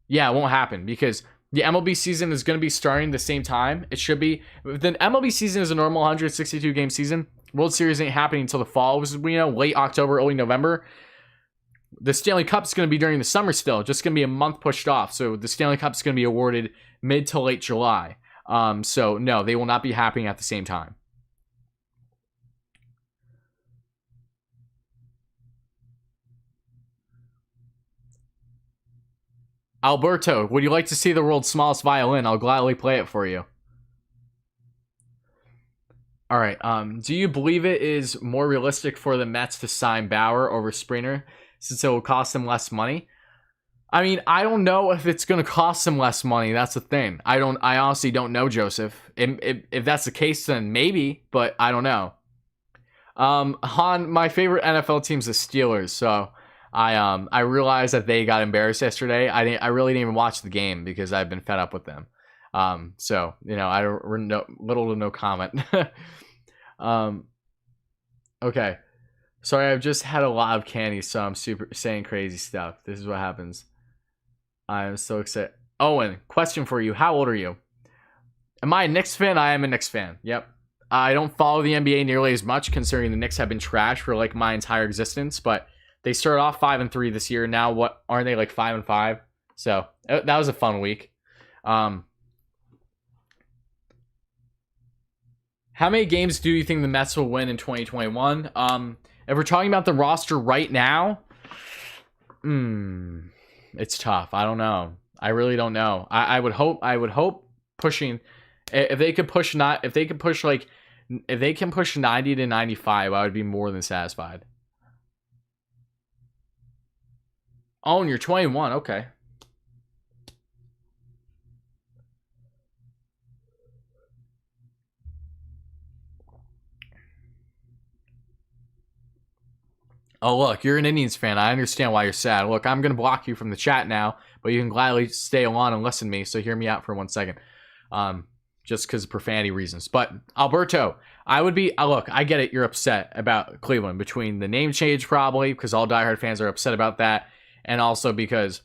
Yeah, it won't happen because the MLB season is going to be starting the same time. It should be. The MLB season is a normal 162 game season. World Series ain't happening until the fall. It was, late October, early November. The Stanley Cup is going to be during the summer still. Just going to be a month pushed off. So the Stanley Cup is going to be awarded mid to late July. So no, they will not be happening at the same time. Alberto, would you like to see the world's smallest violin? I'll gladly play it for you. All right. Do you believe it is more realistic for the Mets to sign Bauer over Springer since it will cost them less money? I mean, I don't know if it's going to cost them less money. That's the thing. I honestly don't know, Joseph. If that's the case, then maybe, but I don't know. Han, my favorite NFL team's the Steelers, so I realized that they got embarrassed yesterday. I really didn't even watch the game because I've been fed up with them. So I don't little to no comment. Okay. Sorry, I've just had a lot of candy, so I'm super saying crazy stuff. This is what happens. I'm so excited. Owen, question for you. How old are you? Am I a Knicks fan? I am a Knicks fan. Yep. I don't follow the NBA nearly as much, considering the Knicks have been trash for like my entire existence, but they started off 5-3 this year. Now what aren't they, like 5-5? So that was a fun week. How many games do you think the Mets will win in 2021? If we're talking about the roster right now, it's tough. I don't know. I really don't know. I would hope pushing, if they could push 90 to 95, I would be more than satisfied. Oh, and you're 21. Okay. Oh, look, you're an Indians fan. I understand why you're sad. Look, I'm going to block you from the chat now, but you can gladly stay on and listen to me, so hear me out for 1 second. Just because of profanity reasons. But, Alberto, I would be... look, I get it. You're upset about Cleveland. Between the name change, probably, because all diehard fans are upset about that, and also because,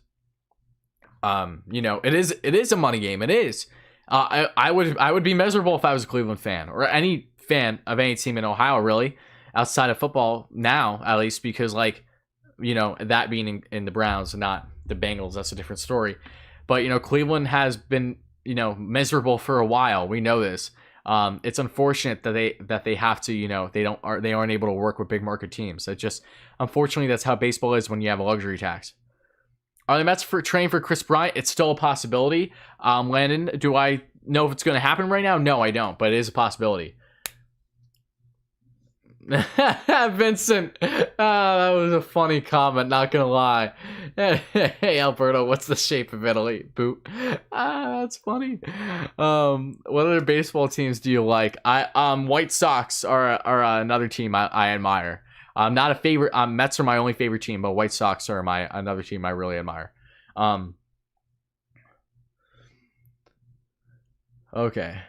you know, it is a money game. It is. I would be miserable if I was a Cleveland fan, or any fan of any team in Ohio, really, outside of football now, at least, because, like, you know, that being in the Browns and not the Bengals, that's a different story. But, you know, Cleveland has been, you know, miserable for a while. We know this. It's unfortunate that they have to, you know, they aren't able to work with big market teams. It just, unfortunately, that's how baseball is when you have a luxury tax. Are the Mets training for Chris Bryant? It's still a possibility. Landon, do I know if it's going to happen right now? No, I don't, but it is a possibility. Vincent, that was a funny comment, not gonna lie. Hey Alberto, what's the shape of Italy? Boot. That's funny. What other baseball teams do you like? White Sox are another team I admire. I'm not a favorite. Mets are my only favorite team, but White Sox are another team I really admire. Okay.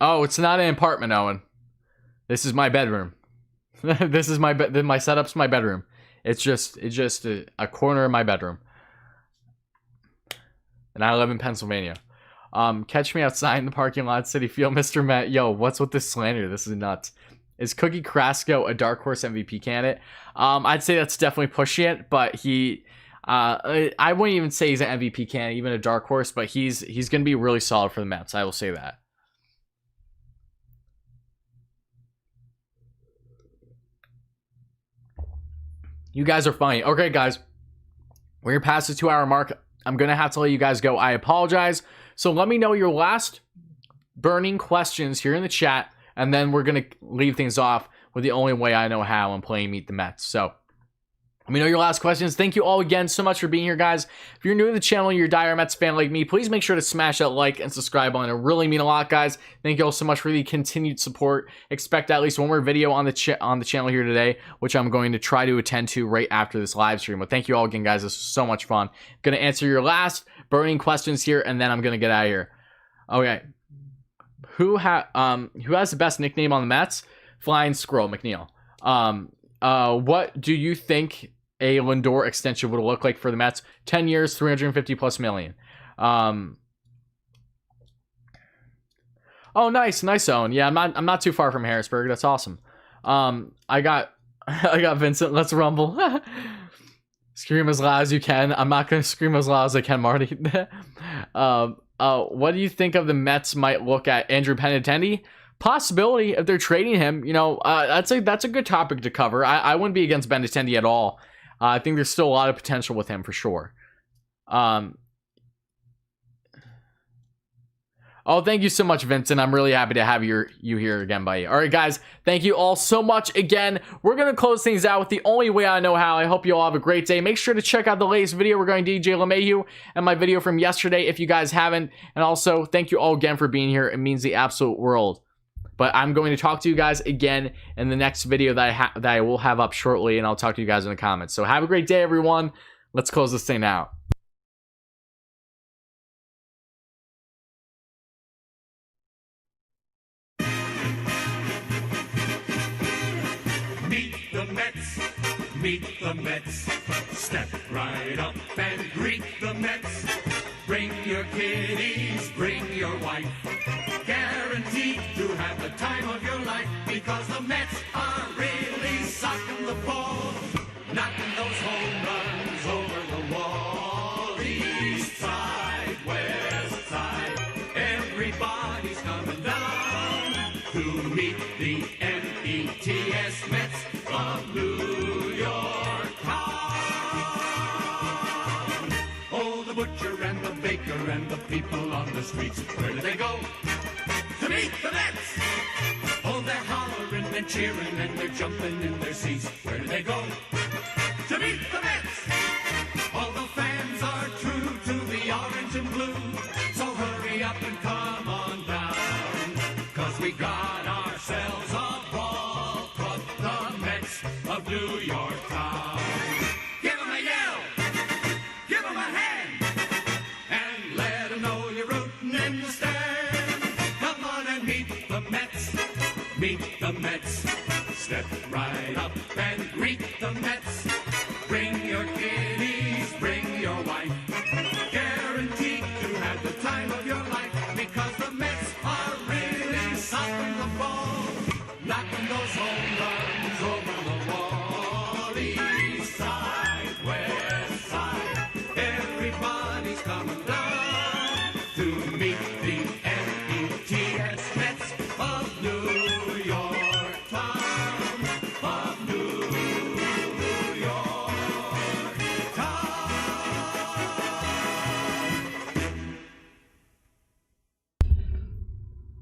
Oh, it's not an apartment, Owen. This is my bedroom. This is my setup's my bedroom. It's just a corner of my bedroom. And I live in Pennsylvania. Catch me outside in the parking lot, City Field, Mr. Matt. Yo, what's with this slander? This is nuts. Is Cookie Carrasco a dark horse MVP candidate? I'd say that's definitely pushing it, but he... I wouldn't even say he's an MVP candidate, even a dark horse, but he's going to be really solid for the Mets. I will say that. You guys are funny. Okay, guys. We're going to pass the 2-hour mark. I'm going to have to let you guys go. I apologize. So let me know your last burning questions here in the chat, and then we're going to leave things off with the only way I know how I'm playing Meet the Mets. So let me know your last questions. Thank you all again so much for being here, guys. If you're new to the channel and you're a dire Mets fan like me, please make sure to smash that like and subscribe button. It really mean a lot, guys. Thank you all so much for the continued support. Expect at least one more video on the channel here today, which I'm going to try to attend to right after this live stream. But thank you all again, guys. This was so much fun. Going to answer your last burning questions here, and then I'm going to get out of here. Okay. Who has the best nickname on the Mets? Flying Squirrel McNeil. What do you think a Lindor extension would look like for the Mets? 10 years, 350 plus million. Oh, nice, Owen. Yeah, I'm not too far from Harrisburg. That's awesome. I got Vincent. Let's rumble. Scream as loud as you can. I'm not gonna scream as loud as I can, Marty. What do you think of the Mets might look at Andrew Benintendi? Possibility if they're trading him. You know, that's a good topic to cover. I wouldn't be against Benintendi at all. I think there's still a lot of potential with him for sure. Oh, thank you so much, Vincent. I'm really happy to have you here again, buddy. All right, guys. Thank you all so much again. We're going to close things out with the only way I know how. I hope you all have a great day. Make sure to check out the latest video regarding DJ LeMahieu and my video from yesterday if you guys haven't. And also, thank you all again for being here. It means the absolute world. But I'm going to talk to you guys again in the next video that I will have up shortly, and I'll talk to you guys in the comments. So have a great day, everyone. Let's close this thing out. Meet the Mets, meet the Mets. Step right up and greet the Mets. Bring your kiddies, bring your wife. Guaranteed to have the time of your life, because the Mets are really socking the ball, knocking those home runs over the wall. East side, west side, meet the M-E-T-S Mets of New York town. Oh, the butcher and the baker and the people on the streets, where do they go? To meet the Mets! Oh, they're hollering and cheering and they're jumping in their seats. Where do they go? To meet the Mets! All the fans are true to the orange and blue, so hurry up and come on down, 'cause we got ourselves a ball club, the Mets of New York town. Give 'em a yell, give 'em a hand, and let 'em know you're rooting in the stand. Come on and meet the Mets, meet the Mets. Step right up and greet the Mets. Bring your kiddies, bring your wife.